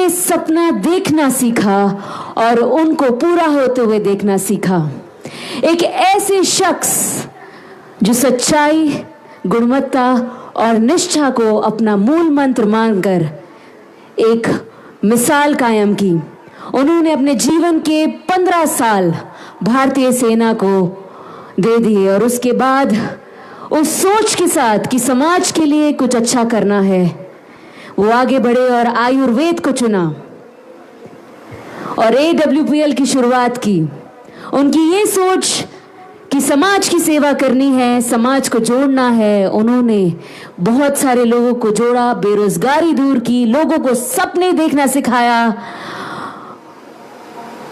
से सपना देखना सीखा और उनको पूरा होते हुए देखना सीखा। एक ऐसे शख्स जो सच्चाई, गुणवत्ता और निष्ठा को अपना मूल मंत्र मानकर एक मिसाल कायम की। उन्होंने अपने जीवन के 15 साल भारतीय सेना को दे दिए और उसके बाद उस सोच के साथ कि समाज के लिए कुछ अच्छा करना है, वो आगे बढ़े और आयुर्वेद को चुना और AWPL की शुरुआत की। उनकी ये सोच कि समाज की सेवा करनी है, समाज को जोड़ना है, उन्होंने बहुत सारे लोगों को जोड़ा, बेरोजगारी दूर की, लोगों को सपने देखना सिखाया,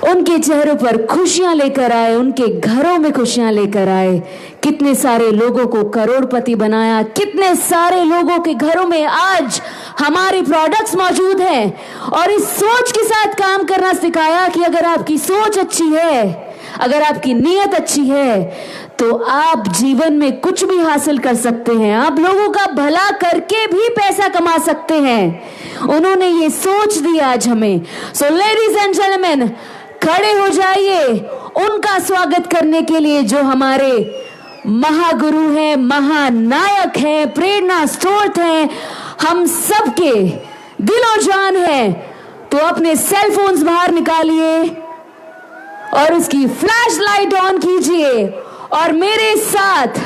उनके चेहरों पर खुशियां लेकर आए, उनके घरों में खुशियां लेकर आए। कितने सारे लोगों को करोड़पति बनाया, कितने सारे लोगों के घरों में आज हमारे प्रोडक्ट्स मौजूद हैं और इस सोच के साथ काम करना सिखाया कि अगर आपकी सोच अच्छी है, अगर आपकी नीयत अच्छी है तो आप जीवन में कुछ भी हासिल कर सकते हैं, आप लोगों का भला करके भी पैसा कमा सकते हैं। उन्होंने ये सोच दी आज हमें। सो लेडीज एंड जेंटलमैन, खड़े हो जाइए उनका स्वागत करने के लिए जो हमारे महागुरु हैं, महानायक हैं, प्रेरणा स्रोत हैं, हम सबके दिलो जान हैं। तो अपने सेल फोन्स बाहर निकालिए और उसकी फ्लैश लाइट ऑन कीजिए और मेरे साथ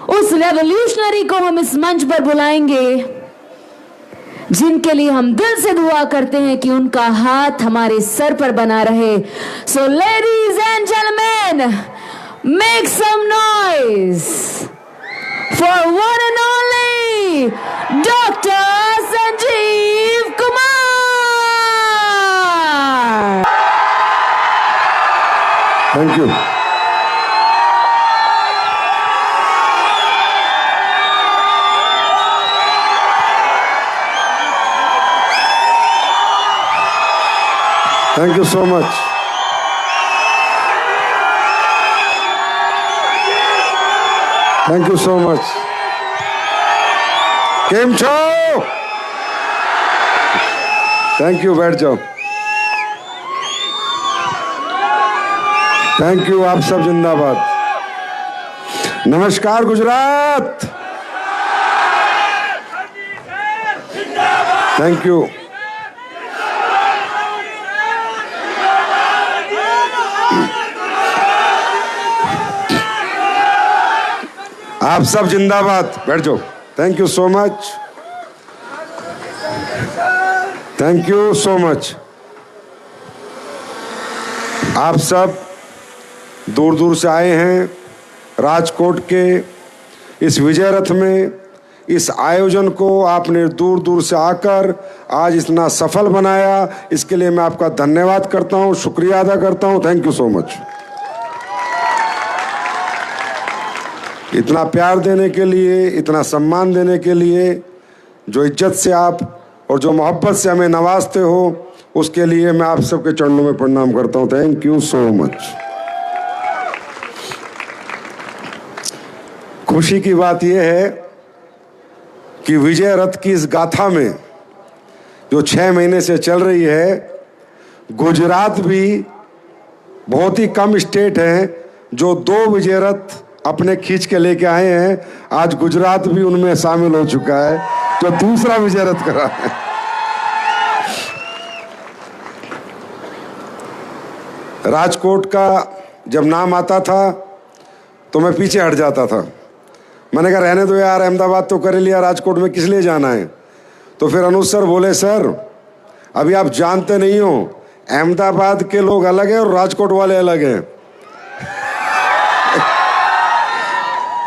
उस रेवोल्यूशनरी को हम इस मंच पर बुलाएंगे जिनके लिए हम दिल से दुआ करते हैं कि उनका हाथ हमारे सर पर बना रहे। So ladies and gentleman, make some noise for one and only doctor Sanjeev Kumar. Thank you. Thank you so much. Thank you so much. केम छो? Thank you, बैठ जाओ। थैंक यू, आप सब जिंदाबाद। नमस्कार गुजरात। Thank you. आप सब जिंदाबाद, बैठ जाओ। Thank you so much, thank you so much. आप सब दूर दूर से आए हैं राजकोट के इस विजय रथ में। इस आयोजन को आपने दूर दूर से आकर आज इतना सफल बनाया, इसके लिए मैं आपका धन्यवाद करता हूं, शुक्रिया अदा करता हूं। Thank you so much. इतना प्यार देने के लिए, इतना सम्मान देने के लिए, जो इज्जत से आप और जो मोहब्बत से हमें नवाजते हो, उसके लिए मैं आप सबके चरणों में प्रणाम करता हूं। Thank you so much. खुशी की बात यह है कि विजय रथ की इस गाथा में जो 6 महीने से चल रही है, गुजरात भी बहुत ही कम स्टेट हैं जो 2 विजय रथ अपने खींच के लेके आए हैं। आज गुजरात भी उनमें शामिल हो चुका है जो दूसरा विजय रथ करा है। राजकोट का जब नाम आता था तो मैं पीछे हट जाता था। मैंने कहा रहने दो यार, अहमदाबाद तो कर लिया, राजकोट में किस लिए जाना है। तो फिर अनुज सर बोले, सर अभी आप जानते नहीं हो, अहमदाबाद के लोग अलग हैं और राजकोट वाले अलग हैं।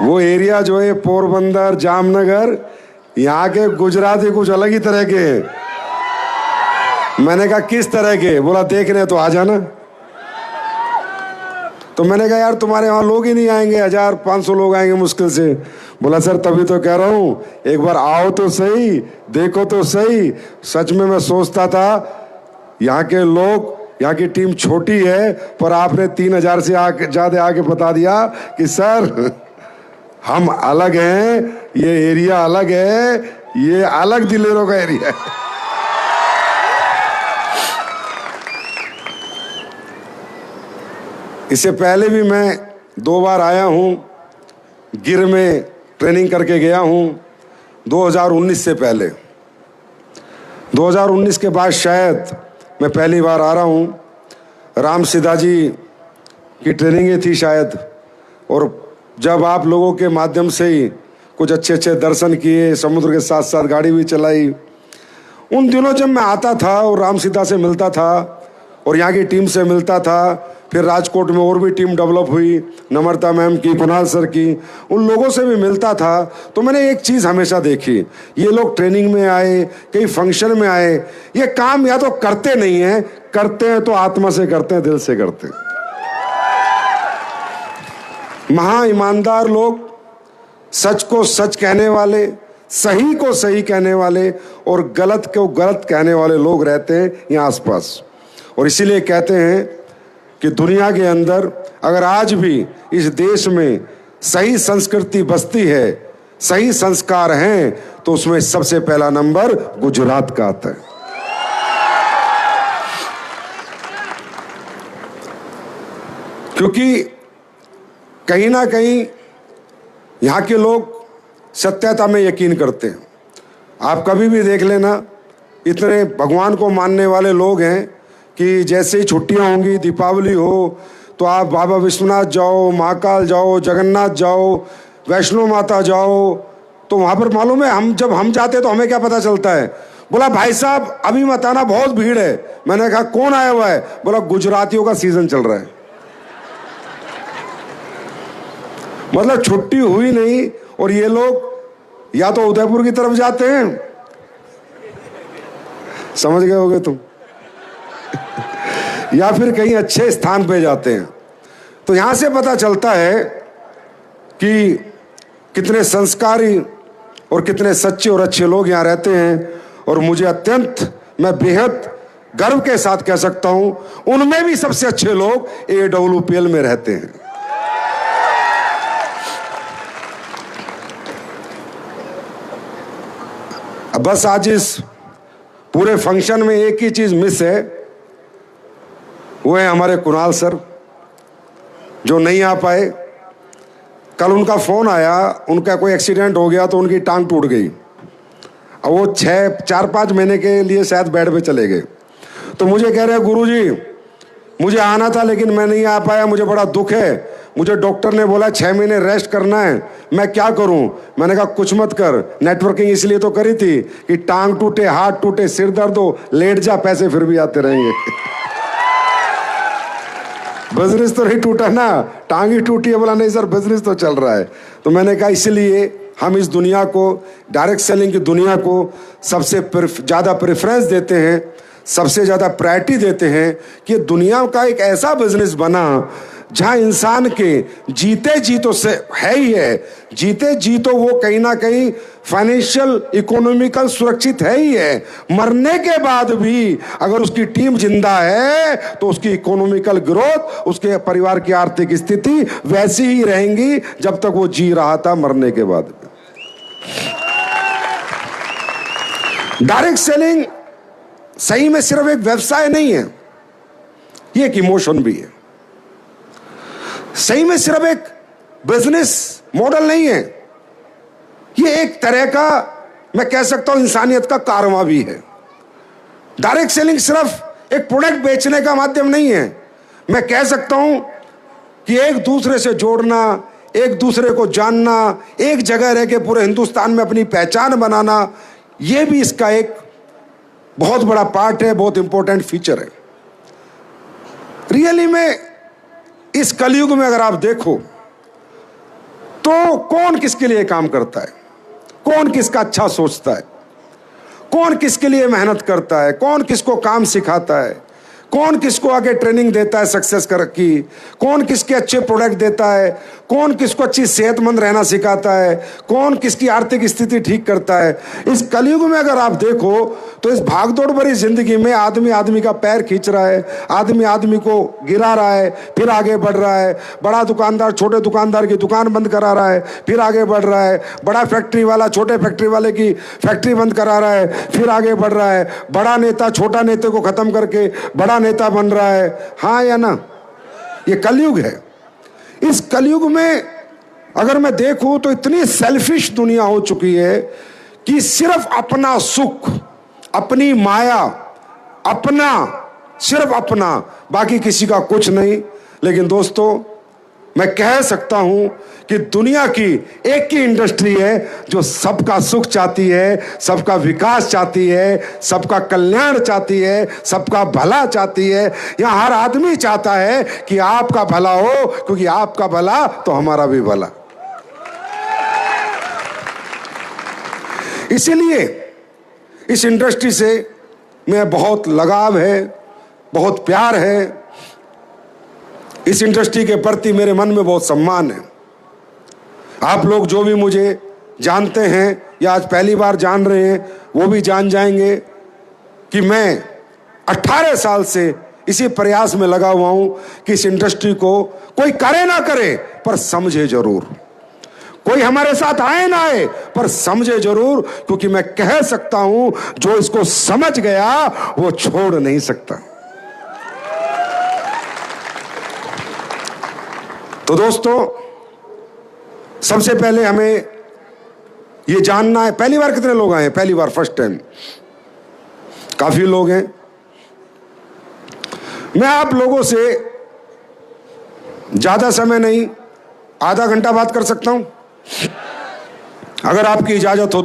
वो एरिया जो है पोरबंदर, जामनगर, यहाँ के गुजराती कुछ अलग ही तरह के हैं। मैंने कहा किस तरह के? बोला देखने तो आ जाना। तो मैंने कहा यार तुम्हारे वहाँ लोग ही नहीं आएंगे, 1500 लोग आएंगे मुश्किल से। बोला सर तभी तो कह रहा हूँ, एक बार आओ तो सही, देखो तो सही। सच में मैं सोचता था यहाँ के लोग, यहाँ की टीम छोटी है, पर आपने 3000 से ज़्यादा आके बता दिया कि सर हम अलग हैं, ये एरिया अलग है, ये अलग दिलेरों का एरिया है। इससे पहले भी मैं 2 बार आया हूँ, गिर में ट्रेनिंग करके गया हूँ 2019 से पहले। 2019 के बाद शायद मैं पहली बार आ रहा हूँ। राम सीधा जी की ट्रेनिंग थी शायद, और जब आप लोगों के माध्यम से ही कुछ अच्छे अच्छे दर्शन किए, समुद्र के साथ साथ गाड़ी भी चलाई, उन दिनों जब मैं आता था और राम सीधा से मिलता था और यहाँ की टीम से मिलता था, फिर राजकोट में और भी टीम डेवलप हुई, नम्रता मैम की, कुणाल सर की, उन लोगों से भी मिलता था, तो मैंने एक चीज़ हमेशा देखी, ये लोग ट्रेनिंग में आए, कई फंक्शन में आए, ये काम या तो करते नहीं हैं, करते हैं तो आत्मा से करते हैं, दिल से करते हैं। महा ईमानदार लोग, सच को सच कहने वाले, सही को सही कहने वाले और गलत को गलत कहने वाले लोग रहते हैं यहाँ आसपास। और इसीलिए कहते हैं कि दुनिया के अंदर अगर आज भी इस देश में सही संस्कृति बसती है, सही संस्कार हैं, तो उसमें सबसे पहला नंबर गुजरात का आता है। क्योंकि कहीं ना कहीं यहाँ के लोग सत्यता में यकीन करते हैं। आप कभी भी देख लेना, इतने भगवान को मानने वाले लोग हैं कि जैसे ही छुट्टियां होंगी, दीपावली हो, तो आप बाबा विश्वनाथ जाओ, महाकाल जाओ, जगन्नाथ जाओ, वैष्णो माता जाओ, तो वहाँ पर मालूम है जब हम जाते तो हमें क्या पता चलता है? बोला भाई साहब अभी मत आना, बहुत भीड़ है। मैंने कहा कौन आया हुआ है? बोला गुजरातियों का सीजन चल रहा है। मतलब छुट्टी हुई नहीं और ये लोग या तो उदयपुर की तरफ जाते हैं, समझ गए होगे तुम, या फिर कहीं अच्छे स्थान पे जाते हैं। तो यहां से पता चलता है कि कितने संस्कारी और कितने सच्चे और अच्छे लोग यहाँ रहते हैं। और मुझे अत्यंत, मैं बेहद गर्व के साथ कह सकता हूं, उनमें भी सबसे अच्छे लोग AWPL में रहते हैं। बस आज इस पूरे फंक्शन में एक ही चीज मिस है, वो है हमारे कुणाल सर, जो नहीं आ पाए। कल उनका फोन आया, उनका कोई एक्सीडेंट हो गया तो उनकी टांग टूट गई, और वो 4-5 महीने के लिए शायद बेड पे चले गए। तो मुझे कह रहे हैं गुरुजी मुझे आना था लेकिन मैं नहीं आ पाया, मुझे बड़ा दुख है, मुझे डॉक्टर ने बोला 6 महीने रेस्ट करना है, मैं क्या करूं? मैंने कहा कुछ मत कर, नेटवर्किंग इसलिए तो करी थी कि टांग टूटे, हाथ टूटे, सिर दर्द हो, लेट जा, पैसे फिर भी आते रहेंगे। बिजनेस तो नहीं टूटा ना, टांग ही टूटी है। बोला नहीं सर बिजनेस तो चल रहा है। तो मैंने कहा इसलिए हम इस दुनिया को, डायरेक्ट सेलिंग की दुनिया को सबसे ज़्यादा प्रेफरेंस देते हैं, सबसे ज़्यादा प्रायोरिटी देते हैं कि दुनिया का एक ऐसा बिजनेस बना जहां इंसान के जीते जी तो से है ही है, जीते जी तो वो कहीं ना कहीं फाइनेंशियल इकोनॉमिकल सुरक्षित है ही है, मरने के बाद भी अगर उसकी टीम जिंदा है तो उसकी इकोनॉमिकल ग्रोथ, उसके परिवार की आर्थिक स्थिति वैसी ही रहेंगी जब तक वो जी रहा था, मरने के बाद। डायरेक्ट सेलिंग सही में सिर्फ एक व्यवसाय नहीं है, ये एक इमोशन भी है। सही में सिर्फ एक बिजनेस मॉडल नहीं है, ये एक तरह का, मैं कह सकता हूं इंसानियत का कारवां भी है। डायरेक्ट सेलिंग सिर्फ एक प्रोडक्ट बेचने का माध्यम नहीं है, मैं कह सकता हूं कि एक दूसरे से जोड़ना, एक दूसरे को जानना, एक जगह रह के पूरे हिंदुस्तान में अपनी पहचान बनाना, यह भी इसका एक बहुत बड़ा पार्ट है, बहुत इंपॉर्टेंट फीचर है। रियली में इस कलयुग में अगर आप देखो तो कौन किसके लिए काम करता है, कौन किसका अच्छा सोचता है, कौन किसके लिए मेहनत करता है, कौन किसको काम सिखाता है, कौन किसको आगे ट्रेनिंग देता है सक्सेस कर की, कौन किसके अच्छे प्रोडक्ट देता है, कौन किसको अच्छी सेहतमंद रहना सिखाता है, कौन किसकी आर्थिक स्थिति ठीक करता है। इस कलयुग में अगर आप देखो तो इस भागदौड़ भरी जिंदगी में आदमी आदमी का पैर खींच रहा है, आदमी आदमी को गिरा रहा है, फिर आगे बढ़ रहा है। बड़ा दुकानदार छोटे दुकानदार की दुकान बंद करा रहा है, फिर आगे बढ़ रहा है। बड़ा फैक्ट्री वाला छोटे फैक्ट्री वाले की फैक्ट्री बंद करा रहा है, फिर आगे बढ़ रहा है। बड़ा नेता छोटा नेता को खत्म करके बड़ा नेता बन रहा है। हाँ या ना? ये कलयुग है। इस कलयुग में अगर मैं देखूं तो इतनी सेल्फिश दुनिया हो चुकी है कि सिर्फ अपना सुख, अपनी माया, अपना, सिर्फ अपना, बाकी किसी का कुछ नहीं। लेकिन दोस्तों, मैं कह सकता हूं कि दुनिया की एक ही इंडस्ट्री है जो सबका सुख चाहती है, सबका विकास चाहती है, सबका कल्याण चाहती है, सबका भला चाहती है। यहां हर आदमी चाहता है कि आपका भला हो, क्योंकि आपका भला तो हमारा भी भला। इसीलिए इस इंडस्ट्री से मैं बहुत लगाव है, बहुत प्यार है। इस इंडस्ट्री के प्रति मेरे मन में बहुत सम्मान है। आप लोग जो भी मुझे जानते हैं या आज पहली बार जान रहे हैं, वो भी जान जाएंगे कि मैं 18 साल से इसी प्रयास में लगा हुआ हूं कि इस इंडस्ट्री को कोई करे ना करे पर समझे जरूर, कोई हमारे साथ आए ना आए पर समझे जरूर, क्योंकि मैं कह सकता हूं जो इसको समझ गया वो छोड़ नहीं सकता। तो दोस्तों, सबसे पहले हमें ये जानना है, पहली बार कितने लोग आए हैं? पहली बार, फर्स्ट टाइम। काफी लोग हैं। मैं आप लोगों से ज्यादा समय नहीं, आधा घंटा बात कर सकता हूं अगर आपकी इजाजत हो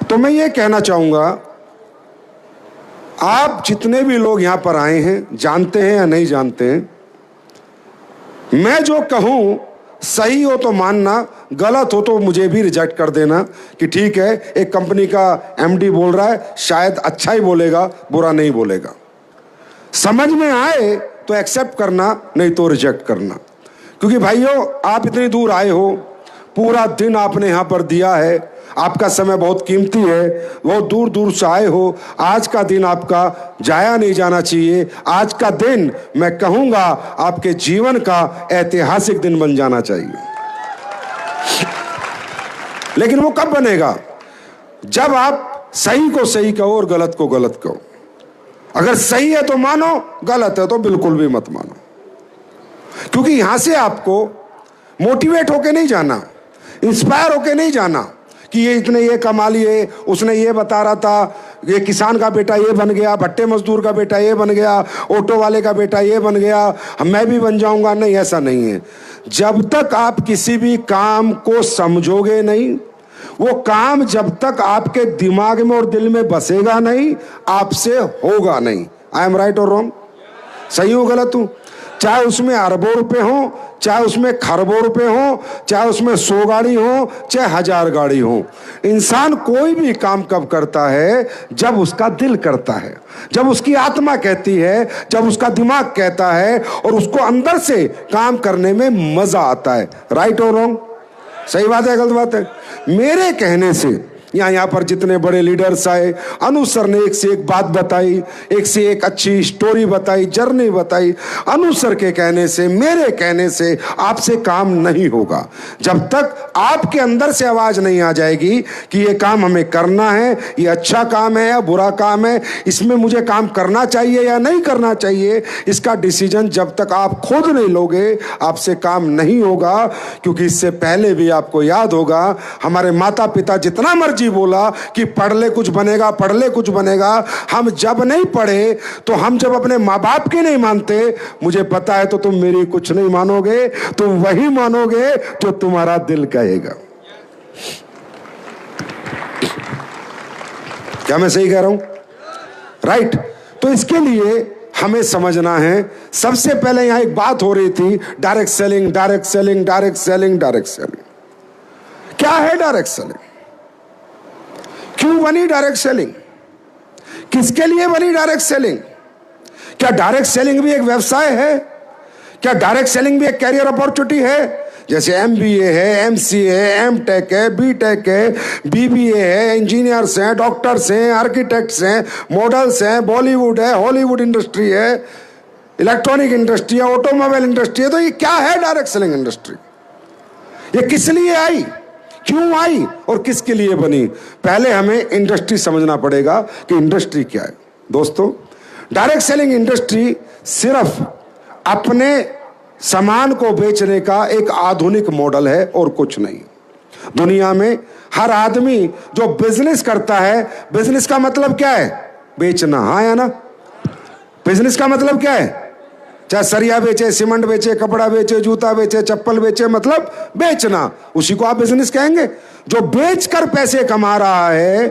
तो मैं ये कहना चाहूंगा, आप जितने भी लोग यहां पर आए हैं, जानते हैं या नहीं जानते हैं, मैं जो कहूं सही हो तो मानना, गलत हो तो मुझे भी रिजेक्ट कर देना कि ठीक है, एक कंपनी का एमडी बोल रहा है, शायद अच्छा ही बोलेगा, बुरा नहीं बोलेगा। समझ में आए तो एक्सेप्ट करना, नहीं तो रिजेक्ट करना। क्योंकि भाइयों, आप इतनी दूर आए हो, पूरा दिन आपने यहां पर दिया है, आपका समय बहुत कीमती है, बहुत दूर दूर से आए हो। आज का दिन आपका जाया नहीं जाना चाहिए। आज का दिन मैं कहूंगा आपके जीवन का ऐतिहासिक दिन बन जाना चाहिए। लेकिन वो कब बनेगा? जब आप सही को सही कहो और गलत को गलत कहो। अगर सही है तो मानो, गलत है तो बिल्कुल भी मत मानो। क्योंकि यहां से आपको मोटिवेट होके नहीं जाना, इंस्पायर होके नहीं जाना कि ये इतने ये कमा लिए, उसने ये बता रहा था, ये किसान का बेटा ये बन गया, भट्टे मजदूर का बेटा ये बन गया, ऑटो वाले का बेटा ये बन गया, मैं भी बन जाऊंगा। नहीं, ऐसा नहीं है। जब तक आप किसी भी काम को समझोगे नहीं, वो काम जब तक आपके दिमाग में और दिल में बसेगा नहीं, आपसे होगा नहीं। आई एम राइट और रॉन्ग? सही हूं, गलत हूं? चाहे उसमें अरबों रुपए हो, चाहे उसमें खरबों रुपए हो, चाहे उसमें 100 गाड़ी हो, चाहे 1000 गाड़ी हो। इंसान कोई भी काम कब करता है? जब उसका दिल करता है, जब उसकी आत्मा कहती है, जब उसका दिमाग कहता है और उसको अंदर से काम करने में मजा आता है। राइट और रॉन्ग? सही बात है, गलत बात है? मेरे कहने से यहाँ पर जितने बड़े लीडर्स आए, अनु सर ने एक से एक बात बताई, एक से एक अच्छी स्टोरी बताई, जर्नी बताई। अनु सर के कहने से, मेरे कहने से आपसे काम नहीं होगा जब तक आपके अंदर से आवाज नहीं आ जाएगी कि ये काम हमें करना है, ये अच्छा काम है या बुरा काम है, इसमें मुझे काम करना चाहिए या नहीं करना चाहिए। इसका डिसीजन जब तक आप खुद नहीं लोगे, आपसे काम नहीं होगा। क्योंकि इससे पहले भी आपको याद होगा, हमारे माता पिता जितना मर्जी बोला कि पढ़ ले कुछ बनेगा, पढ़ ले कुछ बनेगा, हम जब नहीं पढ़े तो हम जब अपने माँ बाप के नहीं मानते, मुझे पता है तो तुम मेरी कुछ नहीं मानोगे, तुम वही मानोगे जो तुम्हारा दिल कहेगा। क्या मैं सही कह रहा हूं? राइट? तो इसके लिए हमें समझना है, सबसे पहले यहां एक बात हो रही थी, direct selling, direct selling, direct selling, direct selling. क्या है डायरेक्ट सेलिंग? क्यों बनी डायरेक्ट सेलिंग? किसके लिए बनी डायरेक्ट सेलिंग? क्या डायरेक्ट सेलिंग भी एक व्यवसाय है? क्या डायरेक्ट सेलिंग भी एक कैरियर अपॉर्चुनिटी है? जैसे MBA है, MCA है, M.Tech है, B.Tech है, BBA है, इंजीनियर्स हैं, डॉक्टर्स हैं, आर्किटेक्ट्स हैं, मॉडल्स हैं, बॉलीवुड है, हॉलीवुड इंडस्ट्री है, इलेक्ट्रॉनिक इंडस्ट्री है, ऑटोमोबाइल इंडस्ट्री है। तो ये क्या है डायरेक्ट सेलिंग इंडस्ट्री? ये किस लिए आई, क्यों आई और किसके लिए बनी? पहले हमें इंडस्ट्री समझना पड़ेगा कि इंडस्ट्री क्या है। दोस्तों, डायरेक्ट सेलिंग इंडस्ट्री सिर्फ अपने सामान को बेचने का एक आधुनिक मॉडल है और कुछ नहीं। दुनिया में हर आदमी जो बिजनेस करता है, बिजनेस का मतलब क्या है? बेचना, हाँ या ना? बिजनेस का मतलब क्या है? चाहे सरिया बेचे, सीमेंट बेचे, कपड़ा बेचे, जूता बेचे, चप्पल बेचे, मतलब बेचना, उसी को आप बिजनेस कहेंगे। जो बेचकर पैसे कमा रहा है,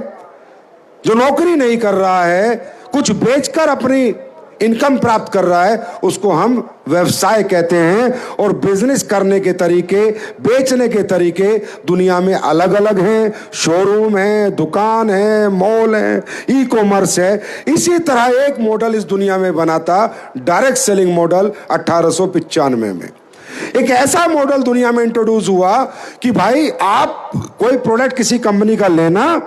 जो नौकरी नहीं कर रहा है, कुछ बेचकर अपनी इनकम प्राप्त कर रहा है, उसको हम व्यवसाय कहते हैं। और बिजनेस करने के तरीके, बेचने के तरीके दुनिया में अलग अलग हैं। शोरूम है, दुकान है, मॉल है, ई कॉमर्स है। इसी तरह एक मॉडल इस दुनिया में बना था, डायरेक्ट सेलिंग मॉडल 1895 में। एक ऐसा मॉडल दुनिया में इंट्रोड्यूस हुआ कि भाई आप कोई प्रोडक्ट किसी कंपनी का लेना,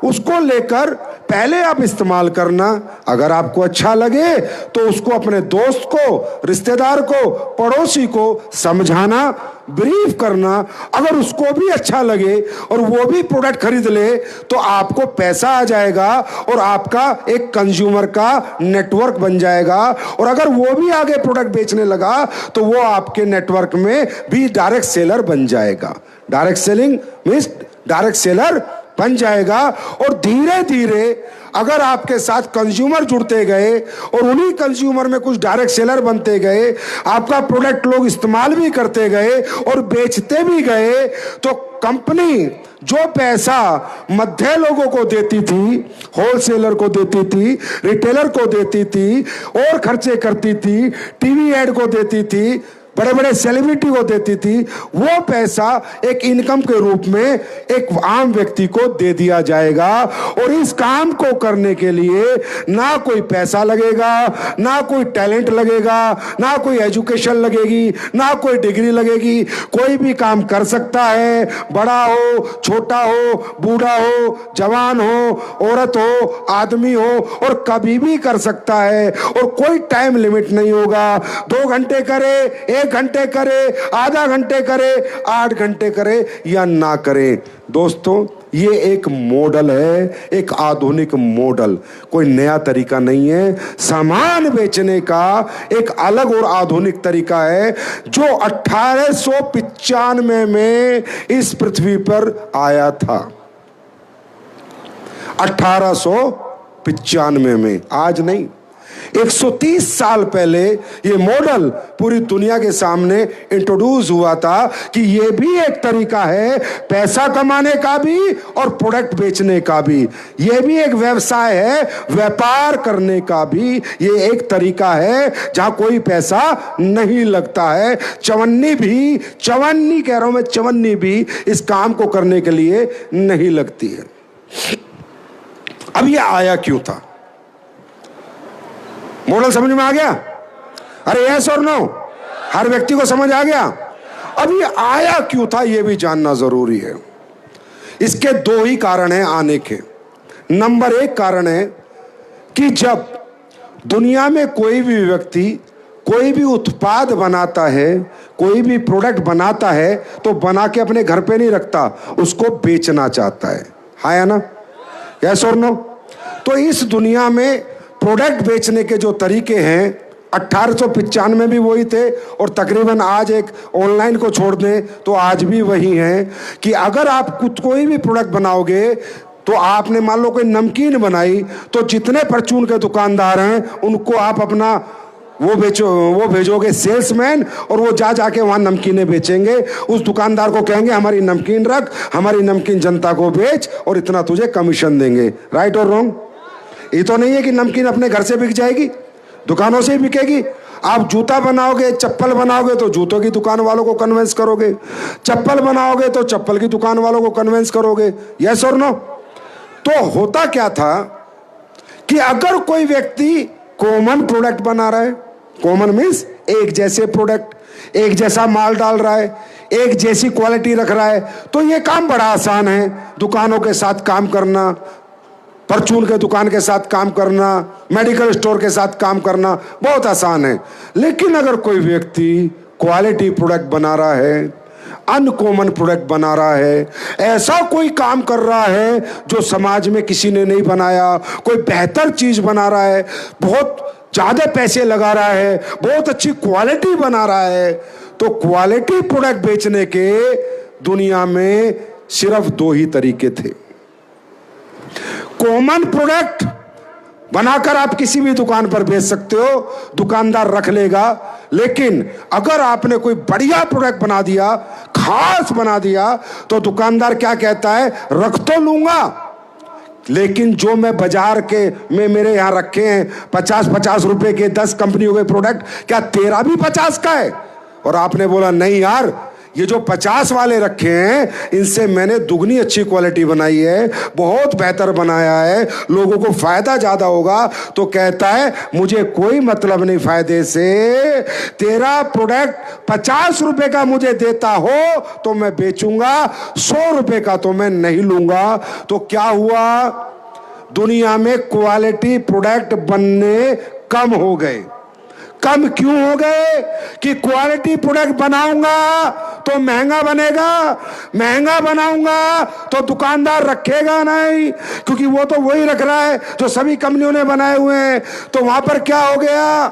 उसको लेकर पहले आप इस्तेमाल करना, अगर आपको अच्छा लगे तो उसको अपने दोस्त को, रिश्तेदार को, पड़ोसी को समझाना, ब्रीफ करना। अगर उसको भी अच्छा लगे और वो भी प्रोडक्ट खरीद ले तो आपको पैसा आ जाएगा और आपका एक कंज्यूमर का नेटवर्क बन जाएगा। और अगर वो भी आगे प्रोडक्ट बेचने लगा तो वो आपके नेटवर्क में भी डायरेक्ट सेलर बन जाएगा। Direct selling means direct seller बन जाएगा। और धीरे धीरे अगर आपके साथ कंज्यूमर जुड़ते गए और उन्हीं कंज्यूमर में कुछ डायरेक्ट सेलर बनते गए, आपका प्रोडक्ट लोग इस्तेमाल भी करते गए और बेचते भी गए, तो कंपनी जो पैसा मध्य लोगों को देती थी, होलसेलर को देती थी, रिटेलर को देती थी और खर्चे करती थी, टीवी एड को देती थी, बड़े बड़े सेलिब्रिटी को देती थी, वो पैसा एक इनकम के रूप में एक आम व्यक्ति को दे दिया जाएगा। और इस काम को करने के लिए ना कोई पैसा लगेगा, ना कोई टैलेंट लगेगा, ना कोई एजुकेशन लगेगी, ना कोई डिग्री लगेगी। कोई भी काम कर सकता है, बड़ा हो, छोटा हो, बूढ़ा हो, जवान हो, औरत हो, आदमी हो, और कभी भी कर सकता है। और कोई टाइम लिमिट नहीं होगा। 2 घंटे करे, 1 घंटे करे, आधा घंटे करे, 8 घंटे करे या ना करे। दोस्तों, ये एक मॉडल है, एक आधुनिक मॉडल, कोई नया तरीका नहीं है। सामान बेचने का एक अलग और आधुनिक तरीका है जो 1895 में इस पृथ्वी पर आया था। 1895 में, आज नहीं। 130 साल पहले ये मॉडल पूरी दुनिया के सामने इंट्रोड्यूस हुआ था कि ये भी एक तरीका है पैसा कमाने का भी और प्रोडक्ट बेचने का भी। ये भी एक व्यवसाय है, व्यापार करने का भी ये एक तरीका है जहां कोई पैसा नहीं लगता है। चवन्नी कह रहा हूं मैं, चवन्नी भी इस काम को करने के लिए नहीं लगती है। अब ये आया क्यों था? मॉडल समझ में आ गया? अरे यस और नो? हर व्यक्ति को समझ आ गया? अब ये आया क्यों था ये भी जानना जरूरी है। इसके 2 ही कारण हैं आने के। नंबर 1 कारण है कि जब दुनिया में कोई भी व्यक्ति कोई भी उत्पाद बनाता है, कोई भी प्रोडक्ट बनाता है, तो बना के अपने घर पे नहीं रखता, उसको बेचना चाहता है। हाँ या ना? यस और नो? तो इस दुनिया में प्रोडक्ट बेचने के जो तरीके हैं 1895 में भी वही थे और तकरीबन आज एक ऑनलाइन को छोड़ दें तो आज भी वही हैं कि अगर आप कुछ कोई भी प्रोडक्ट बनाओगे तो आपने मान लो कोई नमकीन बनाई तो जितने परचून के दुकानदार हैं उनको आप अपना वो भेजोगे सेल्समैन और वो जाके वहाँ नमकीनें बेचेंगे। उस दुकानदार को कहेंगे हमारी नमकीन रख, हमारी नमकीन जनता को बेच और इतना तुझे कमीशन देंगे। राइट और रॉन्ग? ये तो नहीं है कि नमकीन अपने घर से बिक जाएगी, दुकानों से ही बिकेगी। आप जूता बनाओगे, चप्पल बनाओगे तो जूतों की दुकान वालों को कन्विंस करोगे, चप्पल बनाओगे तो चप्पल की दुकान वालों को कन्विंस करोगे। यस और नो? तो होता क्या था कि अगर कोई व्यक्ति कॉमन प्रोडक्ट बना रहा है, कॉमन मीन्स एक जैसे प्रोडक्ट, एक जैसा माल डाल रहा है, एक जैसी क्वालिटी रख रहा है, तो ये काम बड़ा आसान है। दुकानों के साथ काम करना, परचून के दुकान के साथ काम करना, मेडिकल स्टोर के साथ काम करना बहुत आसान है। लेकिन अगर कोई व्यक्ति क्वालिटी प्रोडक्ट बना रहा है, अनकॉमन प्रोडक्ट बना रहा है, ऐसा कोई काम कर रहा है जो समाज में किसी ने नहीं बनाया, कोई बेहतर चीज बना रहा है, बहुत ज्यादा पैसे लगा रहा है, बहुत अच्छी क्वालिटी बना रहा है। तो क्वालिटी प्रोडक्ट बेचने के दुनिया में सिर्फ दो ही तरीके थे। कॉमन प्रोडक्ट बनाकर आप किसी भी दुकान पर बेच सकते हो, दुकानदार रख लेगा। लेकिन अगर आपने कोई बढ़िया प्रोडक्ट बना दिया, खास बना दिया, तो दुकानदार क्या कहता है, रख तो लूंगा, लेकिन जो मैं बाजार के में मेरे यहां रखे हैं 50-50 रुपए के 10 कंपनियों के प्रोडक्ट, क्या तेरा भी 50 का है? और आपने बोला नहीं यार, ये जो 50 वाले रखे हैं इनसे मैंने दुगनी अच्छी क्वालिटी बनाई है, बहुत बेहतर बनाया है, लोगों को फायदा ज्यादा होगा। तो कहता है मुझे कोई मतलब नहीं फायदे से, तेरा प्रोडक्ट 50 रुपए का मुझे देता हो तो मैं बेचूंगा, 100 रुपए का तो मैं नहीं लूंगा। तो क्या हुआ, दुनिया में क्वालिटी प्रोडक्ट बनने कम हो गए। कम क्यों हो गए? कि क्वालिटी प्रोडक्ट बनाऊंगा तो महंगा बनेगा, महंगा बनाऊंगा तो दुकानदार रखेगा नहीं, क्योंकि वो तो वही रख रहा है जो सभी कंपनियों ने बनाए हुए हैं। तो वहां पर क्या हो गया,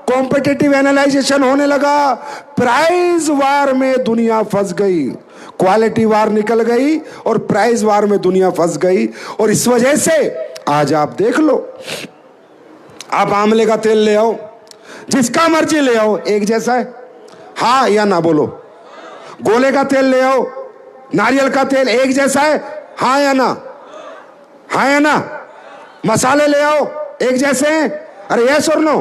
कॉम्पिटिटिव एनालाइजेशन होने लगा, प्राइस वार में दुनिया फंस गई, क्वालिटी वार निकल गई और प्राइस वार में दुनिया फंस गई। और इस वजह से आज आप देख लो, आप आंवले का तेल ले आओ, जिसका मर्जी ले आओ, एक जैसा है, हाँ या ना बोलो। गोले का तेल ले आओ, नारियल का तेल, एक जैसा है, हाँ या ना, हाँ या ना। मसाले ले आओ, एक जैसे हैं, अरे यस और नो,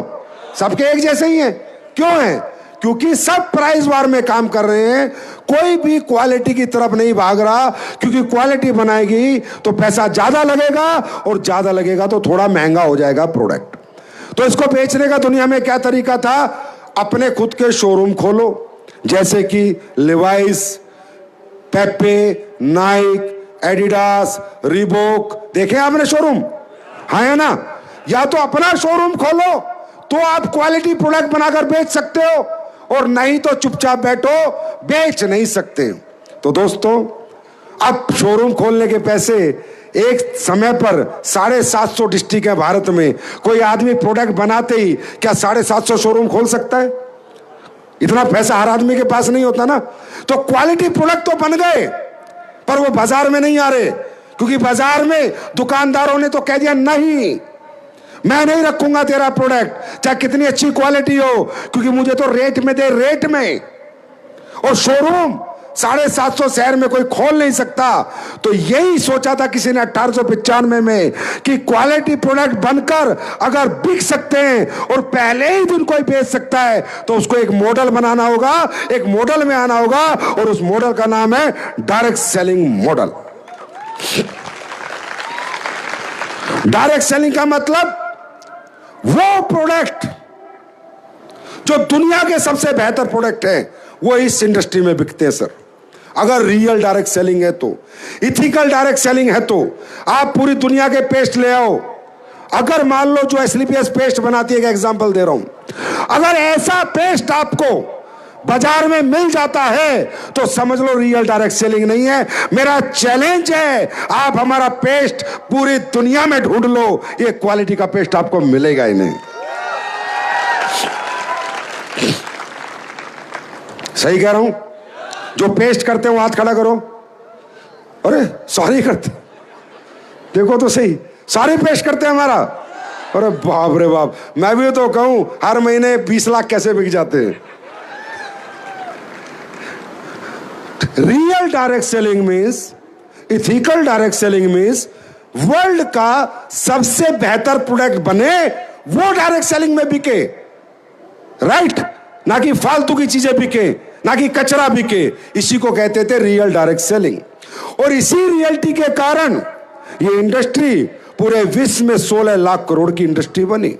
सबके एक जैसे ही हैं। क्यों हैं? क्योंकि सब प्राइस वार में काम कर रहे हैं, कोई भी क्वालिटी की तरफ नहीं भाग रहा, क्योंकि क्वालिटी बनाएगी तो पैसा ज्यादा लगेगा और ज्यादा लगेगा तो थोड़ा महंगा हो जाएगा प्रोडक्ट। तो इसको बेचने का दुनिया में क्या तरीका था, अपने खुद के शोरूम खोलो, जैसे कि लिवाइस, पेपे, नाइक, एडिडास, रीबॉक, देखे आपने शोरूम, हाँ है ना? या तो अपना शोरूम खोलो तो आप क्वालिटी प्रोडक्ट बनाकर बेच सकते हो, और नहीं तो चुपचाप बैठो, बेच नहीं सकते। तो दोस्तों, अब शोरूम खोलने के पैसे एक समय पर 750 डिस्ट्रिक्ट है भारत में, कोई आदमी प्रोडक्ट बनाते ही क्या 750 शोरूम खोल सकता है? इतना पैसा हर आदमी के पास नहीं होता ना। तो क्वालिटी प्रोडक्ट तो बन गए, पर वो बाजार में नहीं आ रहे, क्योंकि बाजार में दुकानदारों ने तो कह दिया नहीं, मैं नहीं रखूंगा तेरा प्रोडक्ट, चाहे कितनी अच्छी क्वालिटी हो, क्योंकि मुझे तो रेट में दे, रेट में। और शोरूम 750 शहर में कोई खोल नहीं सकता। तो यही सोचा था किसी ने 1895 में कि क्वालिटी प्रोडक्ट बनकर अगर बिक सकते हैं और पहले ही दिन कोई बेच सकता है, तो उसको एक मॉडल बनाना होगा, एक मॉडल में आना होगा, और उस मॉडल का नाम है direct selling model. Direct selling का मतलब वो प्रोडक्ट जो दुनिया के सबसे बेहतर प्रोडक्ट है वो इस इंडस्ट्री में बिकते हैं सर। अगर रियल डायरेक्ट सेलिंग है तो, इथिकल डायरेक्ट सेलिंग है तो आप पूरी दुनिया के पेस्ट ले आओ। अगर मान लो जो एसलीपीएस पेस्ट बनाती है, एक एग्जांपल दे रहा हूं, अगर ऐसा पेस्ट आपको बाजार में मिल जाता है तो समझ लो रियल डायरेक्ट सेलिंग नहीं है। मेरा चैलेंज है, आप हमारा पेस्ट पूरी दुनिया में ढूंढ लो, ये क्वालिटी का पेस्ट आपको मिलेगा ही नहीं। सही कह रहा हूं? जो पेस्ट करते हो हाथ खड़ा करो। अरे सॉरी करते, देखो तो सही, सारे पेस्ट करते हैं हमारा। अरे बाप रे बाप, मैं भी तो कहूं हर महीने 20 लाख कैसे बिक जाते हैं। Real direct selling means, ethical direct selling means world का सबसे बेहतर प्रोडक्ट बने, वो डायरेक्ट सेलिंग में बिके, राइट? ना कि फालतू की चीजें बिके, ना कि कचरा बिके। इसी को कहते थे रियल डायरेक्ट सेलिंग। और इसी रियलिटी के कारण ये इंडस्ट्री पूरे विश्व में 16 लाख करोड़ की इंडस्ट्री बनी।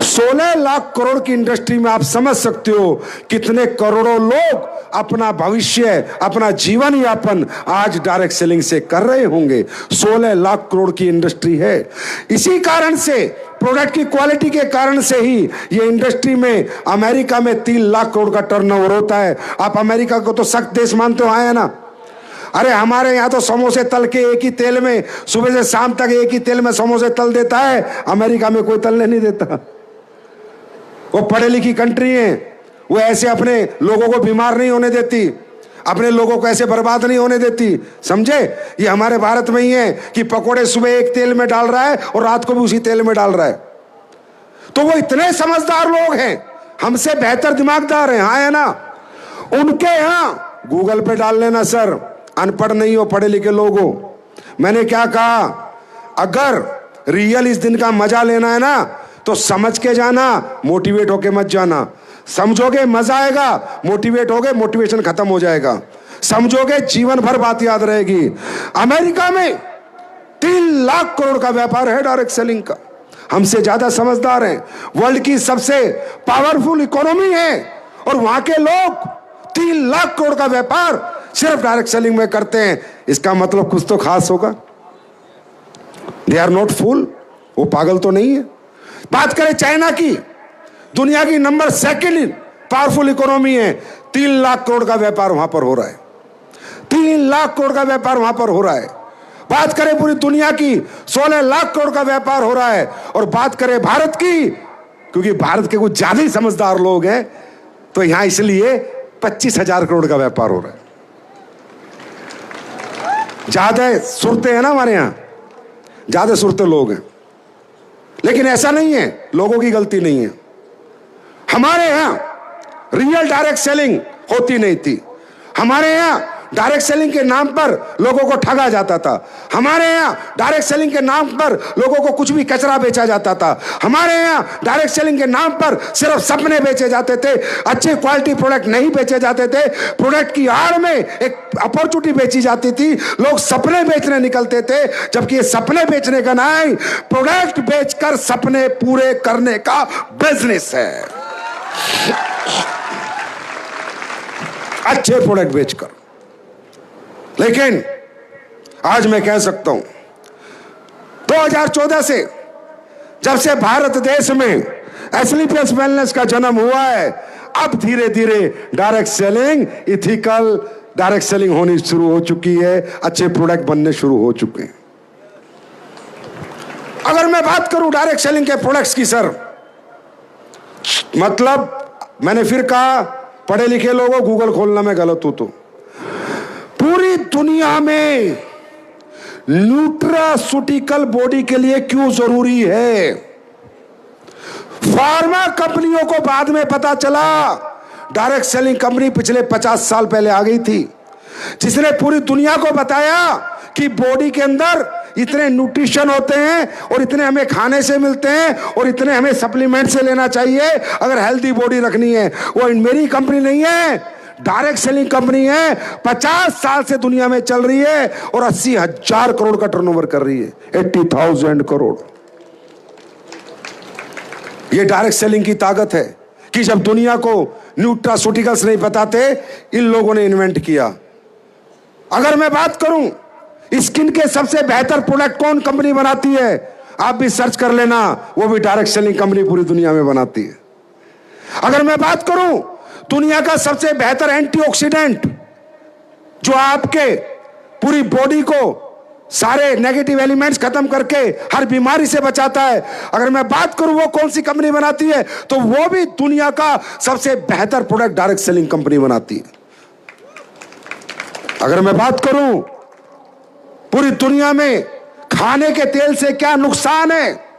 16 लाख करोड़ की इंडस्ट्री में आप समझ सकते हो कितने करोड़ों लोग अपना भविष्य, अपना जीवन यापन आज डायरेक्ट सेलिंग से कर रहे होंगे। 16 लाख करोड़ की इंडस्ट्री है। इसी कारण से प्रोडक्ट की क्वालिटी के कारण से ही ये इंडस्ट्री में अमेरिका में 3 लाख करोड़ का टर्नओवर होता है। आप अमेरिका को तो सख्त देश मानते हो, आए ना? अरे हमारे यहाँ तो समोसे तल के एक ही तेल में सुबह से शाम तक एक ही तेल में समोसे तल देता है, अमेरिका में कोई तलने नहीं देता। वो पढ़े लिखी कंट्री है, वो ऐसे अपने लोगों को बीमार नहीं होने देती, अपने लोगों को ऐसे बर्बाद नहीं होने देती, समझे? ये हमारे भारत में ही है कि पकोड़े सुबह एक तेल में डाल रहा है और रात को भी उसी तेल में डाल रहा है। तो वो इतने समझदार लोग हैं, हमसे बेहतर दिमागदार हैं, हाँ है ना? उनके यहां गूगल पे डाल लेना सर, अनपढ़ नहीं हो, पढ़े लिखे लोग हो। मैंने क्या कहा, अगर रियल इस दिन का मजा लेना है ना तो समझ के जाना, मोटिवेट होके मत जाना। समझोगे मजा आएगा, मोटिवेट होगे मोटिवेशन खत्म हो जाएगा। समझोगे जीवन भर बात याद रहेगी। अमेरिका में 3 लाख करोड़ का व्यापार है डायरेक्ट सेलिंग का, हमसे ज्यादा समझदार हैं। वर्ल्ड की सबसे पावरफुल इकोनॉमी है और वहां के लोग 3 लाख करोड़ का व्यापार सिर्फ डायरेक्ट सेलिंग में करते हैं। इसका मतलब कुछ तो खास होगा। दे आर नॉट फूल, वो पागल तो नहीं है। बात करें चाइना की, दुनिया की नंबर 2 पावरफुल इकोनॉमी है, 3 लाख करोड़ का व्यापार वहां पर हो रहा है, 3 लाख करोड़ का व्यापार वहां पर हो रहा है। बात करें पूरी दुनिया की, 16 लाख करोड़ का व्यापार हो रहा है। और बात करें भारत की, क्योंकि भारत के कुछ ज्यादा ही समझदार लोग हैं, तो यहां इसलिए 25,000 करोड़ का व्यापार हो रहा है। ज्यादा सुरते हैं ना हमारे यहां, ज्यादा सुरते लोग हैं, लेकिन ऐसा नहीं है, लोगों की गलती नहीं है। हमारे यहां रियल डायरेक्ट सेलिंग होती नहीं थी। हमारे यहां डायरेक्ट सेलिंग के नाम पर लोगों को ठगा जाता था। हमारे यहां डायरेक्ट सेलिंग के नाम पर लोगों को कुछ भी कचरा बेचा जाता था। हमारे यहां डायरेक्ट सेलिंग के नाम पर सिर्फ सपने बेचे जाते थे, अच्छे क्वालिटी प्रोडक्ट नहीं बेचे जाते थे। प्रोडक्ट की आड़ में एक अपॉर्चुनिटी बेची जाती थी, लोग सपने बेचने निकलते थे, जबकि ये सपने बेचने का नहीं, प्रोडक्ट बेचकर सपने पूरे करने का बिजनेस है। अच्छे प्रोडक्ट बेचकर। लेकिन आज मैं कह सकता हूं 2014 से जब से भारत देश में एसलीपीएस वेलनेस का जन्म हुआ है, अब धीरे धीरे direct selling, ethical direct selling होनी शुरू हो चुकी है, अच्छे प्रोडक्ट बनने शुरू हो चुके हैं। अगर मैं बात करूं डायरेक्ट सेलिंग के प्रोडक्ट्स की सर, मतलब मैंने फिर कहा पढ़े लिखे लोगों गूगल खोलना में गलत हो तो पूरी दुनिया में न्यूट्रास्यूटिकल बॉडी के लिए क्यों जरूरी है? फार्मा कंपनियों को बाद में पता चला, डायरेक्ट सेलिंग कंपनी पिछले 50 साल पहले आ गई थी, जिसने पूरी दुनिया को बताया कि बॉडी के अंदर इतने न्यूट्रिशन होते हैं और इतने हमें खाने से मिलते हैं और इतने हमें सप्लीमेंट से लेना चाहिए अगर हेल्दी बॉडी रखनी है। वो मेरी कंपनी नहीं है, डायरेक्ट सेलिंग कंपनी है, 50 साल से दुनिया में चल रही है और 80,000 करोड़ का टर्नओवर कर रही है, 80,000 करोड़। ये डायरेक्ट सेलिंग की ताकत है कि जब दुनिया को न्यूट्रास्यूटिकल्स नहीं बताते, इन लोगों ने इन्वेंट किया। अगर मैं बात करूं स्किन के सबसे बेहतर प्रोडक्ट कौन कंपनी बनाती है, आप भी सर्च कर लेना, वो भी डायरेक्ट सेलिंग कंपनी पूरी दुनिया में बनाती है। अगर मैं बात करूं दुनिया का सबसे बेहतर एंटीऑक्सीडेंट जो आपके पूरी बॉडी को सारे नेगेटिव एलिमेंट्स खत्म करके हर बीमारी से बचाता है, अगर मैं बात करूं वो कौन सी कंपनी बनाती है, तो वो भी दुनिया का सबसे बेहतर प्रोडक्ट डायरेक्ट सेलिंग कंपनी बनाती है। अगर मैं बात करूं पूरी दुनिया में खाने के तेल से क्या नुकसान है,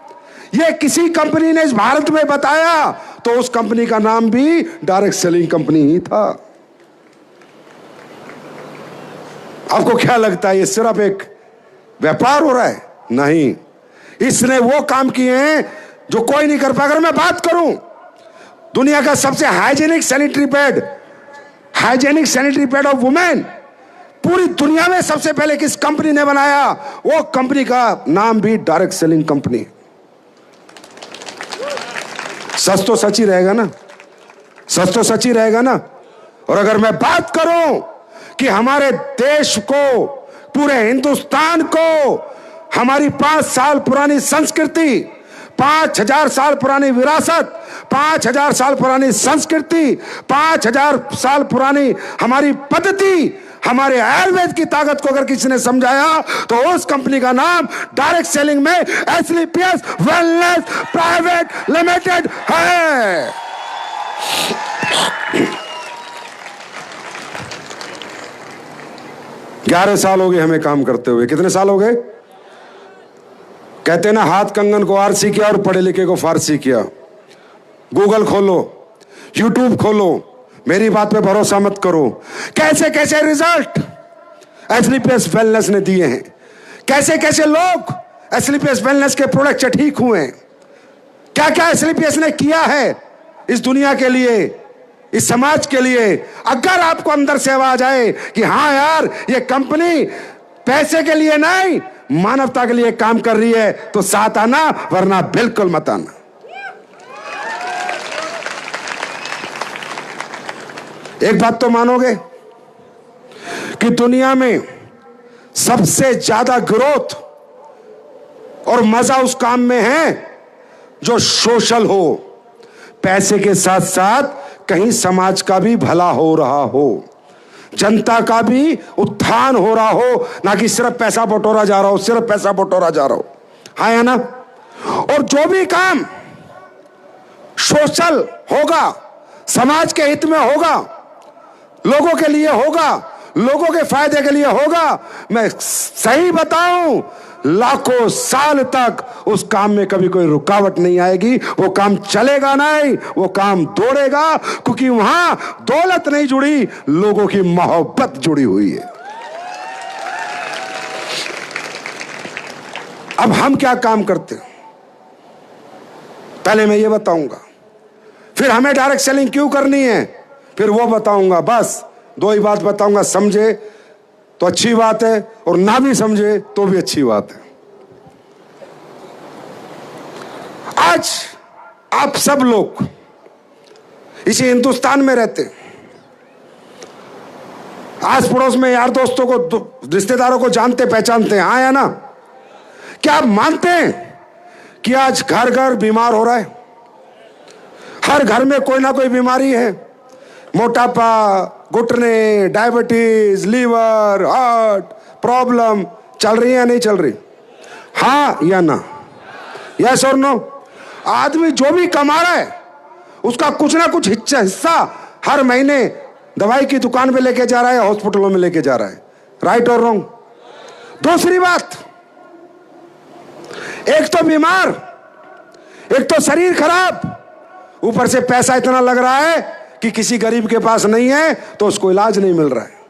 यह किसी कंपनी ने इस भारत में बताया तो उस कंपनी का नाम भी डायरेक्ट सेलिंग कंपनी ही था। आपको क्या लगता है ये सिर्फ एक व्यापार हो रहा है? नहीं, इसने वो काम किए हैं जो कोई नहीं कर पाया। अगर मैं बात करूं दुनिया का सबसे hygienic sanitary pad of women पूरी दुनिया में सबसे पहले किस कंपनी ने बनाया, वो कंपनी का नाम भी डायरेक्ट सेलिंग कंपनी। सच तो सच ही रहेगा ना, सच तो सच ही रहेगा ना। और अगर मैं बात करूं कि हमारे देश को, पूरे हिंदुस्तान को, हमारी 5 साल पुरानी संस्कृति, 5000 साल पुरानी विरासत, 5000 साल पुरानी संस्कृति, 5000 साल पुरानी हमारी पद्धति, हमारे आयुर्वेद की ताकत को अगर किसी ने समझाया तो उस कंपनी का नाम डायरेक्ट सेलिंग में एसलीपीएस वेलनेस प्राइवेट लिमिटेड है। 11 साल हो गए हमें काम करते हुए। कितने साल हो गए? कहते ना, हाथ कंगन को आरसी किया और पढ़े लिखे को फारसी किया। गूगल खोलो, यूट्यूब खोलो, मेरी बात पे भरोसा मत करो। कैसे कैसे रिजल्ट एसलीपीएस वेलनेस ने दिए हैं, कैसे कैसे लोग एसलीपीएस वेलनेस के प्रोडक्ट से ठीक हुए हैं, क्या क्या एसलीपीएस ने किया है इस दुनिया के लिए, इस समाज के लिए। अगर आपको अंदर से आवाज आए कि हाँ यार, ये कंपनी पैसे के लिए नहीं मानवता के लिए काम कर रही है, तो साथ आना, वरना बिल्कुल मत आना। एक बात तो मानोगे कि दुनिया में सबसे ज्यादा ग्रोथ और मजा उस काम में है जो सोशल हो, पैसे के साथ साथ कहीं समाज का भी भला हो रहा हो, जनता का भी उत्थान हो रहा हो, ना कि सिर्फ पैसा बटोरा जा रहा हो, सिर्फ पैसा बटोरा जा रहा हो। हाँ है ना? और जो भी काम सोशल होगा, समाज के हित में होगा, लोगों के लिए होगा, लोगों के फायदे के लिए होगा, मैं सही बताऊं, लाखों साल तक उस काम में कभी कोई रुकावट नहीं आएगी। वो काम चलेगा नहीं, वो काम दौड़ेगा, क्योंकि वहां दौलत नहीं जुड़ी, लोगों की मोहब्बत जुड़ी हुई है। अब हम क्या काम करते हैं, पहले मैं ये बताऊंगा, फिर हमें डायरेक्ट सेलिंग क्यों करनी है, फिर वो बताऊंगा। बस 2 ही बात बताऊंगा, समझे तो अच्छी बात है और ना भी समझे तो भी अच्छी बात है। आज आप सब लोग इसी हिंदुस्तान में रहते, आस पड़ोस में यार दोस्तों को, रिश्तेदारों को जानते पहचानते हैं, हाँ या ना? क्या आप मानते हैं कि आज घर घर बीमार हो रहा है? हर घर में कोई ना कोई बीमारी है, मोटापा, घुटने, डायबिटीज, लीवर, हार्ट प्रॉब्लम चल रही है या नहीं चल रही? हाँ या ना? यस और नो? आदमी जो भी कमा रहा है उसका कुछ ना कुछ हिस्सा हर महीने दवाई की दुकान पे लेके जा रहा है, हॉस्पिटलों में लेके जा रहा है। राइट और रॉन्ग? दूसरी बात, एक तो बीमार, एक तो शरीर खराब, ऊपर से पैसा इतना लग रहा है कि किसी गरीब के पास नहीं है तो उसको इलाज नहीं मिल रहा है।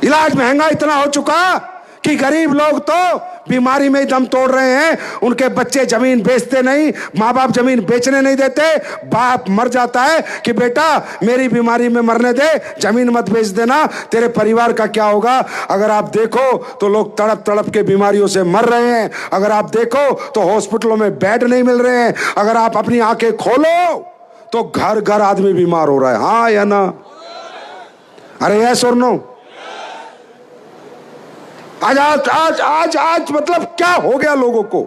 इलाज महंगा इतना हो चुका कि गरीब लोग तो बीमारी में ही दम तोड़ रहे हैं। उनके बच्चे जमीन बेचते नहीं, माँ बाप जमीन बेचने नहीं देते, बाप मर जाता है कि बेटा मेरी बीमारी में मरने दे, जमीन मत बेच देना, तेरे परिवार का क्या होगा। अगर आप देखो तो लोग तड़प तड़प के बीमारियों से मर रहे हैं। अगर आप देखो तो हॉस्पिटलों में बेड नहीं मिल रहे हैं। अगर आप अपनी आंखें खोलो तो घर घर आदमी बीमार हो रहा है। हाँ या ना? अरे यस और नो? आज आज आज आज आज मतलब क्या हो गया लोगों को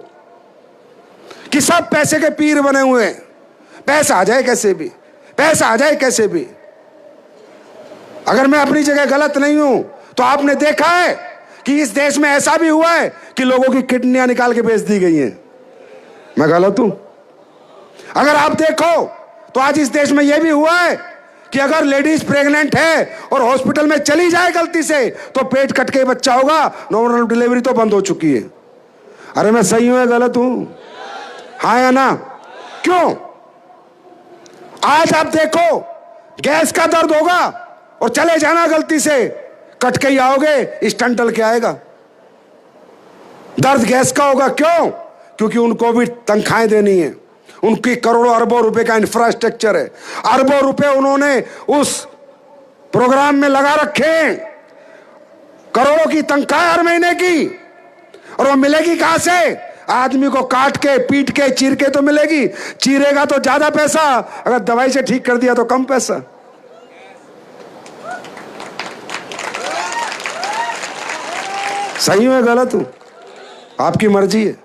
कि सब पैसे के पीर बने हुए हैं। पैसा आ जाए कैसे भी, पैसा आ जाए कैसे भी। अगर मैं अपनी जगह गलत नहीं हूं तो आपने देखा है कि इस देश में ऐसा भी हुआ है कि लोगों की किडनियां निकाल के बेच दी गई हैं। मैं गलत हूं? अगर आप देखो तो आज इस देश में यह भी हुआ है कि अगर लेडीज प्रेग्नेंट है और हॉस्पिटल में चली जाए गलती से तो पेट कट के बच्चा होगा, नॉर्मल डिलीवरी तो बंद हो चुकी है। अरे मैं सही हूं या गलत हूं? हाँ या ना? क्यों? आज आप देखो गैस का दर्द होगा और चले जाना गलती से, कट के ही आओगे, स्टंट डल के आएगा। दर्द गैस का होगा, क्यों? क्योंकि उनको भी तनख्वाहें देनी है, उनकी करोड़ों अरबों रुपए का इंफ्रास्ट्रक्चर है, अरबों रुपए उन्होंने उस प्रोग्राम में लगा रखे हैं, करोड़ों की तनख्वाह हर महीने की, और वो मिलेगी कहां से? आदमी को काट के, पीट के, चीर के तो मिलेगी। चीरेगा तो ज्यादा पैसा, अगर दवाई से ठीक कर दिया तो कम पैसा। सही है गलत हूं? आपकी मर्जी है।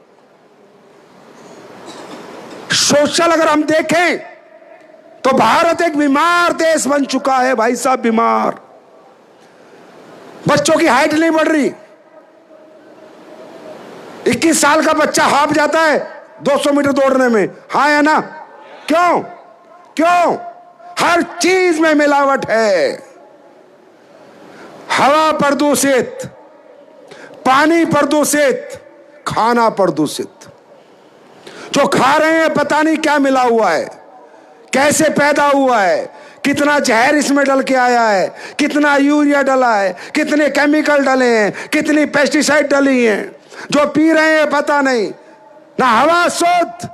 सोशल अगर हम देखें तो भारत एक बीमार देश बन चुका है भाई साहब, बीमार। बच्चों की हाइट नहीं बढ़ रही। 21 साल का बच्चा हाफ जाता है 200 मीटर दौड़ने में, हाँ या ना? क्यों? क्यों? हर चीज में मिलावट है। हवा प्रदूषित, पानी प्रदूषित, खाना प्रदूषित। जो खा रहे हैं पता नहीं क्या मिला हुआ है, कैसे पैदा हुआ है, कितना जहर इसमें डल के आया है, कितना यूरिया डला है, कितने केमिकल डले हैं, कितनी पेस्टिसाइड डली हैं। जो पी रहे हैं पता नहीं। ना हवा शुद्ध,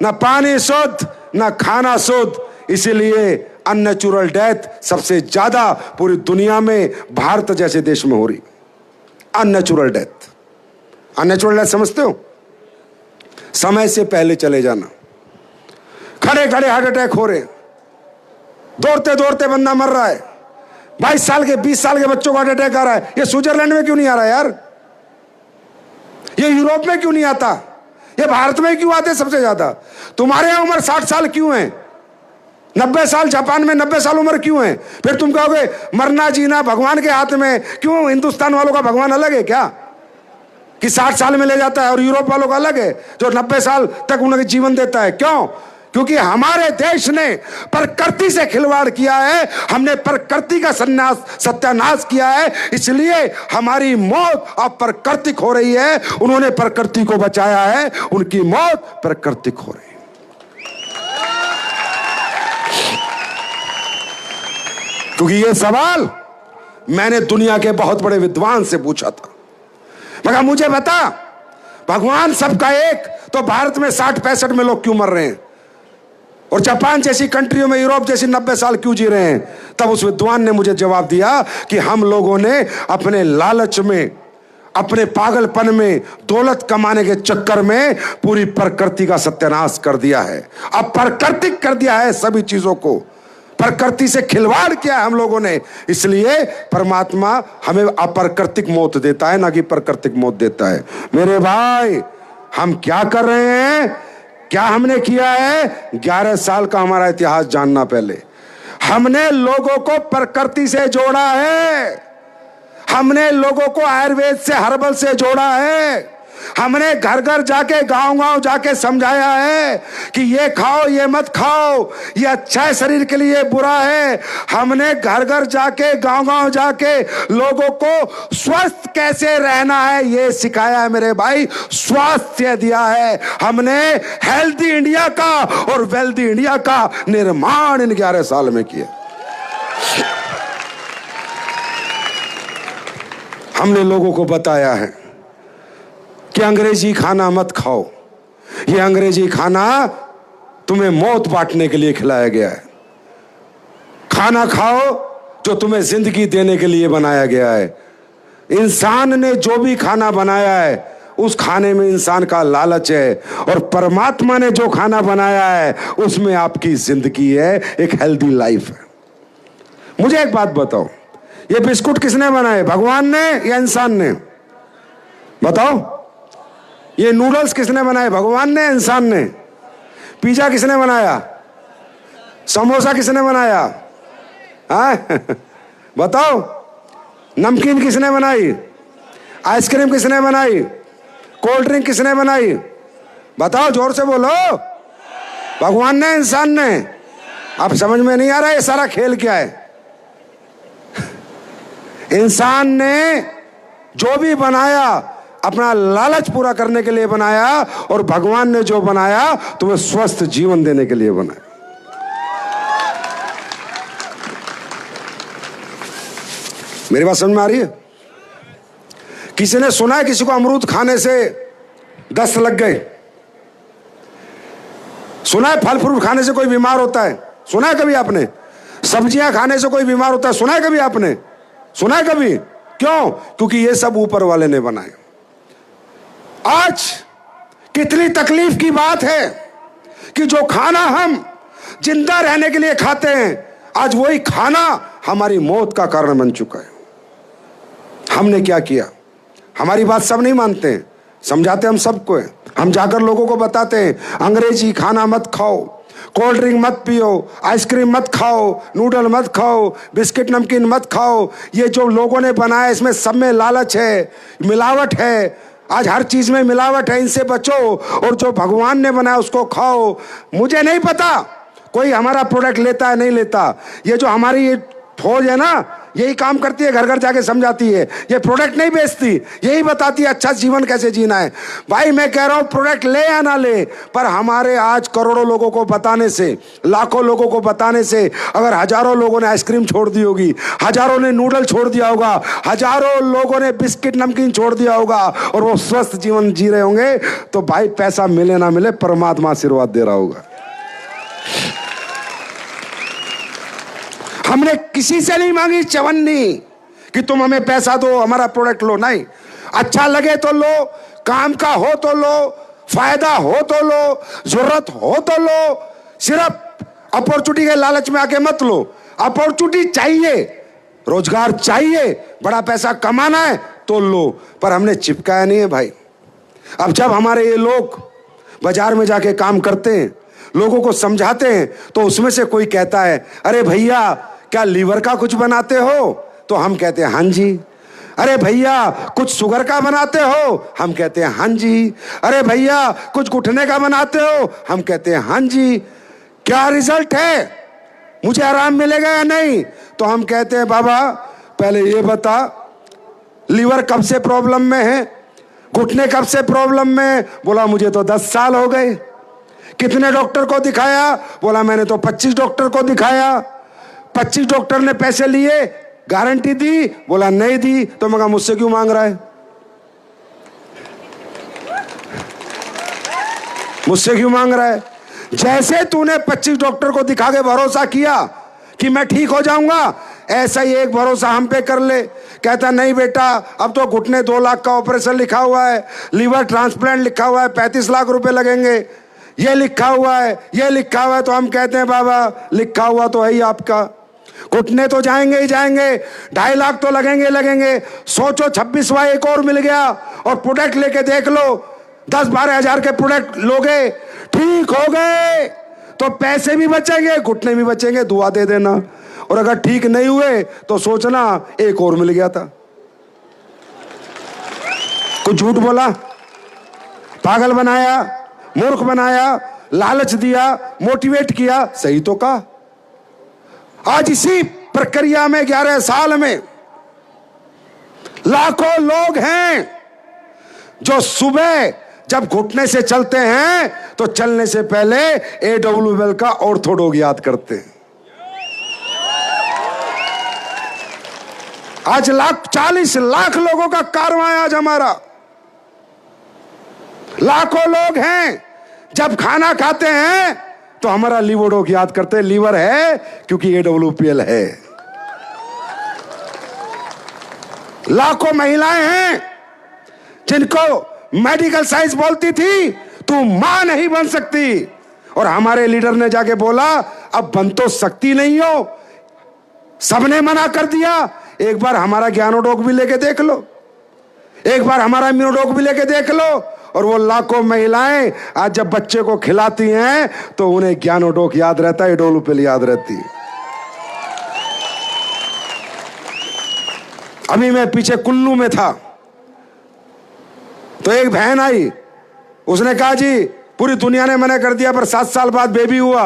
ना पानी शुद्ध, ना खाना शुद्ध। इसीलिए अननेचुरल डेथ सबसे ज्यादा पूरी दुनिया में भारत जैसे देश में हो रही। अननेचुरल डेथ, अननेचुरल डेथ समझते हो? समय से पहले चले जाना, खड़े खड़े हार्ट अटैक हो रहे, दौड़ते दौड़ते बंदा मर रहा है। 22 साल के 20 साल के बच्चों को हार्ट अटैक आ रहा है। ये स्विट्जरलैंड में क्यों नहीं आ रहा यार? ये यूरोप में क्यों नहीं आता? ये भारत में क्यों आते सबसे ज्यादा? तुम्हारे यहां उम्र 60 साल क्यों है? 90 साल, जापान में 90 साल उम्र क्यों है? फिर तुम कहोगे मरना जीना भगवान के हाथ में। क्यों? हिंदुस्तान वालों का भगवान अलग है क्या कि 60 साल में ले जाता है, और यूरोप वालों का अलग है जो 90 साल तक उन्हें जीवन देता है? क्यों? क्योंकि हमारे देश ने प्रकृति से खिलवाड़ किया है, हमने प्रकृति का सत्यानाश किया है। इसलिए हमारी मौत अब प्राकृतिक हो रही है। उन्होंने प्रकृति को बचाया है, उनकी मौत प्राकृतिक हो रही है। क्योंकि यह सवाल मैंने दुनिया के बहुत बड़े विद्वान से पूछा था, मगर मुझे बता भगवान सबका एक, तो भारत में 60-65 में लोग क्यों मर रहे हैं, और जापान जैसी कंट्रियों में, यूरोप जैसी 90 साल क्यों जी रहे हैं? तब उस विद्वान ने मुझे जवाब दिया कि हम लोगों ने अपने लालच में, अपने पागलपन में, दौलत कमाने के चक्कर में पूरी प्रकृति का सत्यानाश कर दिया है। अब प्राकृतिक कर दिया है सभी चीजों को, प्रकृति से खिलवाड़ किया है हम लोगों ने। इसलिए परमात्मा हमें अप्राकृतिक मौत देता है, ना कि प्राकृतिक मौत देता है। मेरे भाई, हम क्या कर रहे हैं? क्या हमने किया है? 11 साल का हमारा इतिहास जानना। पहले हमने लोगों को प्रकृति से जोड़ा है, हमने लोगों को आयुर्वेद से, हर्बल से जोड़ा है। हमने घर घर जाके, गांव गांव जाके समझाया है कि ये खाओ, ये मत खाओ, ये अच्छा है शरीर के लिए, बुरा है। हमने घर घर जाके, गांव गांव जाके लोगों को स्वस्थ कैसे रहना है ये सिखाया है मेरे भाई, स्वास्थ्य दिया है हमने। हेल्दी इंडिया का और वेल्दी इंडिया का निर्माण इन 11 साल में किया। हमने लोगों को बताया है कि अंग्रेजी खाना मत खाओ, ये अंग्रेजी खाना तुम्हें मौत बांटने के लिए खिलाया गया है। खाना खाओ जो तुम्हें जिंदगी देने के लिए बनाया गया है। इंसान ने जो भी खाना बनाया है उस खाने में इंसान का लालच है, और परमात्मा ने जो खाना बनाया है उसमें आपकी जिंदगी है, एक हेल्दी लाइफ है। मुझे एक बात बताओ, ये बिस्कुट किसने बनाए, भगवान ने या इंसान ने? बताओ। ये नूडल्स किसने बनाए, भगवान ने, इंसान ने? पिज्जा किसने बनाया? समोसा किसने बनाया? हाँ बताओ। नमकीन किसने बनाई? आइसक्रीम किसने बनाई? कोल्ड ड्रिंक किसने बनाई? बताओ, जोर से बोलो। भगवान ने, इंसान ने? अब समझ में नहीं आ रहा ये सारा खेल क्या है? इंसान ने जो भी बनाया अपना लालच पूरा करने के लिए बनाया, और भगवान ने जो बनाया तुम्हें स्वस्थ जीवन देने के लिए बनाया। मेरी बात समझ में आ रही है? किसी ने सुना है किसी को अमरूद खाने से दस्त लग गए? सुना है फल फ्रूट खाने से कोई बीमार होता है? सुना है कभी आपने? सब्जियां खाने से कोई बीमार होता है? सुना है कभी आपने? सुना है कभी? क्यों? क्योंकि ये सब ऊपर वाले ने बनाए। आज कितनी तकलीफ की बात है कि जो खाना हम जिंदा रहने के लिए खाते हैं, आज वही खाना हमारी मौत का कारण बन चुका है। हमने क्या किया? हमारी बात सब नहीं मानते हैं, समझाते हम सबको है। हम जाकर लोगों को बताते हैं अंग्रेजी खाना मत खाओ, कोल्ड ड्रिंक मत पियो, आइसक्रीम मत खाओ, नूडल मत खाओ, बिस्किट नमकीन मत खाओ। ये जो लोगों ने बनाया इसमें सब में लालच है, मिलावट है। आज हर चीज में मिलावट है, इनसे बचो और जो भगवान ने बनाया उसको खाओ। मुझे नहीं पता कोई हमारा प्रोडक्ट लेता है नहीं लेता। ये जो हमारी ये फौज है ना, यही काम करती है, घर घर जाके समझाती है। ये प्रोडक्ट नहीं बेचती, यही बताती है अच्छा जीवन कैसे जीना है। भाई मैं कह रहा हूं प्रोडक्ट ले या ना ले, पर हमारे आज करोड़ों लोगों को बताने से, लाखों लोगों को बताने से, अगर हजारों लोगों ने आइसक्रीम छोड़ दी होगी, हजारों ने नूडल छोड़ दिया होगा, हजारों लोगों ने बिस्किट नमकीन छोड़ दिया होगा और वो स्वस्थ जीवन जी रहे होंगे, तो भाई पैसा मिले ना मिले परमात्मा आशीर्वाद दे रहा होगा। हमने किसी से नहीं मांगी चवन्नी कि तुम हमें पैसा दो, हमारा प्रोडक्ट लो, नहीं। अच्छा लगे तो लो, काम का हो तो लो, फायदा हो तो लो, जरूरत हो तो लो। सिर्फ अपॉर्चुनिटी के लालच में आके मत लो। अपॉर्चुनिटी चाहिए, रोजगार चाहिए, बड़ा पैसा कमाना है तो लो, पर हमने चिपकाया नहीं है भाई। अब जब हमारे ये लोग बाजार में जाके काम करते हैं, लोगों को समझाते हैं, तो उसमें से कोई कहता है अरे भैया क्या लीवर का कुछ बनाते हो? तो हम कहते हैं हाँ जी। अरे भैया कुछ शुगर का बनाते हो? हम कहते हैं हाँ जी। अरे भैया कुछ घुटने का बनाते हो? हम कहते हैं हाँ जी। क्या रिजल्ट है, मुझे आराम मिलेगा या नहीं? तो हम कहते हैं बाबा पहले ये बता, लीवर कब से प्रॉब्लम में है, घुटने कब से प्रॉब्लम में है? बोला मुझे तो 10 साल हो गए। कितने डॉक्टर को दिखाया? बोला मैंने तो 25 डॉक्टर को दिखाया। 25 डॉक्टर ने पैसे लिए, गारंटी दी? बोला नहीं दी। तो मैं कहा मुझसे क्यों मांग रहा है, मुझसे क्यों मांग रहा है? जैसे तूने 25 डॉक्टर को दिखा के भरोसा किया कि मैं ठीक हो जाऊंगा, ऐसा ही एक भरोसा हम पे कर ले। कहता नहीं बेटा अब तो घुटने 2 लाख का ऑपरेशन लिखा हुआ है, लीवर ट्रांसप्लांट लिखा हुआ है, 35 लाख रुपए लगेंगे, ये लिखा हुआ है, ये लिखा हुआ है। तो हम कहते हैं बाबा लिखा हुआ तो है ही आपका, घुटने तो जाएंगे ही जाएंगे, 2.5 लाख तो लगेंगे। सोचो 26वां एक और मिल गया और प्रोडक्ट लेके देख लो, 10-12 हजार के प्रोडक्ट लोगे, ठीक हो गए तो पैसे भी बचेंगे, घुटने भी बचेंगे, दुआ दे देना। और अगर ठीक नहीं हुए तो सोचना एक और मिल गया था। कुछ झूठ बोला, पागल बनाया, मूर्ख बनाया, लालच दिया, मोटिवेट किया, सही तो कहा। आज इसी प्रक्रिया में 11 साल में लाखों लोग हैं जो सुबह जब घुटने से चलते हैं तो चलने से पहले AWL का ऑर्थोडॉग याद करते हैं। आज 40 लाख लोगों का कारवां है आज हमारा। लाखों लोग हैं जब खाना खाते हैं तो हमारा लीवोडॉग याद करते हैं। लीवर है क्योंकि AWL है। लाखों महिलाएं हैं जिनको मेडिकल साइंस बोलती थी तू मां नहीं बन सकती, और हमारे लीडर ने जाके बोला अब बन तो सकती नहीं हो, सबने मना कर दिया। एक बार हमारा ज्ञानोडॉग भी लेके देख लो, एक बार हमारा इम्यूनोडॉग भी लेके देख लो। और वो लाखों महिलाएं आज जब बच्चे को खिलाती हैं तो उन्हें ज्ञानोडॉग याद रहता है, AWL याद रहती है। अभी मैं पीछे कुल्लू में था तो एक बहन आई, उसने कहा जी पूरी दुनिया ने मना कर दिया पर 7 साल बाद बेबी हुआ।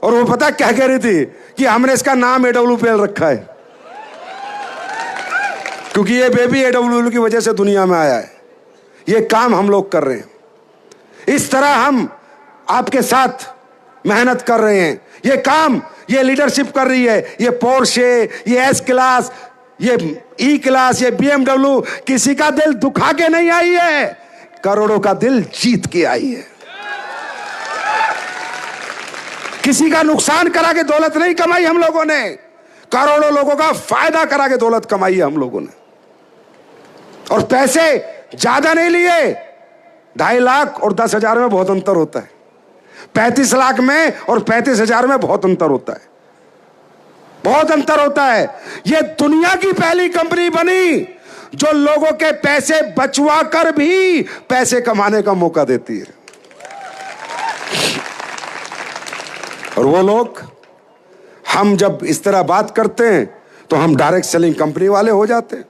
और वो पता क्या कह रही थी कि हमने इसका नाम AWL रखा है क्योंकि ये बेबी AWL की वजह से दुनिया में आया है। ये काम हम लोग कर रहे हैं, इस तरह हम आपके साथ मेहनत कर रहे हैं। ये काम ये लीडरशिप कर रही है। ये पोर्शे, ये S क्लास, ये E क्लास, ये BMW किसी का दिल दुखा के नहीं आई है, करोड़ों का दिल जीत के आई है। किसी का नुकसान करा के दौलत नहीं कमाई हम लोगों ने, करोड़ों लोगों का फायदा करा के दौलत कमाई है हम लोगों ने। और पैसे ज्यादा नहीं लिए। 2.5 लाख और 10 हजार में बहुत अंतर होता है, 35 लाख में और 35 हजार में बहुत अंतर होता है, बहुत अंतर होता है। ये दुनिया की पहली कंपनी बनी जो लोगों के पैसे बचवा कर भी पैसे कमाने का मौका देती है। और वो लोग, हम जब इस तरह बात करते हैं तो हम डायरेक्ट सेलिंग कंपनी वाले हो जाते हैं।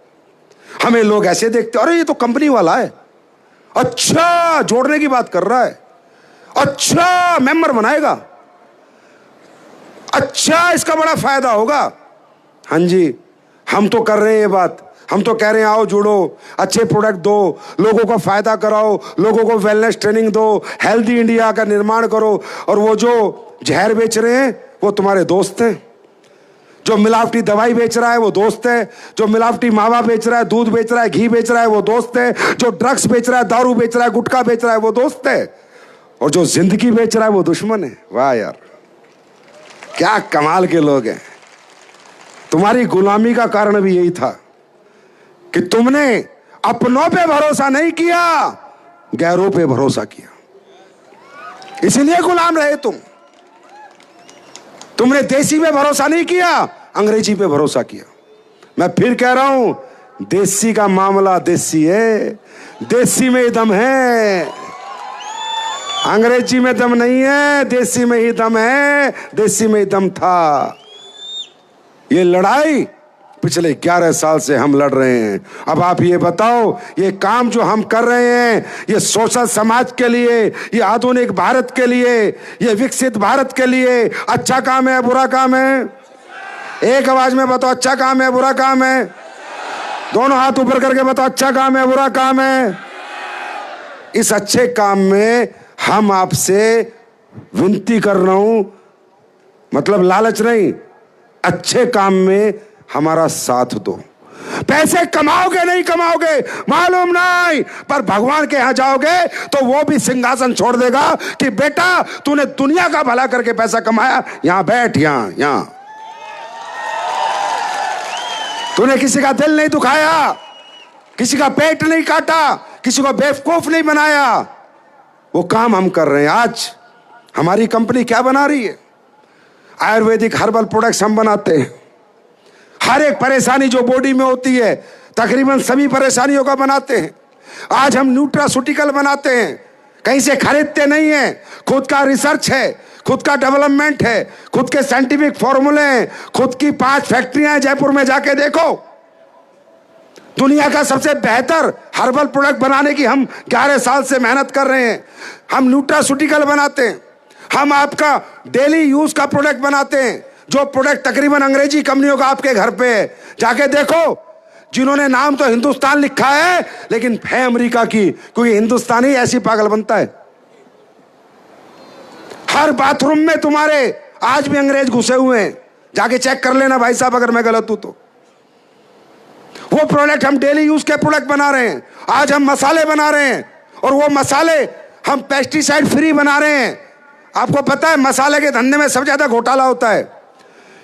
हमें लोग ऐसे देखते, अरे ये तो कंपनी वाला है, अच्छा जोड़ने की बात कर रहा है, अच्छा मेंबर बनाएगा, अच्छा इसका बड़ा फायदा होगा। हाँ जी, हम तो कर रहे हैं ये बात, हम तो कह रहे हैं आओ जुड़ो, अच्छे प्रोडक्ट दो, लोगों को फायदा कराओ, लोगों को वेलनेस ट्रेनिंग दो, हेल्दी इंडिया का निर्माण करो। और वो जो जहर बेच रहे हैं वो तुम्हारे दोस्त हैं, जो मिलावटी दवाई बेच रहा है वो दोस्त है, जो मिलावटी मावा बेच रहा है, दूध बेच रहा है, घी बेच रहा है वो दोस्त है, जो ड्रग्स बेच रहा है, दारू बेच रहा है, गुटखा बेच रहा है वो दोस्त है, और जो जिंदगी बेच रहा है वो दुश्मन है। वाह यार, क्या कमाल के लोग हैं। तुम्हारी गुलामी का कारण भी यही था कि तुमने अपनों पे भरोसा नहीं किया, गैरों पे भरोसा किया, इसीलिए गुलाम रहे तुम। तुमने देसी पे भरोसा नहीं किया, अंग्रेजी पे भरोसा किया। मैं फिर कह रहा हूं, देसी का मामला देसी है, देसी में ही दम है, अंग्रेजी में दम नहीं है, देसी में ही दम है, देसी में ही दम था। ये लड़ाई पिछले 11 साल से हम लड़ रहे हैं। अब आप ये बताओ, ये काम जो हम कर रहे हैं, ये सोशल समाज के लिए, ये आधुनिक भारत के लिए, ये विकसित भारत के लिए अच्छा काम है, बुरा काम है? एक आवाज में बताओ, अच्छा काम है, बुरा काम है? दोनों हाथ ऊपर करके बताओ, अच्छा काम है, बुरा काम है? इस अच्छे काम में हम आपसे विनती कर रहा हूं, मतलब लालच नहीं, अच्छे काम में हमारा साथ दो। पैसे कमाओगे नहीं कमाओगे मालूम नहीं, पर भगवान के यहां जाओगे तो वो भी सिंहासन छोड़ देगा कि बेटा तूने दुनिया का भला करके पैसा कमाया, यहां बैठ, यहां तूने किसी का दिल नहीं दुखाया, किसी का पेट नहीं काटा, किसी को बेवकूफ नहीं बनाया। वो काम हम कर रहे हैं। आज हमारी कंपनी क्या बना रही है? आयुर्वेदिक हर्बल प्रोडक्ट्स हम बनाते हैं। हर एक परेशानी जो बॉडी में होती है, तकरीबन सभी परेशानियों का बनाते हैं। आज हम न्यूट्रास्यूटिकल बनाते हैं, कहीं से खरीदते नहीं है, खुद का रिसर्च है, खुद का डेवलपमेंट है, खुद के साइंटिफिक फॉर्मूले हैं, खुद की 5 फैक्ट्रियां हैं, जयपुर में जाके देखो। दुनिया का सबसे बेहतर हर्बल प्रोडक्ट बनाने की हम 11 साल से मेहनत कर रहे हैं। हम न्यूट्रास्यूटिकल बनाते हैं, हम आपका डेली यूज का प्रोडक्ट बनाते हैं, जो प्रोडक्ट तकरीबन अंग्रेजी कंपनियों का आपके घर पे है। जाके देखो, जिन्होंने नाम तो हिंदुस्तान लिखा है लेकिन है अमेरिका की, क्योंकि हिंदुस्तानी ऐसी पागल बनता है। हर बाथरूम में तुम्हारे आज भी अंग्रेज घुसे हुए हैं, जाके चेक कर लेना भाई साहब अगर मैं गलत हूं तो। वो प्रोडक्ट हम डेली यूज के प्रोडक्ट बना रहे हैं। आज हम मसाले बना रहे हैं, और वो मसाले हम पेस्टिसाइड फ्री बना रहे हैं। आपको पता है मसाले के धंधे में सबसे ज्यादा घोटाला होता है,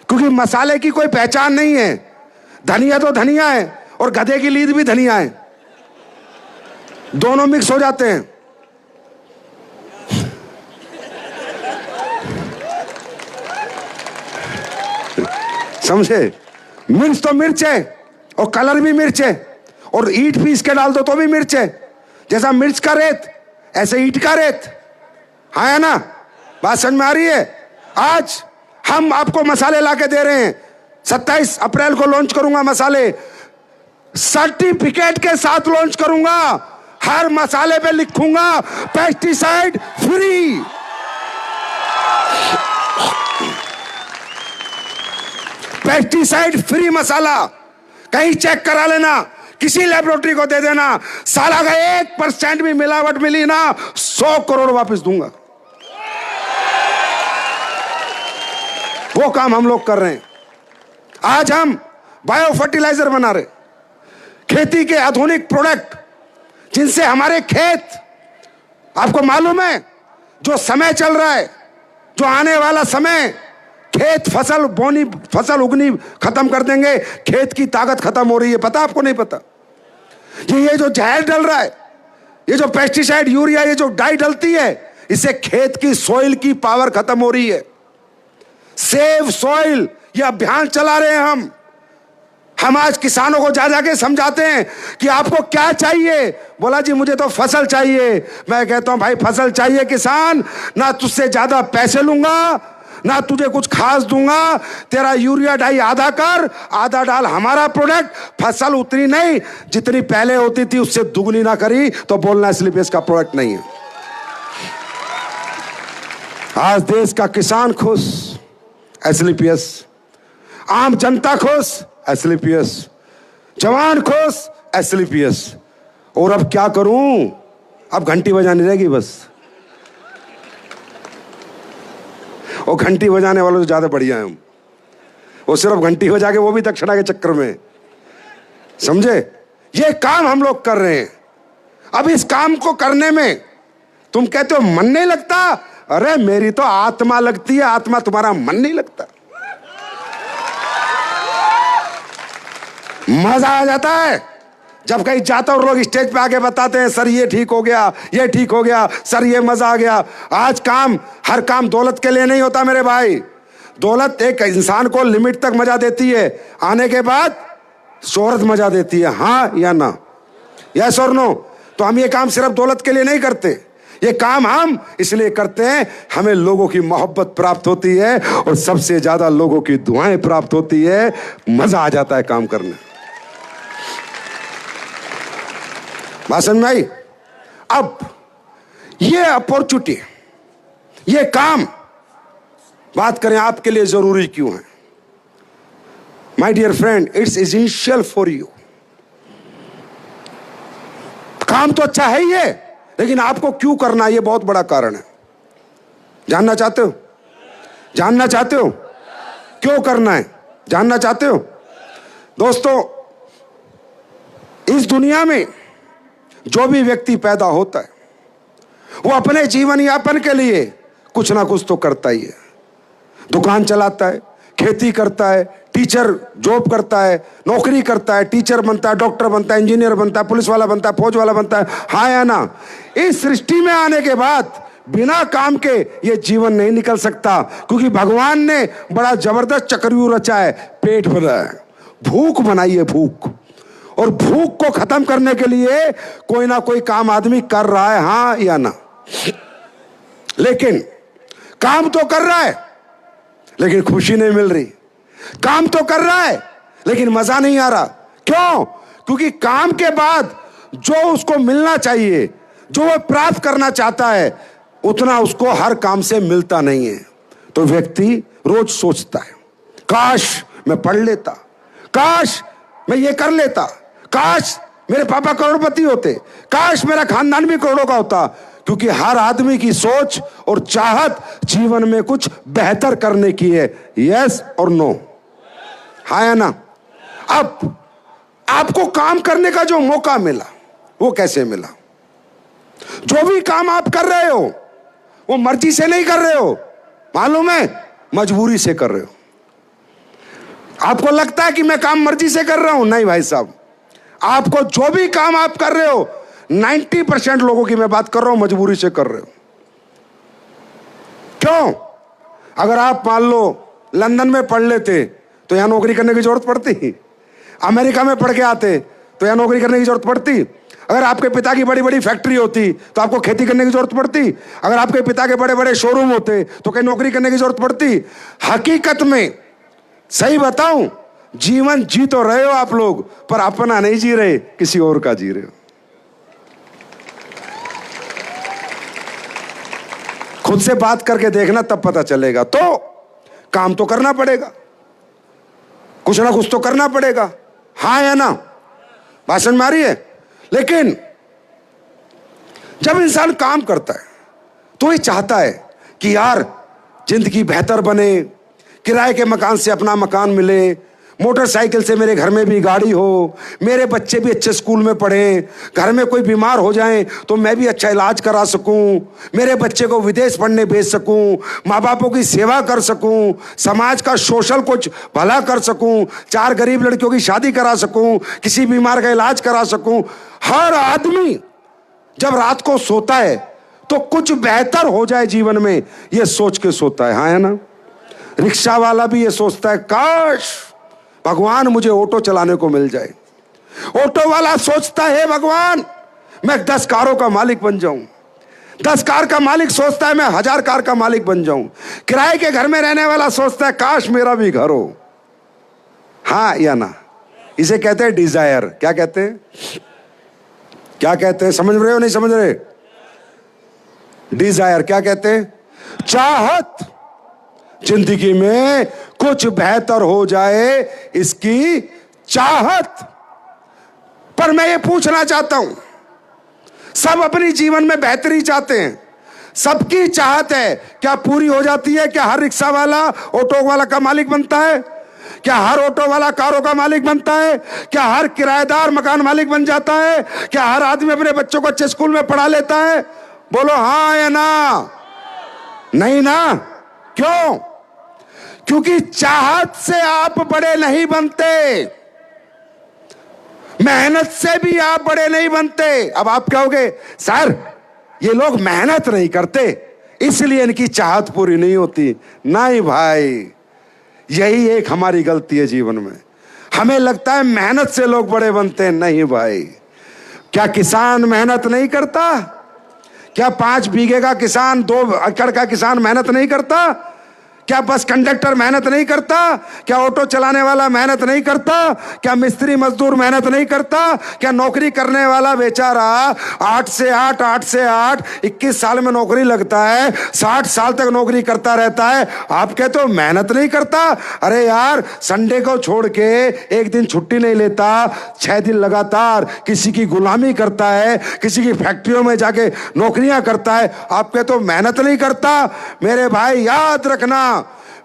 क्योंकि मसाले की कोई पहचान नहीं है। धनिया तो धनिया है और गधे की लीद भी धनिया है, दोनों मिक्स हो जाते हैं। समझे? मिर्च तो मिर्च है और कलर भी मिर्च है, और ईंट पीस के डाल दो तो भी मिर्च है। जैसा मिर्च का रेत ऐसे ईंट का रेत, है ना? बात समझ में आ रही है? आज हम आपको मसाले लाके दे रहे हैं। 27 अप्रैल को लॉन्च करूंगा मसाले, सर्टिफिकेट के साथ लॉन्च करूंगा। हर मसाले पे लिखूंगा पेस्टिसाइड फ्री। पेस्टिसाइड फ्री मसाला, कहीं चेक करा लेना, किसी लेबोरेटरी को दे देना, साला का 1% भी मिलावट मिली ना 100 करोड़ वापस दूंगा। वो काम हम लोग कर रहे हैं। आज हम बायो फर्टिलाइजर बना रहे, खेती के आधुनिक प्रोडक्ट, जिनसे हमारे खेत, आपको मालूम है जो समय चल रहा है, जो आने वाला समय, खेत फसल बोनी, फसल उगनी खत्म कर देंगे, खेत की ताकत खत्म हो रही है। पता आपको? नहीं पता? ये जो जहर डल रहा है, ये जो पेस्टिसाइड यूरिया, ये जो डाई डलती है, इससे खेत की सॉइल की पावर खत्म हो रही है। सेव सॉइल ये अभियान चला रहे हैं हम। हम आज किसानों को जा जाके समझाते हैं कि आपको क्या चाहिए। बोला जी मुझे तो फसल चाहिए। मैं कहता हूं भाई फसल चाहिए किसान, ना तुझसे ज्यादा पैसे लूंगा, ना तुझे कुछ खास दूंगा। तेरा यूरिया डाई आधा कर, आधा डाल हमारा प्रोडक्ट। फसल उतनी नहीं जितनी पहले होती थी, उससे दुगनी ना करी तो बोलना एसलीपीएस का प्रोडक्ट नहीं है। आज देश का किसान खुश, एसलीपीएस। आम जनता खुश, एसलीपीएस। जवान खुश, एसलीपीएस। और अब क्या करूं, अब घंटी बजानी रहेगी बस। वो घंटी बजाने वालों से ज्यादा बढ़िया है हम। वो सिर्फ घंटी बजा के, वो भी दक्षिणा के चक्कर में, समझे। ये काम हम लोग कर रहे हैं। अब इस काम को करने में तुम कहते हो मन नहीं लगता। अरे मेरी तो आत्मा लगती है, आत्मा, तुम्हारा मन नहीं लगता। मजा आ जाता है जब कहीं जाता और लोग स्टेज पे आके बताते हैं सर ये ठीक हो गया, ये ठीक हो गया, सर ये मजा आ गया। आज काम, हर काम दौलत के लिए नहीं होता मेरे भाई। दौलत एक इंसान को लिमिट तक मजा देती है, आने के बाद शोहरत मजा देती है। हाँ या ना, यस और नो। तो हम ये काम सिर्फ दौलत के लिए नहीं करते, ये काम हम इसलिए करते हैं हमें लोगों की मोहब्बत प्राप्त होती है और सबसे ज्यादा लोगों की दुआएं प्राप्त होती है। मजा आ जाता है काम करने। बात समझ में आई? अब ये अपॉर्चुनिटी, ये काम, बात करें आपके लिए जरूरी क्यों है। My dear friend, it's essential for you. काम तो अच्छा है ही है, लेकिन आपको क्यों करना है, ये बहुत बड़ा कारण है। जानना चाहते हो? जानना चाहते हो क्यों करना है? जानना चाहते हो? दोस्तों, इस दुनिया में जो भी व्यक्ति पैदा होता है वो अपने जीवन यापन के लिए कुछ ना कुछ तो करता ही है। दुकान चलाता है, खेती करता है, टीचर जॉब करता है, नौकरी करता है, टीचर बनता है, डॉक्टर बनता है, इंजीनियर बनता है, पुलिस वाला बनता है, फौज वाला बनता है। हाँ या ना? इस सृष्टि में आने के बाद बिना काम के ये जीवन नहीं निकल सकता, क्योंकि भगवान ने बड़ा जबरदस्त चक्रव्यूह रचा है। पेट भरा है, भूख बनाई है, भूख। और भूख को खत्म करने के लिए कोई ना कोई काम आदमी कर रहा है। हाँ या ना? लेकिन काम तो कर रहा है, लेकिन खुशी नहीं मिल रही। काम तो कर रहा है, लेकिन मजा नहीं आ रहा। क्यों? क्योंकि काम के बाद जो उसको मिलना चाहिए, जो वो प्राप्त करना चाहता है, उतना उसको हर काम से मिलता नहीं है। तो व्यक्ति रोज सोचता है, काश मैं पढ़ लेता, काश मैं ये कर लेता, काश मेरे पापा करोड़पति होते, काश मेरा खानदान भी करोड़ों का होता। क्योंकि हर आदमी की सोच और चाहत जीवन में कुछ बेहतर करने की है। यस और नो? हाँ या ना? अब आपको काम करने का जो मौका मिला वो कैसे मिला? जो भी काम आप कर रहे हो वो मर्जी से नहीं कर रहे हो, मालूम है, मजबूरी से कर रहे हो। आपको लगता है कि मैं काम मर्जी से कर रहा हूं, नहीं भाई साहब। आपको जो भी काम आप कर रहे हो, 90% लोगों की मैं बात कर रहा हूं मजबूरी से कर रहे हो। क्यों? अगर आप मान लो लंदन में पढ़ लेते तो यहां नौकरी करने की जरूरत पड़ती, अमेरिका में पढ़ के आते तो यहां नौकरी करने की जरूरत पड़ती, अगर आपके पिता की बड़ी बड़ी फैक्ट्री होती तो आपको खेती करने की जरूरत पड़ती, अगर आपके पिता के बड़े बड़े शोरूम होते तो कहीं नौकरी करने की जरूरत पड़ती। हकीकत में सही बताऊं, जीवन जी तो रहे हो आप लोग, पर अपना नहीं जी रहे, किसी और का जी रहे हो। खुद से बात करके देखना, तब पता चलेगा। तो काम तो करना पड़ेगा, कुछ ना कुछ तो करना पड़ेगा। हाँ या ना? भाषण मारी है। लेकिन जब इंसान काम करता है तो ये चाहता है कि यार जिंदगी बेहतर बने, किराए के मकान से अपना मकान मिले, मोटरसाइकिल से मेरे घर में भी गाड़ी हो, मेरे बच्चे भी अच्छे स्कूल में पढ़ें, घर में कोई बीमार हो जाए तो मैं भी अच्छा इलाज करा सकूं, मेरे बच्चे को विदेश पढ़ने भेज सकूं, माँ बापों की सेवा कर सकूं, समाज का सोशल कुछ भला कर सकूं, 4 गरीब लड़कियों की शादी करा सकूं, किसी बीमार का इलाज करा सकूं। हर आदमी जब रात को सोता है तो कुछ बेहतर हो जाए जीवन में, ये सोच के सोता है। हाँ है ना? रिक्शा वाला भी ये सोचता है, काश भगवान मुझे ऑटो चलाने को मिल जाए। ऑटो वाला सोचता है भगवान मैं 10 कारों का मालिक बन जाऊं। 10 कार का मालिक सोचता है मैं 1000 कार का मालिक बन जाऊं। किराए के घर में रहने वाला सोचता है काश मेरा भी घर हो। हाँ या ना? इसे कहते हैं डिजायर। क्या कहते हैं? क्या कहते हैं? समझ रहे हो नहीं समझ रहे? डिजायर क्या कहते हैं? चाहत। जिंदगी में कुछ बेहतर हो जाए इसकी चाहत। पर मैं ये पूछना चाहता हूं, सब अपनी जीवन में बेहतरी चाहते हैं, सबकी चाहत है, क्या पूरी हो जाती है? क्या हर रिक्शा वाला ऑटो वाला का मालिक बनता है? क्या हर ऑटो वाला कारों का मालिक बनता है? क्या हर किराएदार मकान मालिक बन जाता है? क्या हर आदमी अपने बच्चों को अच्छे स्कूल में पढ़ा लेता है? बोलो हाँ या ना? नहीं ना। क्यों? क्योंकि चाहत से आप बड़े नहीं बनते, मेहनत से भी आप बड़े नहीं बनते। अब आप कहोगे सर ये लोग मेहनत नहीं करते इसलिए इनकी चाहत पूरी नहीं होती। नहीं भाई, यही एक हमारी गलती है जीवन में। हमें लगता है मेहनत से लोग बड़े बनते हैं। नहीं भाई, क्या किसान मेहनत नहीं करता? क्या 5 बीघे का किसान, 2 एकड़ का किसान मेहनत नहीं करता? क्या बस कंडक्टर मेहनत नहीं करता? क्या ऑटो चलाने वाला मेहनत नहीं करता? क्या मिस्त्री मजदूर मेहनत नहीं करता? क्या नौकरी करने वाला बेचारा 8 से 8 21 साल में नौकरी लगता है, 60 साल तक नौकरी करता रहता है? आप कहते हो मेहनत नहीं करता? अरे यार, संडे को छोड़ के एक दिन छुट्टी नहीं लेता, 6 दिन लगातार किसी की गुलामी करता है, किसी की फैक्ट्रियों में जाके नौकरियां करता है। आप कहते हो मेहनत नहीं करता? मेरे भाई याद रखना,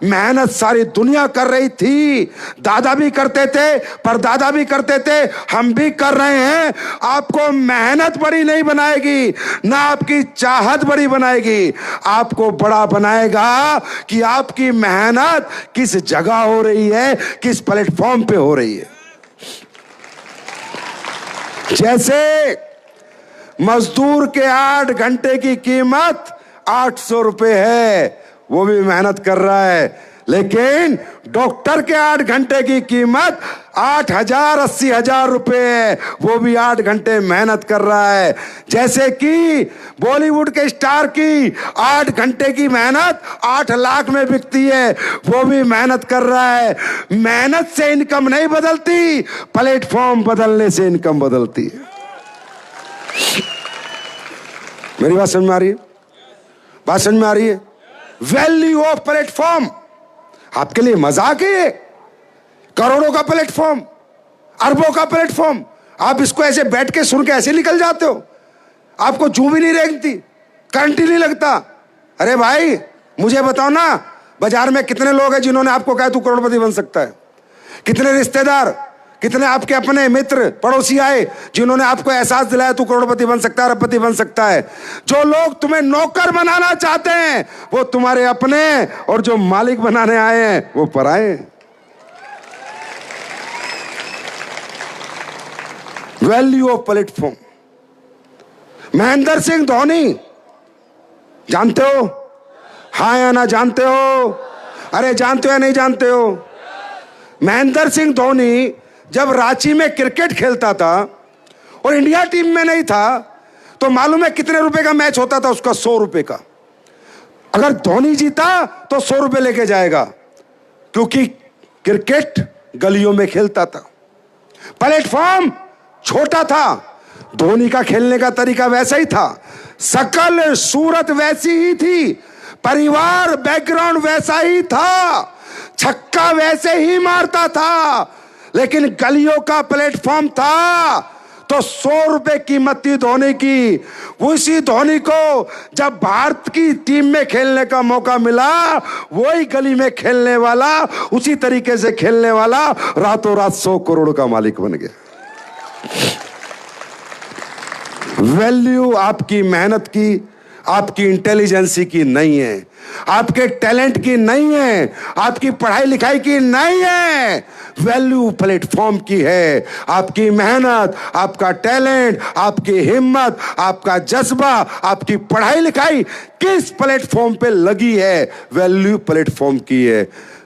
मेहनत सारी दुनिया कर रही थी। दादा भी करते थे, परदादा भी करते थे, हम भी कर रहे हैं। आपको मेहनत बड़ी नहीं बनाएगी, ना आपकी चाहत बड़ी बनाएगी। आपको बड़ा बनाएगा कि आपकी मेहनत किस जगह हो रही है, किस प्लेटफॉर्म पे हो रही है। जैसे मजदूर के 8 घंटे की कीमत 800 रुपए है, वो भी मेहनत कर रहा है। लेकिन डॉक्टर के 8 घंटे की कीमत 8,000 80,000 रुपए है, वो भी 8 घंटे मेहनत कर रहा है। जैसे कि बॉलीवुड के स्टार की 8 घंटे की मेहनत 8 लाख में बिकती है, वो भी मेहनत कर रहा है। मेहनत से इनकम नहीं बदलती, प्लेटफॉर्म बदलने से इनकम बदलती है। मेरी बात समझ में आ रही है? बात समझ में आ रही है? वैल्यू ऑफ प्लेटफॉर्म आपके लिए मजाक है? करोड़ों का प्लेटफॉर्म, अरबों का प्लेटफॉर्म, आप इसको ऐसे बैठ के सुन के ऐसे निकल जाते हो? आपको जू भी नहीं रेंगती, करंट ही नहीं लगता? अरे भाई मुझे बताओ ना, बाजार में कितने लोग हैं जिन्होंने आपको कहा तू करोड़पति बन सकता है? कितने रिश्तेदार, कितने आपके अपने मित्र पड़ोसी आए जिन्होंने आपको एहसास दिलाया तू करोड़पति बन सकता है, अरबपति बन सकता है? जो लोग तुम्हें नौकर बनाना चाहते हैं वो तुम्हारे अपने, और जो मालिक बनाने आए हैं वो पराए हैं। Value of platform. Mahendra Singh Dhoni जानते हो? हाँ या ना जानते हो? अरे जानते हो या नहीं जानते हो? महेंद्र सिंह धोनी जब रांची में क्रिकेट खेलता था और इंडिया टीम में नहीं था, तो मालूम है कितने रुपए का मैच होता था उसका? 100 रुपए का। अगर धोनी जीता तो 100 रुपए लेके जाएगा, क्योंकि क्रिकेट गलियों में खेलता था, प्लेटफॉर्म छोटा था। धोनी का खेलने का तरीका वैसा ही था, शकल सूरत वैसी ही थी, परिवार बैकग्राउंड वैसा ही था, छक्का वैसे ही मारता था, लेकिन गलियों का प्लेटफॉर्म था। तो 100 रुपए कीमत थी धोनी की। उसी धोनी को जब भारत की टीम में खेलने का मौका मिला, वही गली में खेलने वाला, उसी तरीके से खेलने वाला रातों रात 100 करोड़ का मालिक बन गया। वैल्यू आपकी मेहनत की, आपकी इंटेलिजेंसी की नहीं है, आपके टैलेंट की नहीं है, आपकी पढ़ाई लिखाई की नहीं है। वैल्यू प्लेटफॉर्म की है। आपकी मेहनत, आपका टैलेंट, आपकी हिम्मत, आपका जज्बा, आपकी पढ़ाई लिखाई किस प्लेटफॉर्म पे लगी है, वैल्यू प्लेटफॉर्म की है।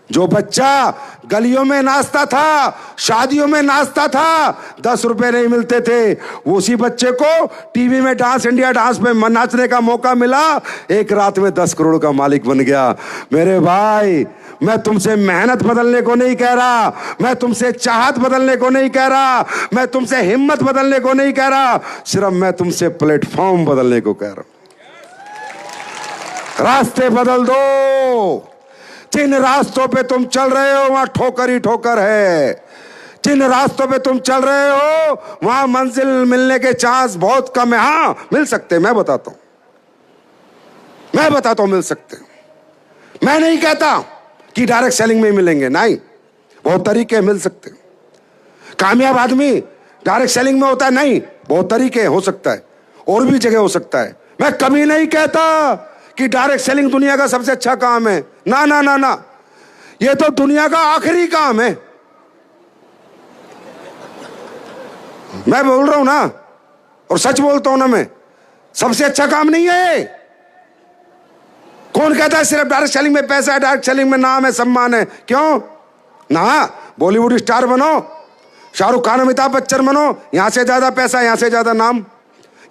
जो बच्चा गलियों में नाचता था, शादियों में नाचता था, 10 रुपए नहीं मिलते थे, उसी बच्चे को टीवी में डांस इंडिया डांस में नाचने का मौका मिला, एक रात में 10 करोड़ का मालिक बन गया। मेरे भाई, मैं तुमसे मेहनत बदलने को नहीं कह रहा, मैं तुमसे चाहत बदलने को नहीं कह रहा, मैं तुमसे हिम्मत बदलने को नहीं कह रहा, सिर्फ मैं तुमसे प्लेटफॉर्म बदलने को कह रहा हूं। रास्ते बदल दो। जिन रास्तों पे तुम चल रहे हो वहां ठोकर ही ठोकर है। जिन रास्तों पे तुम चल रहे हो वहां मंजिल मिलने के चांस बहुत कम है। हां, मिल सकते, मैं बताता हूं मिल सकते। मैं नहीं कहता कि डायरेक्ट सेलिंग में ही मिलेंगे, नहीं, बहुत तरीके मिल सकते। कामयाब आदमी डायरेक्ट सेलिंग में होता है, नहीं, बहुत तरीके हो सकता है, और भी जगह हो सकता है। मैं कभी नहीं कहता कि डायरेक्ट सेलिंग दुनिया का सबसे अच्छा काम है, ना ना ना ना, ये तो दुनिया का आखिरी काम है। मैं बोल रहा हूं ना, और सच बोलता हूं ना, मैं सबसे अच्छा काम नहीं है। कौन कहता है सिर्फ डायरेक्ट सेलिंग में पैसा है, डायरेक्ट सेलिंग में नाम है, सम्मान है? क्यों ना, बॉलीवुड स्टार बनो, शाहरुख खान, अमिताभ बच्चन बनो, यहां से ज्यादा पैसा, यहां से ज्यादा नाम,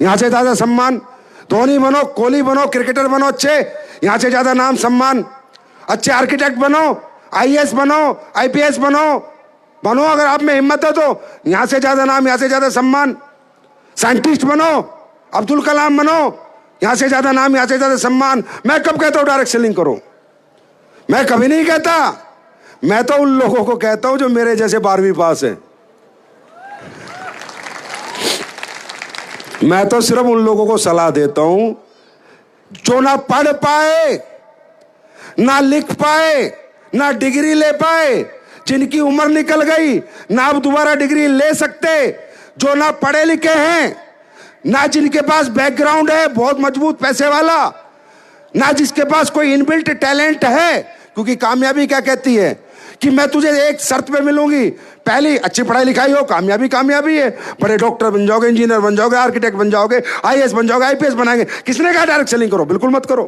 यहां से ज्यादा सम्मान। धोनी बनो, कोहली बनो, क्रिकेटर बनो अच्छे, यहां से ज्यादा नाम सम्मान। अच्छे आर्किटेक्ट बनो, आईएएस बनो, आईपीएस बनो अगर आप में हिम्मत है तो, यहां से ज्यादा नाम, यहां से ज्यादा सम्मान। साइंटिस्ट बनो, अब्दुल कलाम बनो, यहां से ज्यादा नाम, यहां से ज्यादा सम्मान। मैं कब कहता हूं डायरेक्ट सेलिंग करो? मैं कभी नहीं कहता। मैं तो उन लोगों को कहता हूं जो मेरे जैसे 12वीं पास है। मैं तो सिर्फ उन लोगों को सलाह देता हूं जो ना पढ़ पाए, ना लिख पाए, ना डिग्री ले पाए, जिनकी उम्र निकल गई, ना अब दोबारा डिग्री ले सकते, जो ना पढ़े लिखे हैं, ना जिनके पास बैकग्राउंड है बहुत मजबूत पैसे वाला, ना जिसके पास कोई इनबिल्ट टैलेंट है। क्योंकि कामयाबी क्या कहती है कि मैं तुझे एक शर्त पे मिलूंगी, पहली अच्छी पढ़ाई लिखाई हो, कामयाबी है, बड़े डॉक्टर बन जाओगे, इंजीनियर बन जाओगे, आर्किटेक्ट बन जाओगे, आईएएस बन जाओगे, आईपीएस बनाएंगे। किसने कहा डायरेक्ट सेलिंग करो? बिल्कुल मत करो।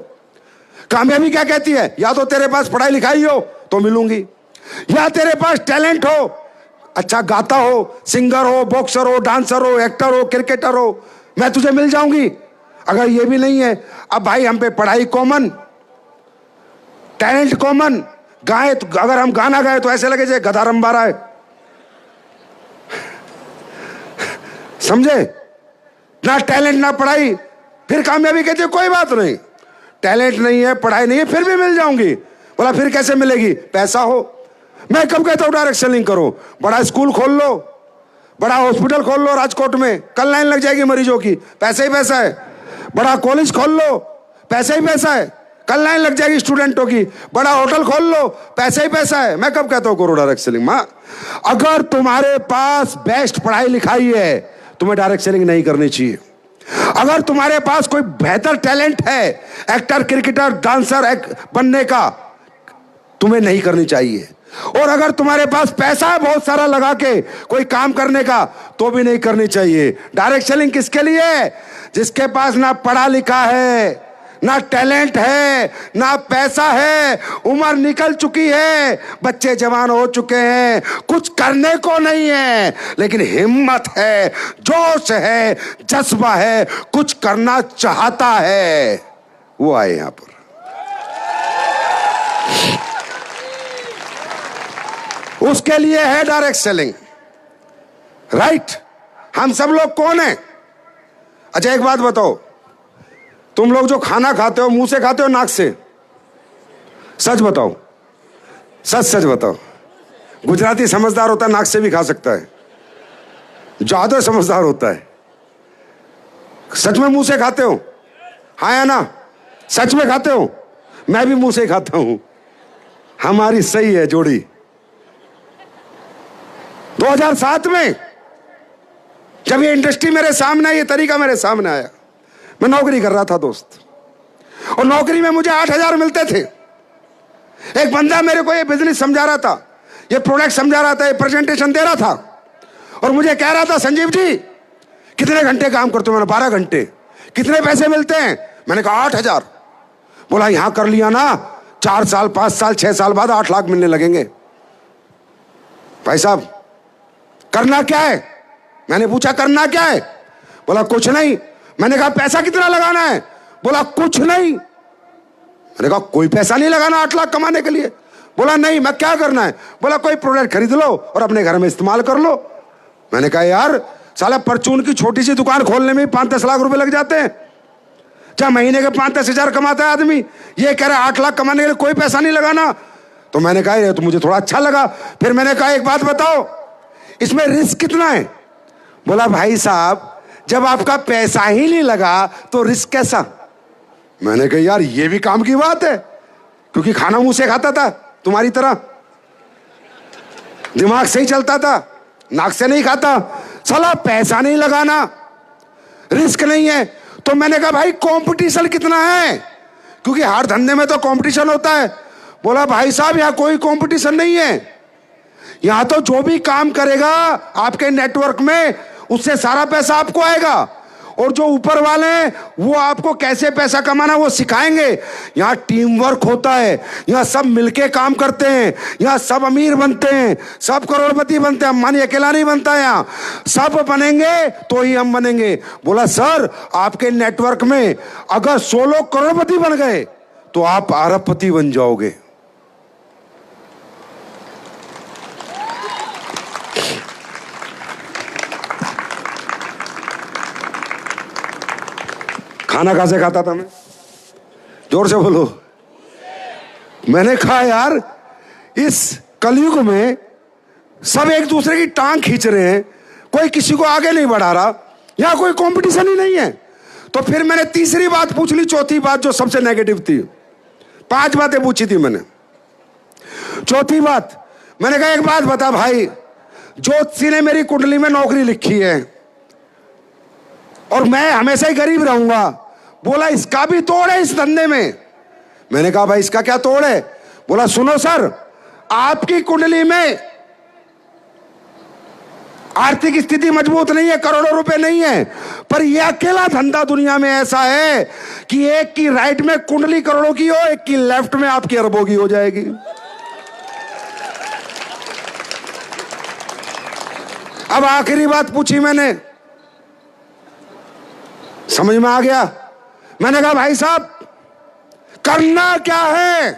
कामयाबी क्या कहती है? या तो तेरे पास पढ़ाई लिखाई हो तो मिलूंगी, या तेरे पास टैलेंट हो, अच्छा गाता हो, सिंगर हो, बॉक्सर हो, डांसर हो, एक्टर हो, क्रिकेटर हो, मैं तुझे मिल जाऊंगी। अगर ये भी नहीं है, अब भाई हम पे पढ़ाई कॉमन, टैलेंट कॉमन, गाए तो अगर हम गाना गाए तो ऐसे लगे जैसे गधा रंबा रहा है, समझे? ना टैलेंट ना पढ़ाई, फिर कामयाबी कहते हैं कोई बात नहीं, टैलेंट नहीं है, पढ़ाई नहीं है, फिर भी मिल जाऊंगी। बोला फिर कैसे मिलेगी? पैसा हो। मैं कब कहता हूं डायरेक्ट सेलिंग करो? बड़ा स्कूल खोल लो, बड़ा हॉस्पिटल खोल लो राजकोट में, कल लाइन लग जाएगी मरीजों की, पैसा ही पैसा है। बड़ा कॉलेज खोल लो, पैसा ही पैसा है, कल लाइन लग जाएगी स्टूडेंटों की। बड़ा होटल खोल लो, पैसा ही पैसा है। मैं कब कहता हूं करो डायरेक्ट सेलिंग? मां, अगर तुम्हारे पास बेस्ट पढ़ाई लिखाई है तुम्हें डायरेक्ट सेलिंग नहीं करनी चाहिए। अगर तुम्हारे पास कोई बेहतर टैलेंट है, एक्टर, क्रिकेटर, डांसर बनने का, तुम्हें नहीं करनी चाहिए। और अगर तुम्हारे पास पैसा है बहुत सारा लगा के कोई काम करने का, तो भी नहीं करनी चाहिए। डायरेक्ट सेलिंग किसके लिए है? जिसके पास ना पढ़ा लिखा है, ना टैलेंट है, ना पैसा है, उम्र निकल चुकी है, बच्चे जवान हो चुके हैं, कुछ करने को नहीं है, लेकिन हिम्मत है, जोश है, जज्बा है, कुछ करना चाहता है, वो आए यहां पर। उसके लिए है डायरेक्ट सेलिंग, राइट? हम सब लोग कौन हैं? अच्छा एक बात बताओ, तुम लोग जो खाना खाते हो मुंह से खाते हो नाक से? सच बताओ, सच बताओ। गुजराती समझदार होता है, नाक से भी खा सकता है, ज्यादा समझदार होता है। सच में मुंह से खाते हो? हाँ या ना? सच में खाते हो? मैं भी मुंह से खाता हूं। हमारी सही है जोड़ी। 2007 में जब ये इंडस्ट्री मेरे सामने, ये तरीका मेरे सामने आया, मैं नौकरी कर रहा था दोस्त, और नौकरी में मुझे 8,000 मिलते थे। एक बंदा मेरे को ये बिजनेस समझा रहा था, ये प्रोडक्ट समझा रहा था, ये प्रेजेंटेशन दे रहा था, और मुझे कह रहा था संजीव जी कितने घंटे काम करते हो? मैंने 12 घंटे। कितने पैसे मिलते हैं? मैंने कहा 8,000। बोला यहां कर लिया ना, 4 साल 5 साल 6 साल बाद 8 लाख मिलने लगेंगे। भाई साहब करना क्या है? मैंने पूछा करना क्या है? बोला कुछ नहीं। मैंने कहा पैसा कितना लगाना है? बोला कुछ नहीं। मैंने कहा कोई पैसा नहीं लगाना 8 लाख कमाने के लिए? बोला नहीं। मैं क्या करना है? बोला कोई प्रोडक्ट खरीद लो और अपने घर में इस्तेमाल कर लो। मैंने कहा यार साला परचून की छोटी सी दुकान खोलने में 5-10 लाख रुपए लग जाते हैं। क्या महीने के 5-10 हजार कमाता है आदमी? ये कह रहा है 8 लाख कमाने के लिए कोई पैसा नहीं लगाना। तो मैंने कहा ये तो मुझे थोड़ा अच्छा लगा। फिर मैंने कहा एक बात बताओ, इसमें रिस्क कितना है? बोला भाई साहब जब आपका पैसा ही नहीं लगा तो रिस्क कैसा? मैंने कहा यार ये भी काम की बात है, क्योंकि खाना मुंह से खाता था तुम्हारी तरह, दिमाग से ही चलता था, नाक से नहीं खाता। साला पैसा नहीं लगाना, रिस्क नहीं है। तो मैंने कहा भाई कंपटीशन कितना है? क्योंकि हर धंधे में तो कंपटीशन होता है। बोला भाई साहब यहां कोई कंपटीशन नहीं है, यहां तो जो भी काम करेगा आपके नेटवर्क में उससे सारा पैसा आपको आएगा, और जो ऊपर वाले हैं वो आपको कैसे पैसा कमाना वो सिखाएंगे। यहाँ टीम वर्क होता है, यहाँ सब मिलके काम करते हैं, यहाँ सब अमीर बनते हैं, सब करोड़पति बनते हैं। अंबानी अकेला नहीं बनता, यहाँ सब बनेंगे तो ही हम बनेंगे। बोला सर आपके नेटवर्क में अगर 100 लोग करोड़पति बन गए तो आप अरबपति बन जाओगे। खाना कहां से खाता था मैं? जोर से बोलो। मैंने कहा यार इस कलयुग में सब एक दूसरे की टांग खींच रहे हैं, कोई किसी को आगे नहीं बढ़ा रहा, यहां कोई कंपटीशन ही नहीं है। तो फिर मैंने तीसरी बात पूछ ली, चौथी बात जो सबसे नेगेटिव थी। 5 बातें पूछी थी मैंने। चौथी बात मैंने कहा एक बात बता भाई, ज्योतिषी ने मेरी कुंडली में नौकरी लिखी है और मैं हमेशा ही गरीब रहूंगा। बोला इसका भी तोड़ है इस धंधे में। मैंने कहा भाई इसका क्या तोड़ है? बोला सुनो सर, आपकी कुंडली में आर्थिक स्थिति मजबूत नहीं है, करोड़ों रुपए नहीं है, पर यह अकेला धंधा दुनिया में ऐसा है कि एक की राइट में कुंडली करोड़ों की हो, एक की लेफ्ट में आपकी अरबों की हो जाएगी। अब आखिरी बात पूछी मैंने, समझ में आ गया? मैंने कहा भाई साहब करना क्या है?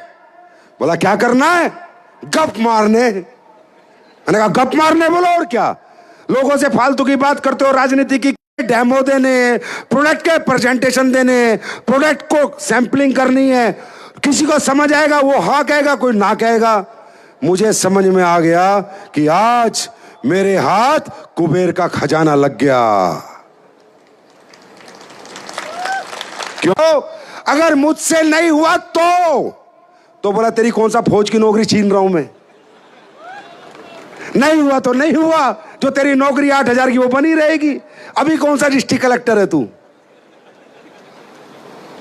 बोला क्या करना है? गप मारने। मैंने कहा गप मारने? बोलो और क्या? लोगों से फालतू की बात करते हो, राजनीति की डेमो देने, प्रोडक्ट के प्रेजेंटेशन देने, प्रोडक्ट को सैंपलिंग करनी है। किसी को समझ आएगा वो हाँ कहेगा, कोई ना कहेगा। मुझे समझ में आ गया कि आज मेरे हाथ कुबेर का खजाना लग गया। क्यों? अगर मुझसे नहीं हुआ तो बोला तेरी कौन सा फौज की नौकरी छीन रहा हूं मैं? नहीं हुआ तो नहीं हुआ, जो तेरी नौकरी 8,000 की वो बनी रहेगी। अभी कौन सा डिस्ट्रिक्ट कलेक्टर है तू?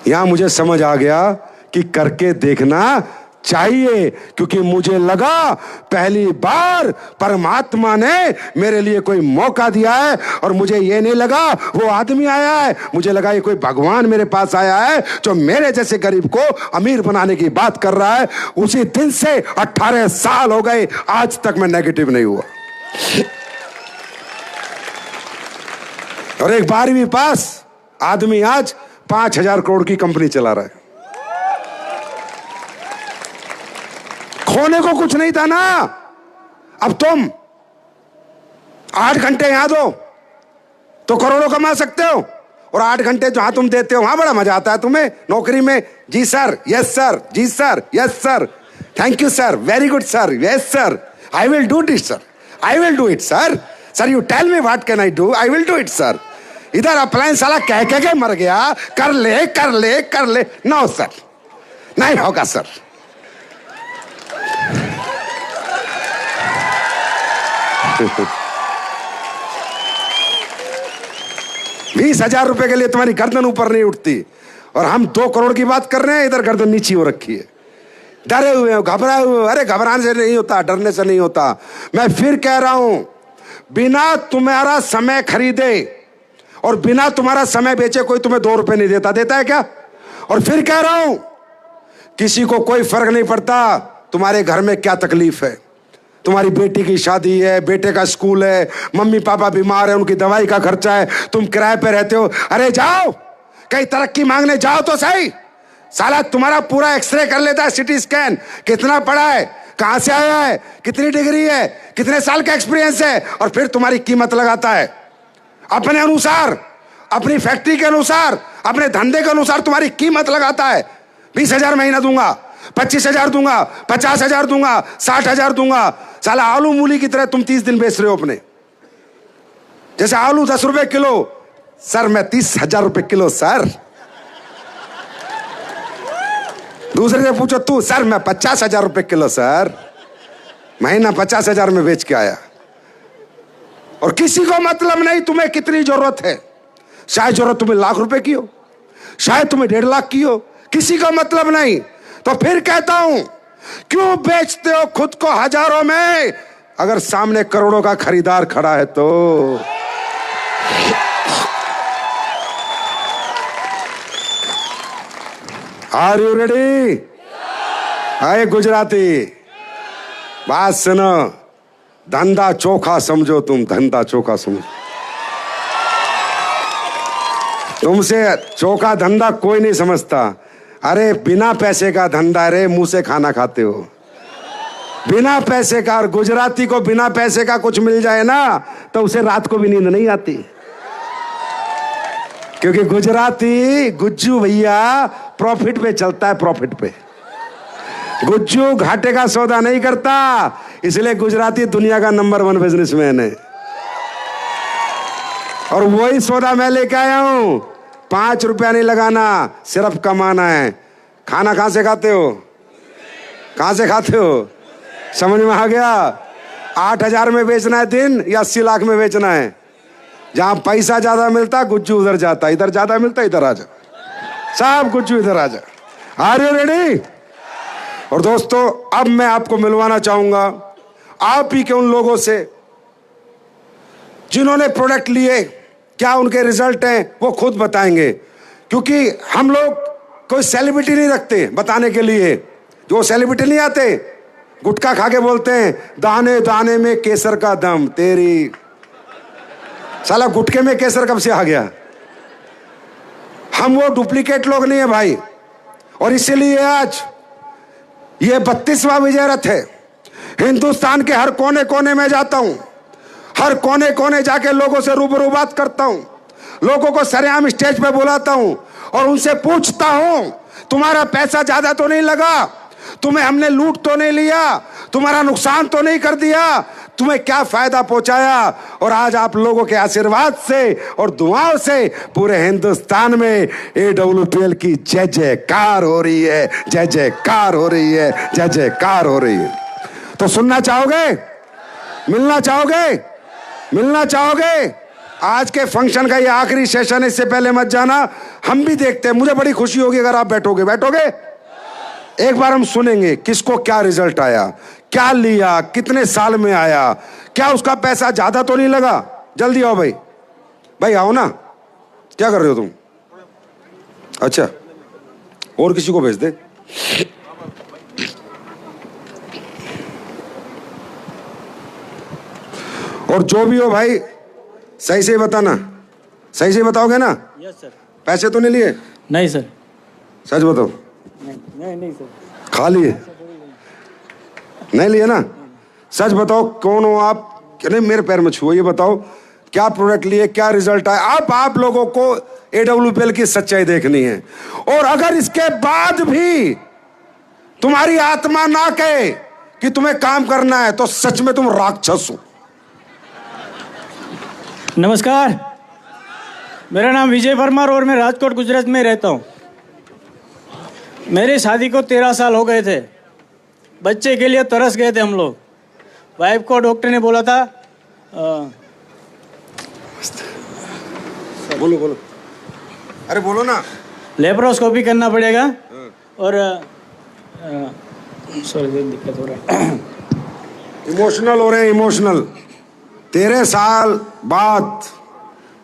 यहां मुझे समझ आ गया कि करके देखना चाहिए, क्योंकि मुझे लगा पहली बार परमात्मा ने मेरे लिए कोई मौका दिया है। और मुझे ये नहीं लगा वो आदमी आया है, मुझे लगा ये कोई भगवान मेरे पास आया है जो मेरे जैसे गरीब को अमीर बनाने की बात कर रहा है। उसी दिन से 18 साल हो गए, आज तक मैं नेगेटिव नहीं हुआ। और एक 12वीं पास आदमी आज 5,000 करोड़ की कंपनी चला रहा है। खोने को कुछ नहीं था ना। अब तुम 8 घंटे यहां दो तो करोड़ों कमा सकते हो, और 8 घंटे जहां तुम देते हो वहां बड़ा मजा आता है तुम्हें नौकरी में। जी सर, यस सर, जी sir, yes sir, thank you sir, very good sir, yes sir, I will do this sir, I will do it sir, sir you tell me what can I do, I will do it sir. इधर appliance साला कह के मर गया, कर ले कर ले कर ले। नो सर, नहीं होगा सर। 20,000 रुपए के लिए तुम्हारी गर्दन ऊपर नहीं उठती, और हम 2 करोड़ की बात कर रहे हैं, इधर गर्दन नीची हो रखी है। डरे हुए हो, घबराए हुए हो। अरे घबराने से नहीं होता, डरने से नहीं होता। मैं फिर कह रहा हूं, बिना तुम्हारा समय खरीदे और बिना तुम्हारा समय बेचे कोई तुम्हें 2 रुपए नहीं देता। देता है क्या? और फिर कह रहा हूं किसी को कोई फर्क नहीं पड़ता तुम्हारे घर में क्या तकलीफ है। तुम्हारी बेटी की शादी है, बेटे का स्कूल है, मम्मी पापा बीमार है, उनकी दवाई का खर्चा है, तुम किराए पे रहते हो। अरे जाओ कहीं तरक्की मांगने जाओ तो सही। साला तुम्हारा पूरा एक्सरे कर लेता है, सिटी स्कैन, कितना पढ़ा है, कहां से आया है, कितनी डिग्री है, कितने साल का एक्सपीरियंस है, और फिर तुम्हारी कीमत लगाता है अपने अनुसार, अपनी फैक्ट्री के अनुसार, अपने धंधे के अनुसार तुम्हारी कीमत लगाता है। 20,000 महीना दूंगा, 25,000 दूंगा, 50,000 दूंगा, 60,000 दूंगा। साला आलू मूली की तरह तुम 30 दिन बेच रहे हो अपने। जैसे आलू 10 रुपए किलो, सर मैं 30,000 रुपए किलो सर। दूसरे से पूछो तू, सर मैं 50,000 रुपए किलो सर। महीना 50,000 में बेच के आया। और किसी को मतलब नहीं तुम्हें कितनी जरूरत है। शायद जरूरत तुम्हें लाख रुपए की हो, शायद तुम्हें 1.5 लाख की हो, किसी का मतलब नहीं। तो फिर कहता हूं, क्यों बेचते हो खुद को हजारों में अगर सामने करोड़ों का खरीदार खड़ा है तो। Are you ready? आए गुजराती, बात सुनो, धंधा चोखा समझो, तुम धंधा चोखा समझो। तुमसे चोखा धंधा कोई नहीं समझता। अरे बिना पैसे का धंधा, रे मुंह से खाना खाते हो बिना पैसे का। और गुजराती को बिना पैसे का कुछ मिल जाए ना तो उसे रात को भी नींद नहीं आती, क्योंकि गुजराती गुज्जू भैया प्रॉफिट पे चलता है, प्रॉफिट पे। गुज्जू घाटे का सौदा नहीं करता, इसलिए गुजराती दुनिया का नंबर 1 बिजनेसमैन है। और वही सौदा मैं लेके आया हूं। 5 रुपया नहीं लगाना, सिर्फ कमाना है। खाना कहां से खाते हो? कहां से खाते हो? समझ में आ गया? 8,000 में बेचना है दिन या 80 लाख में बेचना है? जहां पैसा ज्यादा मिलता गुज्जू उधर जाता, इधर ज्यादा मिलता इधर आ जा, सब गुज्जू इधर आ जा। Are you ready? और दोस्तों अब मैं आपको मिलवाना चाहूंगा आप ही के उन लोगों से जिन्होंने प्रोडक्ट लिए। क्या उनके रिजल्ट हैं वो खुद बताएंगे, क्योंकि हम लोग कोई सेलिब्रिटी नहीं रखते बताने के लिए। जो सेलिब्रिटी नहीं आते गुटखा खा के बोलते हैं दाने दाने में केसर का दम, तेरी साला गुटके में केसर कब से आ गया? हम वो डुप्लीकेट लोग नहीं है भाई। और इसीलिए आज ये 32वां विजय रथ है। हिंदुस्तान के हर कोने कोने में जाता हूं, हर कोने कोने जाके लोगों से रूबरू बात करता हूं, लोगों को सरेआम स्टेज पे बुलाता हूं और उनसे पूछता हूं तुम्हारा पैसा ज्यादा तो नहीं लगा, तुम्हें हमने लूट तो नहीं लिया, तुम्हारा नुकसान तो नहीं कर दिया, तुम्हें क्या फायदा पहुंचाया। और आज आप लोगों के आशीर्वाद से और दुआओं से पूरे हिंदुस्तान में AWPL की जय जयकार हो रही है, जय जयकार हो रही है, जय जयकार हो रही है। तो सुनना चाहोगे? मिलना चाहोगे? मिलना चाहोगे? आज के फंक्शन का ये आखिरी सेशन है, इससे पहले मत जाना। हम भी देखते हैं, मुझे बड़ी खुशी होगी अगर आप बैठोगे। बैठोगे? एक बार हम सुनेंगे किसको क्या रिजल्ट आया, क्या लिया, कितने साल में आया, क्या उसका पैसा ज्यादा तो नहीं लगा। जल्दी आओ भाई, भाई आओ ना। क्या कर रहे हो तुम? अच्छा, और किसी को भेज दे। और जो भी हो भाई सही से बताना, सही से बताओगे ना? Yes sir. पैसे तो नहीं लिए? नहीं सर। सच बताओ। नहीं सर। खा लिए? नहीं लिए ना? सच बताओ कौन हो आप? नहीं मेरे पैर में छुओ, ये बताओ क्या प्रोडक्ट लिए, क्या रिजल्ट आया। अब आप लोगों को AWPL की सच्चाई देखनी है। और अगर इसके बाद भी तुम्हारी आत्मा ना कहे कि तुम्हें काम करना है तो सच में तुम राक्षस हो। नमस्कार, मेरा नाम विजय परमार और मैं राजकोट गुजरात में रहता हूँ। मेरी शादी को 13 साल हो गए थे। बच्चे के लिए तरस गए थे हम लोग। वाइफ को डॉक्टर ने बोला था बोलो बोलो, अरे बोलो ना। लेप्रोस्कोपी करना पड़ेगा और सॉरी दिक्कत हो रहा है। इमोशनल हो रहे हैं, इमोशनल। 13 साल बाद,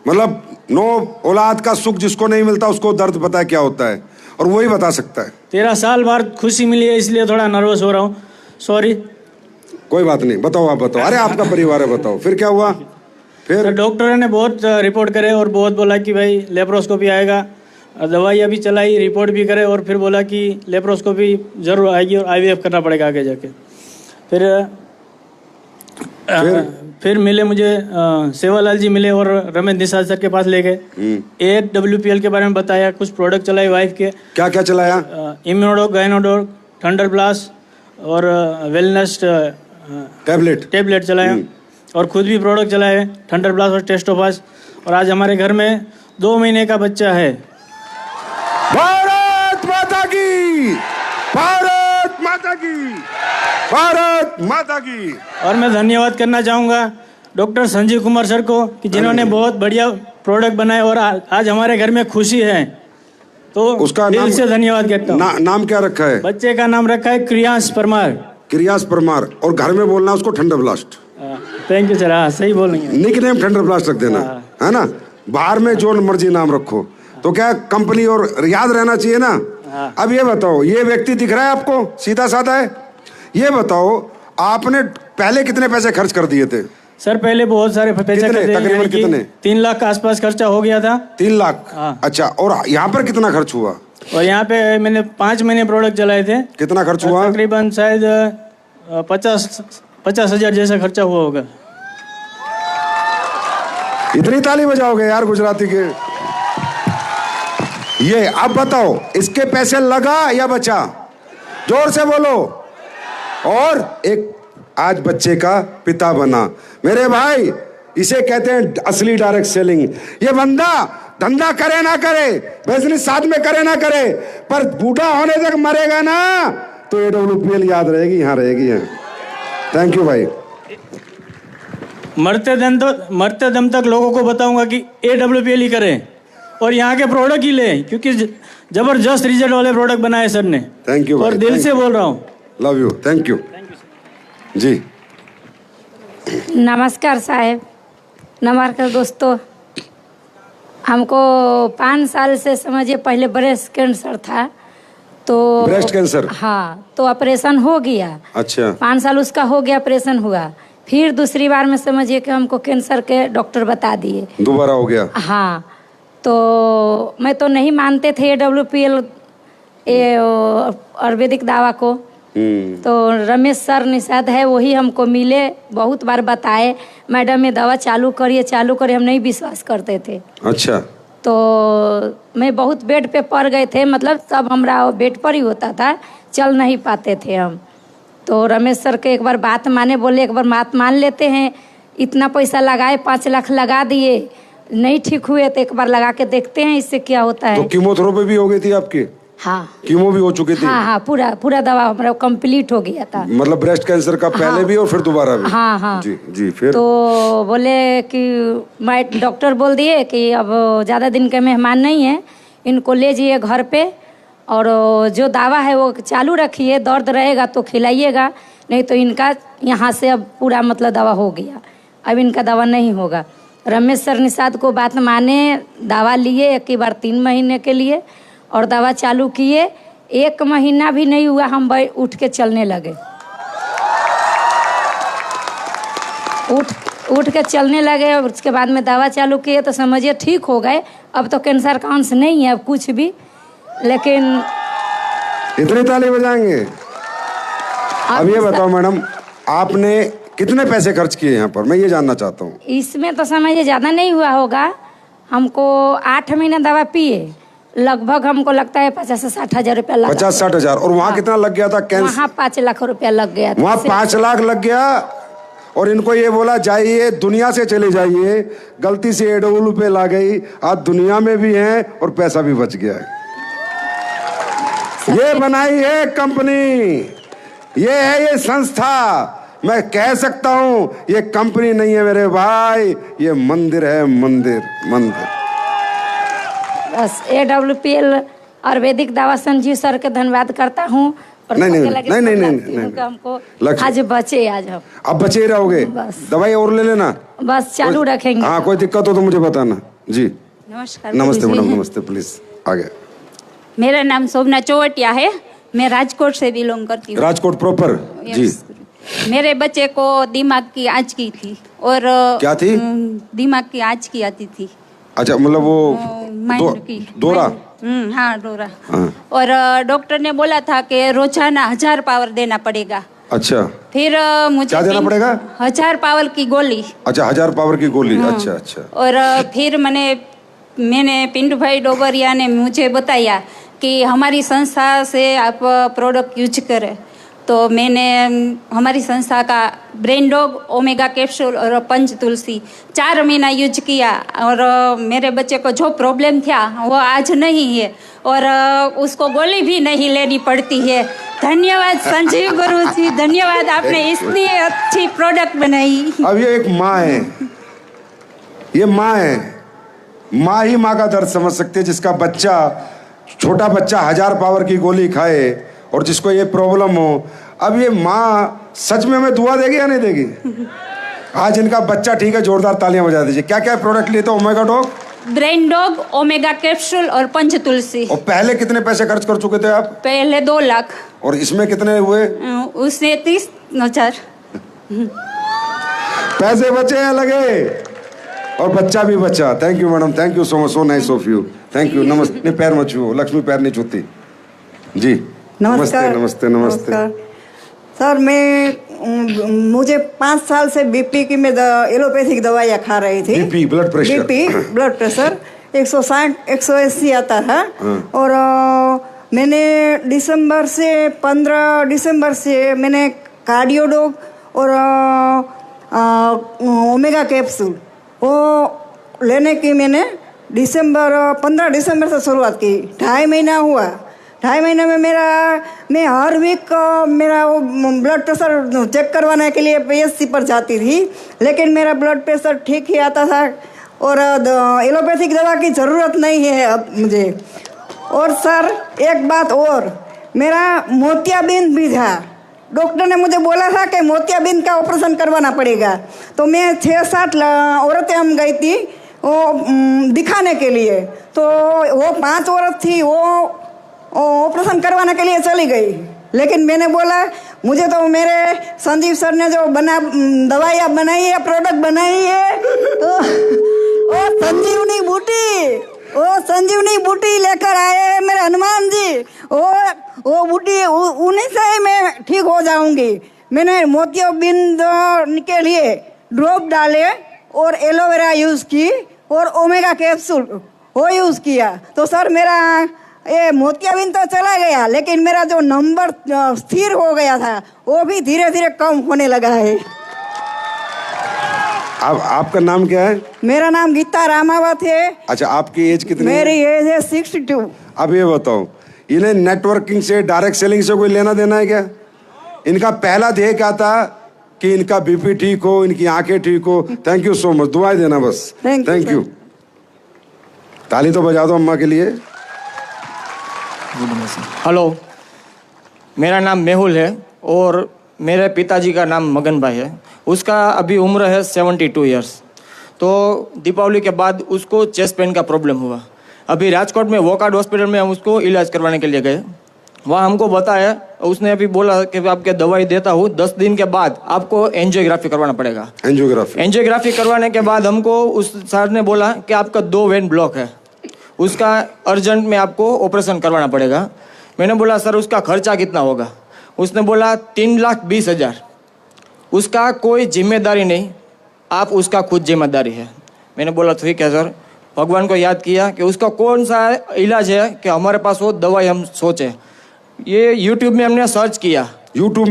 मतलब 9 औलाद का सुख जिसको नहीं मिलता उसको दर्द पता है क्या होता है। और वही बता सकता है। 13 साल बाद खुशी मिली है, इसलिए थोड़ा नर्वस हो रहा हूँ, सॉरी। कोई बात नहीं, बताओ, आप बताओ। अरे आपका परिवार है, बताओ फिर क्या हुआ। फिर तो डॉक्टर ने बहुत रिपोर्ट करे और बहुत बोला कि भाई लेप्रोस्कोपी आएगा, दवाई अभी चलाई, रिपोर्ट भी करे और फिर बोला कि लेप्रोस्कोपी जरूर आएगी और IVF करना पड़ेगा आगे जाके। फिर मिले मुझे सेवालाल जी मिले और रमेश निषाद सर के पास ले गए। AWPL के बारे में बताया, कुछ प्रोडक्ट चलाए वाइफ के। क्या क्या चलाया? इम्यूनोडॉक, गायनोडॉक, थंडर ब्लास्ट और वेलनेस टेबलेट चलाया और खुद भी प्रोडक्ट चलाए, थंडर ब्लास्ट और टेस्टोफास। और आज हमारे घर में 2 महीने का बच्चा है। भारत माता की, भारत माता की, भारत माता की। और मैं धन्यवाद करना चाहूँगा डॉक्टर संजीव कुमार सर को कि जिन्होंने बहुत बढ़िया प्रोडक्ट बनाए और आज हमारे घर में खुशी है, तो उसका दिल नाम से धन्यवाद करता हूँ। नाम क्या रखा है? बच्चे का नाम रखा है क्रियांश परमार। क्रियांश परमार। और घर में बोलना उसको thunder blast. Thank you sir. हाँ, सही बोलेंगे। निक नेम थंडर ब्लास्ट रख देना, है ना। बाहर में जो मर्जी नाम रखो, तो क्या कंपनी और याद रहना चाहिए ना। अब ये बताओ, ये व्यक्ति दिख रहा है आपको, सीधा साधा है। ये बताओ, आपने पहले कितने पैसे खर्च कर दिए थे? सर पहले बहुत सारे पैसे तकरीबन कितने? 3 लाख के आसपास खर्चा हो गया था। 3 लाख? हाँ। अच्छा, और यहाँ पर कितना खर्च हुआ? और यहाँ पे मैंने 5 महीने प्रोडक्ट चलाए थे। कितना खर्च हुआ? तकरीबन शायद 50,000 जैसा खर्चा हुआ होगा। इतनी ताली बजाओगे यार गुजराती के। ये अब बताओ, इसके पैसे लगा या बचा? जोर से बोलो। और एक आज बच्चे का पिता बना। मेरे भाई, इसे कहते हैं असली डायरेक्ट सेलिंग। ये बंदा धंधा करे ना करे, बिजनेस साथ में करे ना करे, पर बूढ़ा होने तक मरेगा ना तो AWPL याद रहेगी, यहाँ रहेगी। थैंक यू भाई। मरते दम तक लोगों को बताऊंगा कि AWPL ही करें और यहाँ के प्रोडक्ट ही लें, क्योंकि जबरदस्त रिजल्ट वाले प्रोडक्ट बनाए सर ने। थैंक यू और दिल से बोल रहा हूँ। Love you. थैंक यू जी। नमस्कार साहब, नमस्कार दोस्तों। हमको 5 साल से समझिए पहले ब्रेस्ट कैंसर था, तो ब्रेस्ट कैंसर? हाँ, तो ऑपरेशन हो गया। अच्छा। 5 साल उसका हो गया, ऑपरेशन हुआ। फिर दूसरी बार में समझिए कि हमको कैंसर के डॉक्टर बता दिए, दोबारा हो गया। हाँ, तो मैं तो नहीं मानते थे AWPL आयुर्वेदिक दवा को। तो रमेश सर निषाद है, वही हमको मिले, बहुत बार बताए, मैडम ये दवा चालू करिए, हम नहीं विश्वास करते थे। अच्छा। तो मैं बहुत बेड पे पड़ गए थे, मतलब सब हमरा बेड पर ही होता था, चल नहीं पाते थे हम। तो रमेश सर के एक बार बात माने, बोले एक बार बात मान लेते हैं। इतना पैसा लगाए, 5 लाख लगा दिए, नहीं ठीक हुए तो एक बार लगा के देखते हैं इससे क्या होता है। तो कीमोथेरेपी भी हो गई थी आपकी? हाँ, कीमो भी हो चुकी थी? हाँ, पूरा दवा हमारा कंप्लीट हो गया था। मतलब ब्रेस्ट कैंसर का पहले हाँ, भी और फिर दोबारा भी? हाँ। जी। फिर तो बोले कि मैं डॉक्टर बोल दिए कि अब ज़्यादा दिन के मेहमान नहीं है, इनको ले जाइए घर पे और जो दवा है वो चालू रखिए, दर्द रहेगा तो खिलाइएगा, नहीं तो इनका यहाँ से अब पूरा मतलब दवा हो गया, अब इनका दवा नहीं होगा। रमेश सर निषाद को बात माने, दवा लिए एक ही बार 3 महीने के लिए और दवा चालू किए। 1 महीना भी नहीं हुआ हम उठ के चलने लगे, उठ के चलने लगे। और उसके बाद में दवा चालू किए तो समझिए ठीक हो गए। अब तो कैंसर का अंश नहीं है अब कुछ भी, लेकिन इतनी ताली बजाएंगे। अब ये बताओ मैडम, आपने कितने पैसे खर्च किए यहाँ पर, मैं ये जानना चाहता हूँ। इसमें तो समझिए ज़्यादा नहीं हुआ होगा, हमको 8 महीने दवा पिए, लगभग हमको लगता है 50 से 60 हजार रुपया लगा। 50-60 हजार। और वहाँ कितना लग गया था? वहाँ 5 लाख रुपया लग गया था। वहाँ 5 लाख लग गया और इनको ये बोला जाइए दुनिया से चले जाइए, गलती से AWPL आ गई, आज दुनिया में भी है और पैसा भी बच गया है। ये बनाई है कंपनी, ये है ये संस्था। मैं कह सकता हूं ये कंपनी नहीं है मेरे भाई, ये मंदिर है, मंदिर। बस AWPL आयुर्वेदिक दवा संजीव सर के धन्यवाद करता हूँ। नहीं, हमको आज बचे, आज हम अब बचे रहोगे, दवाई और ले लेना, बस चालू रखेंगे। हाँ, कोई दिक्कत हो तो मुझे बताना जी। नमस्कार। नमस्ते मैडम, नमस्ते। प्लीज आगे। मेरा नाम शोभना चौवटिया है। मैं राजकोट से बिलोंग करती हूँ। राजकोट प्रॉपर जी। मेरे बच्चे को दिमाग की आंच की थी और क्या थी? दिमाग की आंच की आती थी। अच्छा, मतलब वो माइंड की दौरा। हाँ, दौरा। हाँ। और डॉक्टर ने बोला था कि रोजाना 1000 पावर देना पड़ेगा। अच्छा, फिर मुझे क्या देना पड़ेगा? 1000 पावर की गोली। अच्छा, 1000 पावर की गोली। अच्छा अच्छा। और फिर मैंने पिंटू भाई डोबरिया ने मुझे बताया कि हमारी संस्था से आप प्रोडक्ट यूज करें, तो मैंने हमारी संस्था का ब्रेन डॉग, ओमेगा कैप्सूल और पंच तुलसी 4 महीना यूज किया और मेरे बच्चे को जो प्रॉब्लम था वो आज नहीं है और उसको गोली भी नहीं लेनी पड़ती है। धन्यवाद संजीव गुरु जी, धन्यवाद, आपने इतनी अच्छी प्रोडक्ट बनाई। अब ये एक माँ है, ये माँ है, माँ ही माँ का दर्द समझ सकती है, जिसका बच्चा, छोटा बच्चा 1000 पावर की गोली खाए और जिसको ये प्रॉब्लम हो। अब ये माँ सच में हमें दुआ देगी या नहीं देगी? आज इनका बच्चा ठीक है, जोरदार तालियां बजा दीजिए। क्या क्या प्रोडक्ट लिए थे? Omega dog, brain dog, omega capsule और पंच तुलसी। और पहले कितने पैसे खर्च कर चुके थे आप? पहले 2 लाख। और इसमें कितने हुए? उसने 30,000 पैसे बचे हैं लगे और बच्चा भी बचा। Thank you madam, thank you so much, so nice of you, thank you. नमस्ते। नहीं, पैर मत छुओ, लक्ष्मी पैर नहीं छूती जी। नमस्कार। नमस्ते नमस्ते। सर, मुझे 5 साल से बीपी की मैं एलोपैथिक दवाइयाँ खा रही थी। BP, blood pressure. BP, blood pressure 160 180 आता था। और मैंने 15 दिसंबर से मैंने कार्डियोडोग और ओमेगा कैप्सूल वो लेने की मैंने 15 दिसंबर से शुरुआत की। 2.5 महीना हुआ। 2.5 महीने में मैं हर वीक मेरा वो ब्लड प्रेशर चेक करवाने के लिए PSC पर जाती थी, लेकिन मेरा ब्लड प्रेशर ठीक ही आता था और एलोपैथिक दवा की ज़रूरत नहीं है अब मुझे। और सर, एक बात और, मेरा मोतियाबिंद भी था। डॉक्टर ने मुझे बोला था कि मोतियाबिंद का ऑपरेशन करवाना पड़ेगा, तो मैं 6-7 औरतें हम गई थी वो दिखाने के लिए, तो वो 5 औरत थी वो ऑपरेशन करवाने के लिए चली गई। लेकिन मैंने बोला, मुझे तो मेरे संजीव सर ने जो दवाइयाँ बनाई है, प्रोडक्ट बनाई है, वो संजीवनी बूटी लेकर आए मेरे हनुमान जी। वो बूटी उन्हीं से ही मैं ठीक हो जाऊंगी। मैंने मोतियाबिंद के लिए ड्रॉप डाले और एलोवेरा यूज़ की और ओमेगा कैप्सूल वो यूज़ किया। तो सर, मेरा ये मोतियाबिंद तो चला गया, लेकिन मेरा जो नंबर स्थिर हो गया था वो भी धीरे धीरे कम होने लगा है। अब आपका नाम क्या है? मेरा नाम गीता रामावत है। अच्छा, आपकी एज कितनी है? मेरी एज है 62। अब ये बताओ, इन्हें नेटवर्किंग से, डायरेक्ट सेलिंग से कोई लेना देना है क्या? इनका पहला ध्येय क्या था कि इनका बीपी ठीक हो, इनकी आंखें ठीक हो। थैंक यू सो मच, दुआएं देना बस। Thank you. ताली तो बजा दो अम्मा के लिए। हेलो, मेरा नाम मेहुल है और मेरे पिताजी का नाम मगन भाई है। उसका अभी उम्र है 72 इयर्स। तो दीपावली के बाद उसको चेस्ट पेन का प्रॉब्लम हुआ। अभी राजकोट में वोकार्ड हॉस्पिटल में हम उसको इलाज करवाने के लिए गए। वहाँ हमको बताया, उसने अभी बोला कि आपके दवाई देता हूँ, 10 दिन के बाद आपको एंजियोग्राफी करवाना पड़ेगा। एंजियोग्राफी करवाने के बाद हमको उस सर ने बोला कि आपका 2 वेन ब्लॉक है, उसका अर्जेंट में आपको ऑपरेशन करवाना पड़ेगा। मैंने बोला, सर उसका खर्चा कितना होगा? उसने बोला 3,20,000। उसका कोई जिम्मेदारी नहीं, आप उसका खुद जिम्मेदारी है। मैंने बोला ठीक है सर। भगवान को याद किया कि उसका कौन सा इलाज है कि हमारे पास वो दवाई हम सोचे। ये यूट्यूब में हमने सर्च किया। यूट्यूब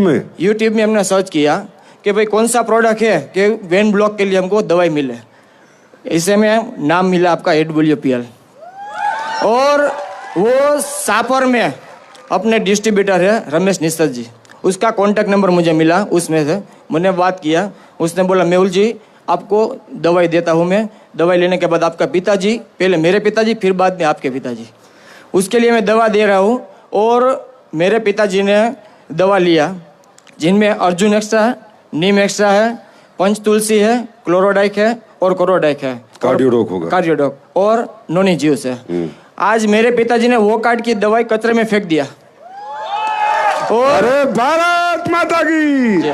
में हमने सर्च किया कि भाई कौन सा प्रोडक्ट है कि वेन ब्लॉक के लिए हमको दवाई मिले। इसे में नाम मिला आपका AWPL। और वो सापर में अपने डिस्ट्रीब्यूटर है रमेश निश्चल जी, उसका कॉन्टैक्ट नंबर मुझे मिला। उसमें से मैंने बात किया। उसने बोला, मेहुल जी आपको दवाई देता हूँ मैं। दवाई लेने के बाद आपका पिताजी, पहले मेरे पिताजी फिर बाद में आपके पिताजी, उसके लिए मैं दवा दे रहा हूँ। और मेरे पिताजी ने दवा लिया, जिनमें अर्जुन एक्स्ट्रा है, नीम एक्स्ट्रा है, पंच तुलसी है, क्लोरोडाइक है और कोरोडाइक है, कार्डियोडोक और नोनी ज्यूस है। आज मेरे पिताजी ने वो कार्ड की दवाई कचरे में फेंक दिया। और अरे भारत माता की।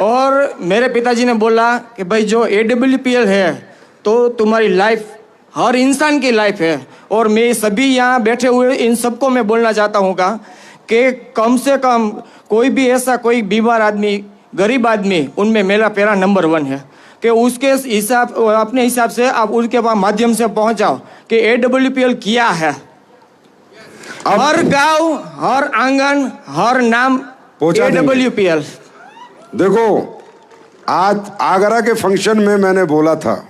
और मेरे पिताजी ने बोला कि भाई जो AWPL है तो तुम्हारी लाइफ हर इंसान की लाइफ है। और मैं सभी यहाँ बैठे हुए इन सबको मैं बोलना चाहता हूँ कि कम से कम कोई भी ऐसा कोई बीमार आदमी, गरीब आदमी, उनमें मेरा पैरा नंबर 1 है कि उसके हिसाब, अपने हिसाब से आप उसके माध्यम से पहुँचाओ कि AWPL क्या है। हर गांव, हर आंगन, हर नाम पहुंचा देंगे। AWPL। देखो, आज आगरा के फंक्शन में मैंने बोला था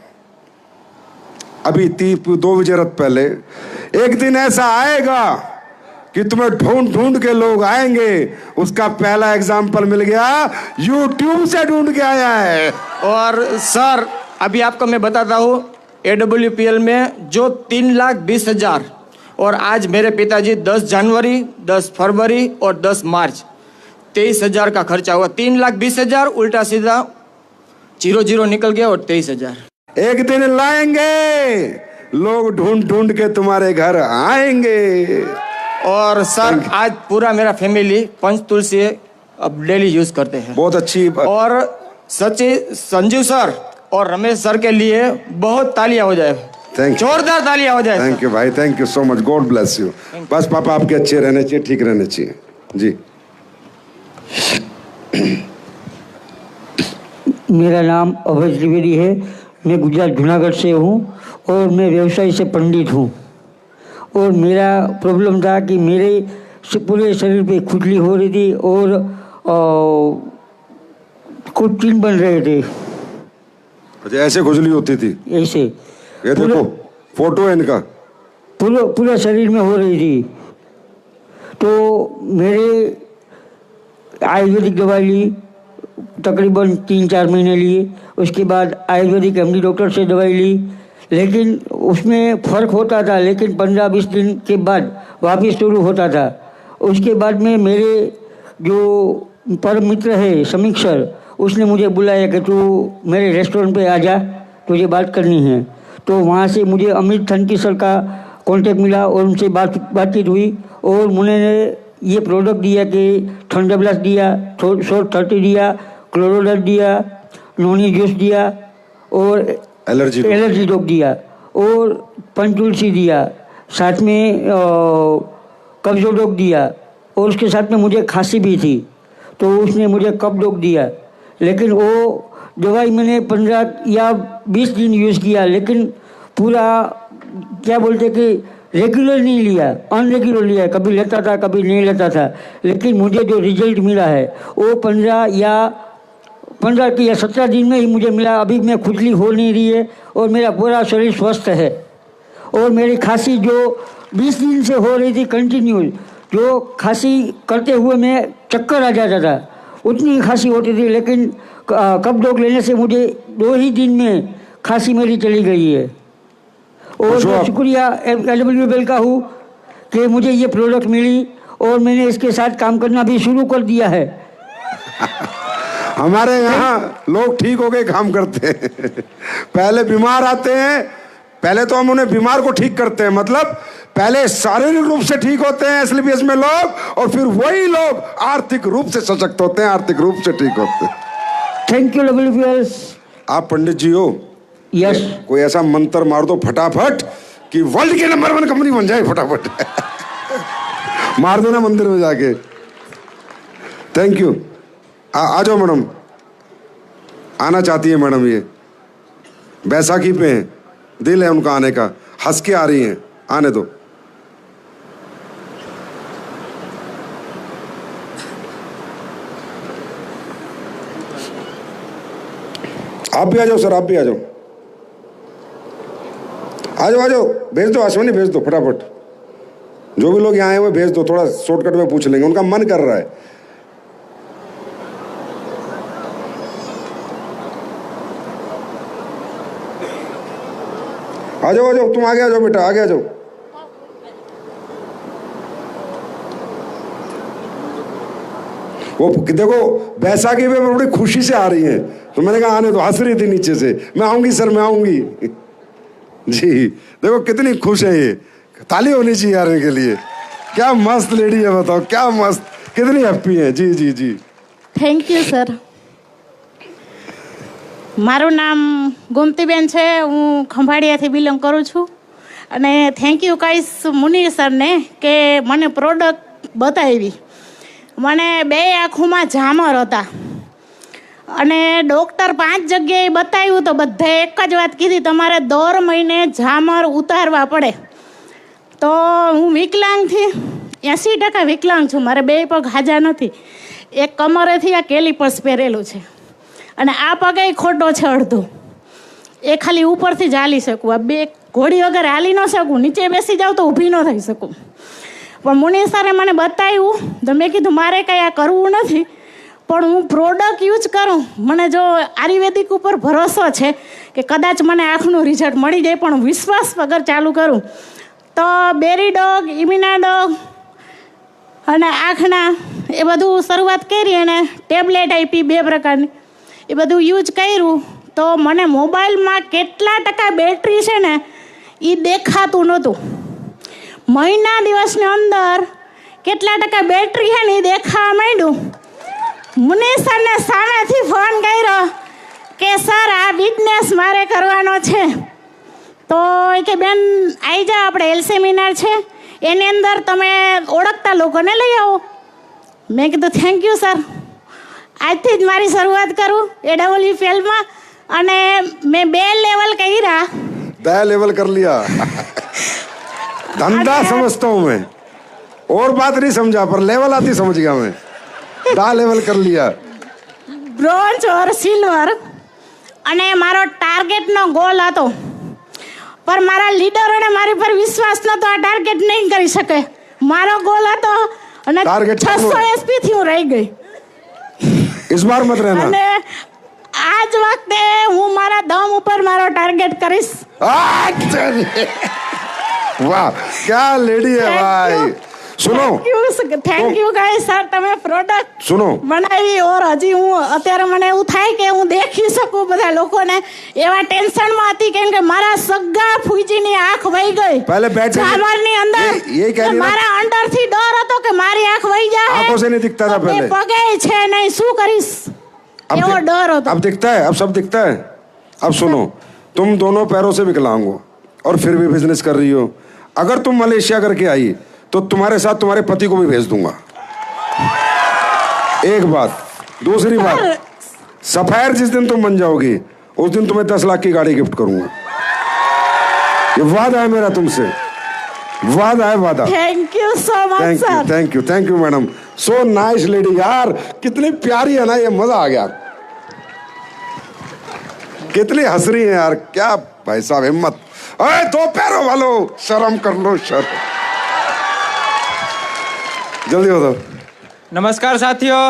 अभी 2 बजे पहले, एक दिन ऐसा आएगा कि तुम्हें ढूंढ ढूंढ के लोग आएंगे। उसका पहला एग्जाम्पल मिल गया, यूट्यूब से ढूंढ के आया है। और सर अभी आपको मैं बताता हूँ AWPL में जो 3,20,000 और आज मेरे पिताजी 10 जनवरी, 10 फरवरी और 10 मार्च 23,000 का खर्चा हुआ। 3,20,000 उल्टा सीधा 0 निकल गया और 23,000। एक दिन लाएंगे, लोग ढूंढ ढूंढ के तुम्हारे घर आएंगे। और सर आज पूरा मेरा फैमिली पंच तुलसी अब डेली यूज करते हैं। बहुत अच्छी। और संजीव सर और रमेश सर के लिए बहुत तालियां हो जाए। थैंक यू, जोरदार तालियां हो जाए। थैंक यू भाई, thank you so much, God bless you. बस पापा आपके अच्छे रहने चाहिए, ठीक रहने चाहिए जी। मेरा नाम अभय त्रिवेदी है, मैं गुजरात जूनागढ़ से हूँ और मैं व्यवसाय से पंडित हूँ। और मेरा प्रॉब्लम था कि मेरे पूरे शरीर पे खुजली हो रही थी और कुछ चिन्ह बन रहे थे। अच्छा, ऐसे खुजली होती थी? ऐसे ये देखो फोटो है इनका। पूरा शरीर में हो रही थी। तो मेरे आयुर्वेदिक दवाई ली, तकरीबन 3-4 महीने लिए। उसके बाद आयुर्वेदिक MD डॉक्टर से दवाई ली, लेकिन उसमें फ़र्क होता था, लेकिन 15-20 दिन के बाद वापस शुरू होता था। उसके बाद में मेरे जो परम मित्र है समीक सर, उसने मुझे बुलाया कि तू मेरे रेस्टोरेंट पे आ जा, तुझे बात करनी है। तो वहाँ से मुझे अमित थनकी सर का कांटेक्ट मिला और उनसे बातचीत हुई और उन्होंने ये प्रोडक्ट दिया कि थंडर ब्लास्ट दिया, शॉर्ट 30 दिया, क्लोरोडल दिया, नोनी जूस दिया और एलर्जी डॉग दिया और पंचतुलसी दिया, साथ में कब्जो डॉग दिया और उसके साथ में मुझे खांसी भी थी तो उसने मुझे कफ डॉग दिया। लेकिन वो दवाई मैंने 15 या 20 दिन यूज़ किया, लेकिन पूरा क्या बोलते कि रेगुलर नहीं लिया, अनरेगुलर लिया। कभी लेता था, कभी नहीं लेता था। लेकिन मुझे जो रिजल्ट मिला है वो 15 या 17 दिन में ही मुझे मिला। अभी मैं खुजली हो नहीं रही है और मेरा पूरा शरीर स्वस्थ है। और मेरी खांसी जो 20 दिन से हो रही थी कंटिन्यूस, जो खांसी करते हुए मैं चक्कर आ जाता था, उतनी खांसी होती थी। लेकिन कफ डॉग लेने से मुझे 2 ही दिन में खांसी मेरी चली गई है। और मैं शुक्रिया AWPL का हूँ कि मुझे ये प्रोडक्ट मिली और मैंने इसके साथ काम करना भी शुरू कर दिया है। हमारे यहाँ लोग ठीक हो गए काम करते हैं। पहले बीमार आते हैं, पहले तो हम उन्हें बीमार को ठीक करते हैं, मतलब पहले शारीरिक रूप से ठीक होते हैं SLBS में लोग, और फिर वही लोग आर्थिक रूप से सशक्त होते हैं, आर्थिक रूप से ठीक होते हैं। Thank you AWPL। आप पंडित जी हो? यस। कोई ऐसा मंत्र मार दो फटाफट कि वर्ल्ड के नंबर 1 कंपनी बन जाए फटाफट। मार दो ना मंदिर में जाके। Thank you. आ जाओ मैडम, आना चाहती है मैडम, ये बैसाखी पे हैं, दिल है उनका आने का, हंस के आ रही हैं, आने दो। आप भी आ जाओ सर, आप भी आ जाओ, आ जाओ, आ जाओ, भेज दो अश्विनी, भेज दो फटाफट। जो भी लोग यहाँ आए हुए भेज दो, थोड़ा शॉर्टकट में पूछ लेंगे, उनका मन कर रहा है। आ जाओ, आ जाओ, तुम आगे आ जाओ बेटा, आगे आ जाओ। वो देखो बैसाखी पे बड़ी खुशी से आ रही है, तो मैंने कहा आने दो, हंस रही थी नीचे से, मैं आऊंगी सर, मैं आऊंगी। जी देखो कितनी खुश है ये, ताली होनी चाहिए यार इनके लिए। क्या मस्त लेडी है, बताओ क्या मस्त, कितनी हैप्पी है। जी जी जी, થેન્ક યુ સર. મારું નામ ગોમતીબેન છે, હું ખંભાળિયાથી બિલોંગ કરું છું. અને થેન્ક યુ કહીશ મુનીર સરને કે મને પ્રોડક્ટ બતાવી. મને 2 આંખોમાં ઝામર હતા અને ડૉક્ટર 5 જગ્યાએ બતાવ્યું તો બધાએ એક જ વાત કીધી, તમારે દર મહિને ઝામર ઉતારવા પડે. તો હું વિકલાંગથી 80% વિકલાંગ છું, મારે 2 પગ હાજા નથી. એક કમરેથી આ કેલિપર્સ પહેરેલું છે અને આ પગે ખોટો છે અડધો, એ ખાલી ઉપરથી જ હાલી શકું. આ 2 ઘોડી વગર હાલી ન શકું, નીચે બેસી જાઉં તો ઊભી ન થઈ શકું. પણ મુનીર સરે મને બતાવ્યું તો મેં કીધું મારે કંઈ આ કરવું નથી, પણ હું પ્રોડક્ટ યુઝ કરું. મને જો આયુર્વેદિક ઉપર ભરોસો છે કે કદાચ મને આંખનું રિઝલ્ટ મળી જાય, પણ વિશ્વાસ વગર ચાલુ કરું તો બેરી ડોગ, ઇમ્યુના ડોગ અને આંખના એ બધું શરૂઆત કરી અને ટેબ્લેટ આપી 2 પ્રકારની, એ બધું યુઝ કર્યું તો મને મોબાઈલમાં કેટલા ટકા બેટરી છે ને એ દેખાતું નહોતું. મહિના દિવસની અંદર કેટલા ટકા બેટરી છે ને એ દેખાવા માંડ્યું. મુનીર સરને સામેથી ફોન કર્યો કે સર આ બિઝનેસ મારે કરવાનો છે. તો એ કે બેન આવી જાઓ, આપણે હેલ્થ સેમિનાર છે એની અંદર તમે ઓળખતા લોકોને લઈ આવો. મેં કીધું થેન્ક યુ સર, આજથી જ મારી શરૂઆત કરું AWFL માં. અને મેં 2 લેવલ કર્યા. 2 लेवल कर लिया। धंधा समझता हूँ मैं, और बात नहीं समझा पर लेवल आती समझ गया मैं। 2 लेवल कर लिया, બ્રોન્ઝ ઓર સિલ્વર. અને મારો ટાર્ગેટનો ગોલ હતો, પણ મારા લીડરોને મારી પર વિશ્વાસ નહોતો, આ ટાર્ગેટ નહીં કરી શકે. મારો ગોલ હતો અને Target 600 SP થી હું રહી ગઈ. इस बार मत रहना। અને આ જ વખતે હું મારા દમ ઉપર મારો ટાર્ગેટ કરીશ. वाह क्या लेडी है भाई। सुनो થેન્ક યુ ગાઈસ સર, તમે પ્રોડક્ટ सुनो, બનાવી ઓર હજી હું અત્યારે મને એવું થાય કે હું દેખી શકું બધા લોકોને. એવા ટેન્શનમાં હતી કેમ કે મારા સગા ફૂજીની આંખ વહી ગઈ पहले बैठ ઝામરની અંદર. ये कह रही મારા અંદરથી ડર હતો કે મારી આંખ વહી જાય, आंखों से नहीं दिखता था पहले, પગે છે નહીં, શું કરીશ એવો ડર હતો. अब दिखता है, अब सब दिखता है। अब सुनो, तुम दोनों पैरों से विकलांग हो और फिर भी बिजनेस कर रही हो। अगर तुम मलेशिया करके आई तो तुम्हारे साथ तुम्हारे पति को भी भेज दूंगा। एक बात, दूसरी बात, सफायर जिस दिन तुम बन जाओगी उस दिन तुम्हें 10 लाख की गाड़ी गिफ्ट करूंगा। ये वादा है मेरा तुमसे, वादा है, वादा। Thank you so much sir. Thank you madam, so nice lady. यार कितनी प्यारी है ना, ये मजा आ गया। कितनी हंस रही है यार, क्या भाई साहब हिम्मत। अरे 2 पैरों वालों, शर्म कर लो, शर्म। जल्दी बताओ। नमस्कार साथियों,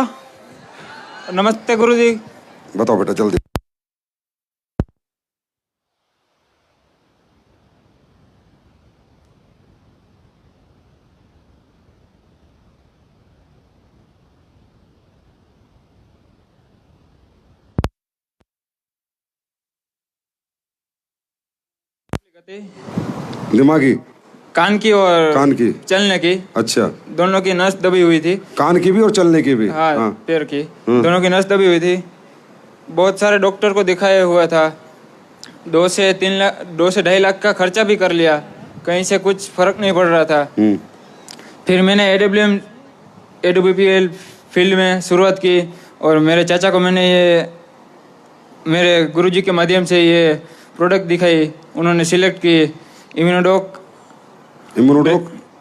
नमस्ते गुरुजी। बताओ बेटा जल्दी। दिमागी, कान की और कान की, चलने की, अच्छा, दोनों की नस दबी हुई थी। कान की भी और चलने की भी। हाँ, पैर की दोनों की नस दबी हुई थी। बहुत सारे डॉक्टर को दिखाया हुआ था, 2 से 2.5 लाख का खर्चा भी कर लिया, कहीं से कुछ फर्क नहीं पड़ रहा था। फिर मैंने AWPL फील्ड में शुरुआत की और मेरे चाचा को मैंने ये मेरे गुरुजी के माध्यम से ये प्रोडक्ट दिखाई। उन्होंने सिलेक्ट की Immunodoc,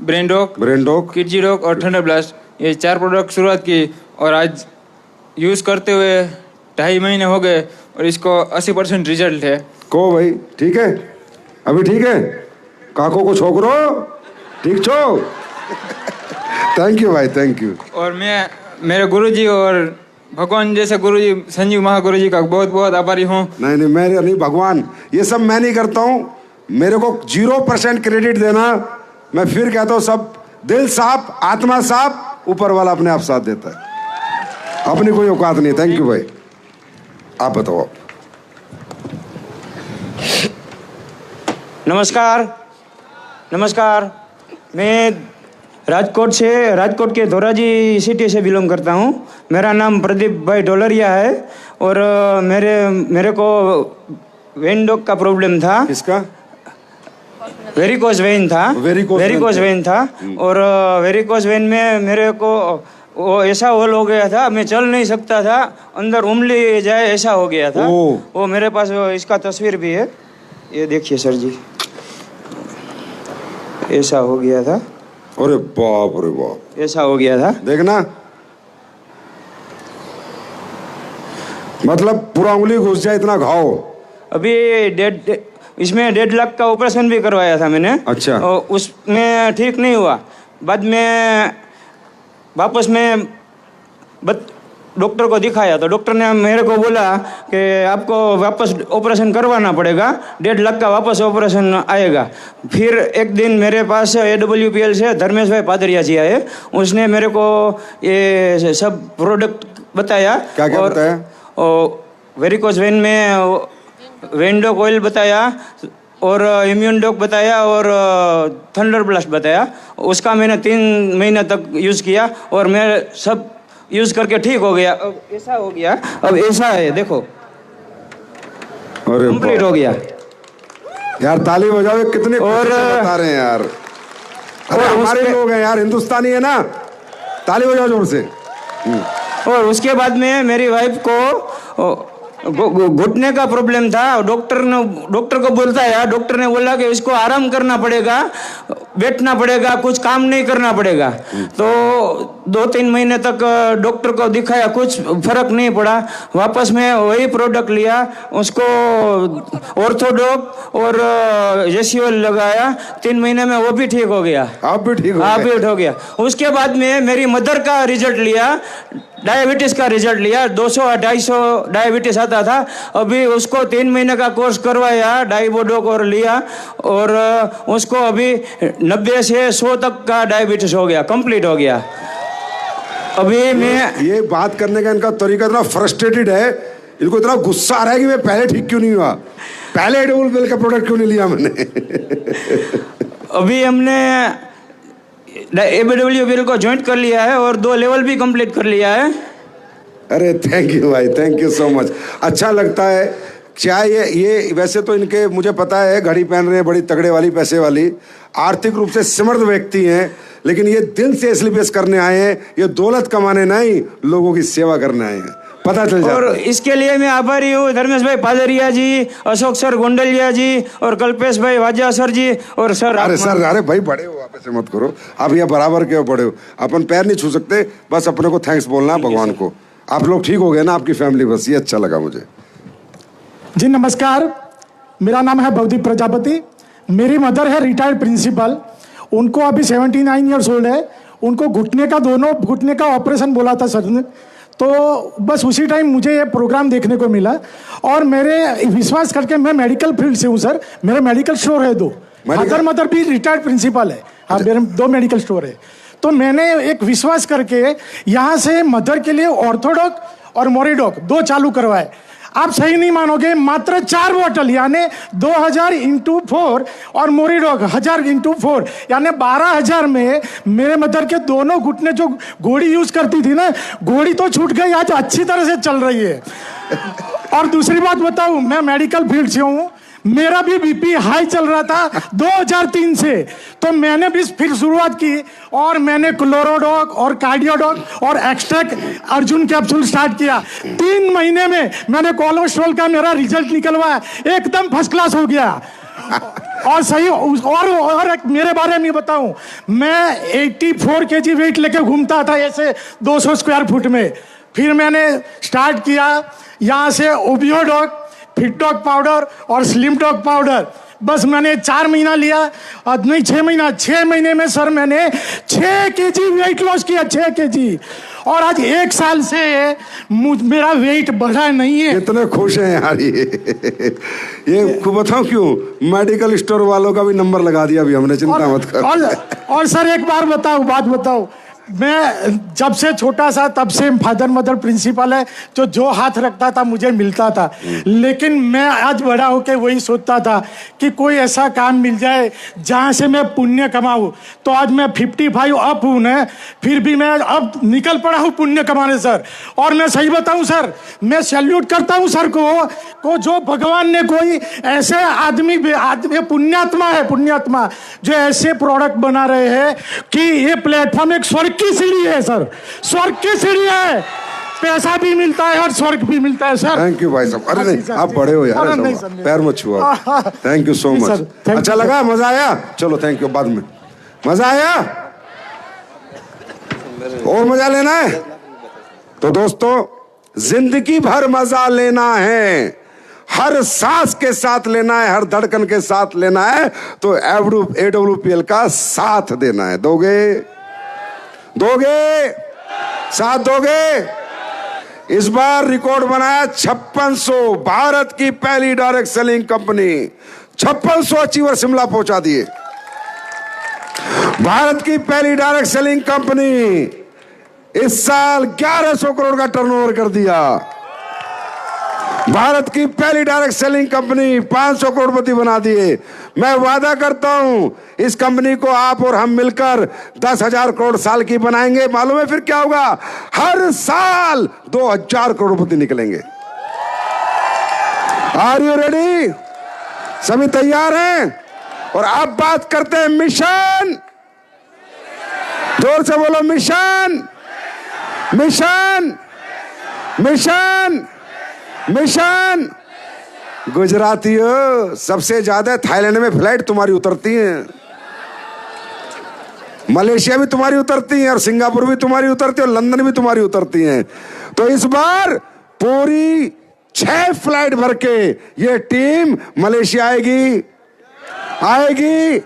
Brain Doc, Kidzee Doc और थंडर ब्लास्ट, ये 4 प्रोडक्ट शुरुआत की और आज यूज़ करते हुए 2.5 महीने हो गए और इसको 80% रिजल्ट है। को भाई ठीक है, अभी ठीक है, काको को छोकरो ठीक छो। थैंक यू भाई, थैंक यू। और मैं मेरे गुरुजी और भगवान जैसे गुरुजी संजीव महागुरुजी का बहुत बहुत आभारी हूँ। नहीं मेरे नहीं, भगवान ये सब मैं नहीं करता हूँ, मेरे को 0% क्रेडिट देना। मैं फिर कहता हूँ, सब दिल साफ आत्मा साफ, ऊपर वाला अपने आप साथ देता है, अपनी कोई औकात नहीं। थैंक यू भाई। आप बताओ। नमस्कार, नमस्कार, मैं राजकोट के धोराजी सिटी से बिलोंग करता हूँ। मेरा नाम प्रदीप भाई डोलरिया है और मेरे को वेन डॉग का प्रॉब्लम था। किसका? वेरिकोज वेन था। वेरिकोज वेन था और वेरिकोज वेन में मेरे को वो ऐसा होल हो गया था, मैं चल नहीं सकता था, अंदर उंगली जाए ऐसा हो गया था। वो मेरे पास इसका तस्वीर भी है, ये देखिए सर जी, ऐसा हो गया था। अरे बाप रे बाप, ऐसा हो गया था, देखना, मतलब पूरा उंगली घुस जाए इतना घाव। अभी इसमें 1.5 लाख का ऑपरेशन भी करवाया था मैंने। अच्छा। और उसमें ठीक नहीं हुआ। बाद में वापस में डॉक्टर को दिखाया तो डॉक्टर ने मेरे को बोला कि आपको वापस ऑपरेशन करवाना पड़ेगा, 1.5 लाख का वापस ऑपरेशन आएगा। फिर एक दिन मेरे पास AWPL से धर्मेश भाई पादरिया जी आए, उसने मेरे को ये सब प्रोडक्ट बताया। क्या और बताया? वेरिकोज वेन में वेंडोक ऑयल बताया और इम्यून डॉक बताया और थंडर ब्लास्ट बताया। उसका मैंने 3 महीने तक यूज़ किया और मैं सब यूज़ करके ठीक हो गया। अब ऐसा हो गया, अब ऐसा है, देखो कंप्लीट हो गया। यार ताली बजाओ, कितने और बता रहे हैं यार। अरे हमारे लोग हैं यार, हिंदुस्तानी है ना, ताली बजाओ जोर से। और उसके बाद में मेरी वाइफ को घुटने का प्रॉब्लम था। डॉक्टर को बोलता है, डॉक्टर ने बोला कि इसको आराम करना पड़ेगा, बैठना पड़ेगा, कुछ काम नहीं करना पड़ेगा। तो 2-3 महीने तक डॉक्टर को दिखाया, कुछ फर्क नहीं पड़ा। वापस में वही प्रोडक्ट लिया, उसको ऑर्थोडॉक और जेसीओल लगाया, 3 महीने में वो भी ठीक हो गया। आप भी ठीक हो गया। उसके बाद में मेरी मदर का रिजल्ट लिया, डायबिटीज का रिजल्ट लिया, 200-250 डायबिटीज आता था। अभी उसको 3 महीने का कोर्स करवाया, डाइबोडोक और लिया और उसको अभी 90 से 100 तक का डायबिटीज हो गया, कंप्लीट हो गया। अभी मैं ये बात करने का इनका तरीका इतना फ्रस्ट्रेटेड है, इनको इतना गुस्सा आ रहा है कि मैं पहले ठीक क्यों नहीं हुआ, पहले AWPL का प्रोडक्ट क्यों नहीं लिया मैंने। अभी हमने AWPL को ज्वाइन कर लिया है और 2 लेवल भी कंप्लीट कर लिया है। अरे थैंक यू भाई, थैंक यू सो मच। अच्छा लगता है। क्या ये वैसे तो इनके मुझे पता है घड़ी पहन रहे हैं, बड़ी तगड़े वाली, पैसे वाली, आर्थिक रूप से समर्थ व्यक्ति हैं, लेकिन ये दिल से इसलिए पेश करने आए हैं, ये दौलत कमाने नहीं, लोगों की सेवा करने आए हैं, पता चल जाता। और इसके लिए मैं आभारी हूँ धर्मेश भाई पादरिया जी, अशोक सर गोंडलिया जी और कल्पेश भाई वाजा सर जी और सर। अरे सर, अरे भाई बड़े हो आप, ऐसे मत करो, आप ये बराबर के बड़े हो, अपन पैर नहीं छू सकते, बस अपने को थैंक्स बोलना भगवान को। आप लोग ठीक हो गए ना, आपकी फैमिली, बस ये अच्छा लगा मुझे। जी नमस्कार, मेरा नाम है भवदीप प्रजापति। मेरी मदर है रिटायर्ड प्रिंसिपल, उनको अभी 79 ईयर्स ओल्ड है। उनको दोनों घुटने का ऑपरेशन बोला था सर ने, तो बस उसी टाइम मुझे ये प्रोग्राम देखने को मिला और मेरे विश्वास करके, मैं मेडिकल फील्ड से हूँ सर, मेरे मेडिकल स्टोर है 2, फादर मदर भी रिटायर्ड प्रिंसिपल है। हाँ, मेरे 2 मेडिकल स्टोर है। तो मैंने एक विश्वास करके यहाँ से मदर के लिए ऑर्थोडॉक और मोरिडॉक 2 चालू करवाए। आप सही नहीं मानोगे, मात्र 4 बोतल यानी 2000 × 4 और मोरिडॉक 1000 × 4 यानी 12000 में मेरे मदर के दोनों घुटने, जो घोड़ी यूज करती थी ना, घोड़ी तो छूट गई, आज अच्छी तरह से चल रही है। और दूसरी बात बताऊं, मैं मेडिकल फील्ड से हूँ, मेरा भी बीपी हाई चल रहा था 2003 से, तो मैंने भी फिर शुरुआत की और मैंने क्लोरोडॉक और कार्डियोडॉक और एक्सट्रैक्ट अर्जुन कैप्सूल स्टार्ट किया। 3 महीने में मैंने कोलेस्ट्रॉल का मेरा रिजल्ट निकलवाया, एकदम फर्स्ट क्लास हो गया। और सही और एक मेरे बारे में बताऊं, मैं 84 kg वेट लेके घूमता था ऐसे 200 स्क्वायर फुट में। फिर मैंने स्टार्ट किया यहाँ से ओबियोडॉक, फिटडॉक पाउडर और स्लिम डॉक पाउडर। बस मैंने 4 महीना लिया, नहीं 6 महीना, 6 महीने में सर मैंने 6 kg वेट लॉस किया, 6 kg। और आज 1 साल से मेरा वेट बढ़ा नहीं है। कितने खुश हैं यार ये खूब बताओ क्यों, मेडिकल स्टोर वालों का भी नंबर लगा दिया अभी हमने, चिंता मत करो। और सर एक बात बताओ, मैं जब से छोटा सा तब से फादर मदर प्रिंसिपल है, जो हाथ रखता था मुझे मिलता था। लेकिन मैं आज बड़ा होकर वही सोचता था कि कोई ऐसा काम मिल जाए जहाँ से मैं पुण्य कमाऊँ। तो आज मैं 55 अप हूँ न, फिर भी मैं अब निकल पड़ा हूँ पुण्य कमाने सर। और मैं सही बताऊँ सर, मैं सैल्यूट करता हूँ सर को जो भगवान ने कोई ऐसे आदमी पुण्यात्मा है, पुण्यात्मा जो ऐसे प्रोडक्ट बना रहे हैं कि ये प्लेटफॉर्म एक स्वर्ग की सीढ़ी है सर, स्वर्ग की सीढ़ी है। पैसा भी मिलता है और स्वर्ग भी मिलता है सर। थैंक यू भाई साहब। अरे नहीं, आप बड़े हो यार, पैर मत छुआ। Thank you so much. अच्छा लगा, मजा आया? चलो थैंक यू, बाद में। मजा आया और मजा लेना है तो दोस्तों, जिंदगी भर मजा लेना है, हर सांस के साथ लेना है, हर धड़कन के साथ लेना है, तो AWPL का साथ देना है। दोगे साथ दोगे? इस बार रिकॉर्ड बनाया 5600, भारत की पहली direct selling company 5600 achiever Shimla पहुंचा दिए। भारत की पहली डायरेक्ट सेलिंग कंपनी इस साल 1100 करोड़ का टर्नओवर कर दिया। भारत की पहली डायरेक्ट सेलिंग कंपनी 500 करोड़पति बना दिए। मैं वादा करता हूं इस कंपनी को आप और हम मिलकर 10,000 करोड़ साल की बनाएंगे। मालूम है फिर क्या होगा? हर साल 2,000 करोड़पति निकलेंगे। Are you ready? सभी तैयार हैं? और अब बात करते हैं मिशन। जोर से बोलो, मिशन मिशन मिशन मिशन। गुजरातियों, सबसे ज्यादा थाईलैंड में फ्लाइट तुम्हारी उतरती हैं, मलेशिया भी तुम्हारी उतरती है, और सिंगापुर भी तुम्हारी उतरती है, और लंदन भी तुम्हारी उतरती हैं। तो इस बार पूरी 6 फ्लाइट भर के ये टीम मलेशिया आएगी।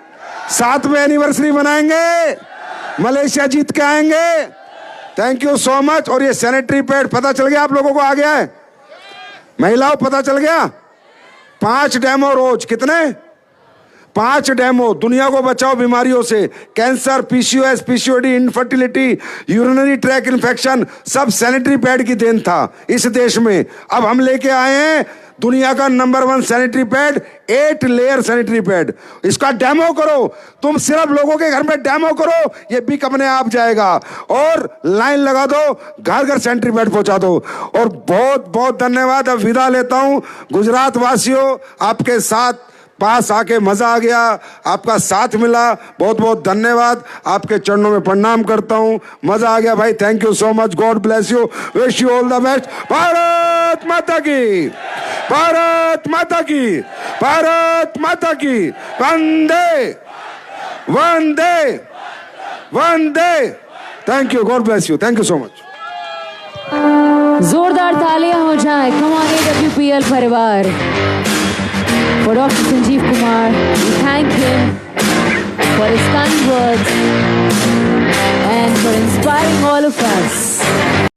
7वें एनिवर्सरी मनाएंगे, मलेशिया जीत के आएंगे। Thank you so much. और ये सैनिटरी पैड पता चल गया आप लोगों को? आ गया है महिलाओं, पता चल गया? 5 डेमो रोज। कितने? 5 डेमो। दुनिया को बचाओ बीमारियों से, cancer, PCOS, PCOD, infertility, urinary track infection, सब सैनिटरी पैड की देन था इस देश में। अब हम लेके आए हैं दुनिया का number 1 sanitary pad, 8 layer sanitary pad. इसका डेमो करो, तुम सिर्फ लोगों के घर में डेमो करो, ये बिक अपने आप जाएगा। और लाइन लगा दो, घर घर सैनिटरी पैड पहुंचा दो। और बहुत बहुत धन्यवाद। अब विदा लेता हूं। गुजरात वासियों, आपके साथ पास आके मजा आ गया, आपका साथ मिला, बहुत बहुत धन्यवाद। आपके चरणों में प्रणाम करता हूं, मजा आ गया भाई। Thank you so much. God bless you, wish you all the best. Bharat Mata की, भारत माता की, भारत माता की। वंदे वंदे वंदे। Thank you, God bless you, thank you so much. जोरदार तालियां हो जाए। कम ऑन AWPL परिवार। For Dr. Sanjeev Kumar, we thank him for his kind words and for inspiring all of us.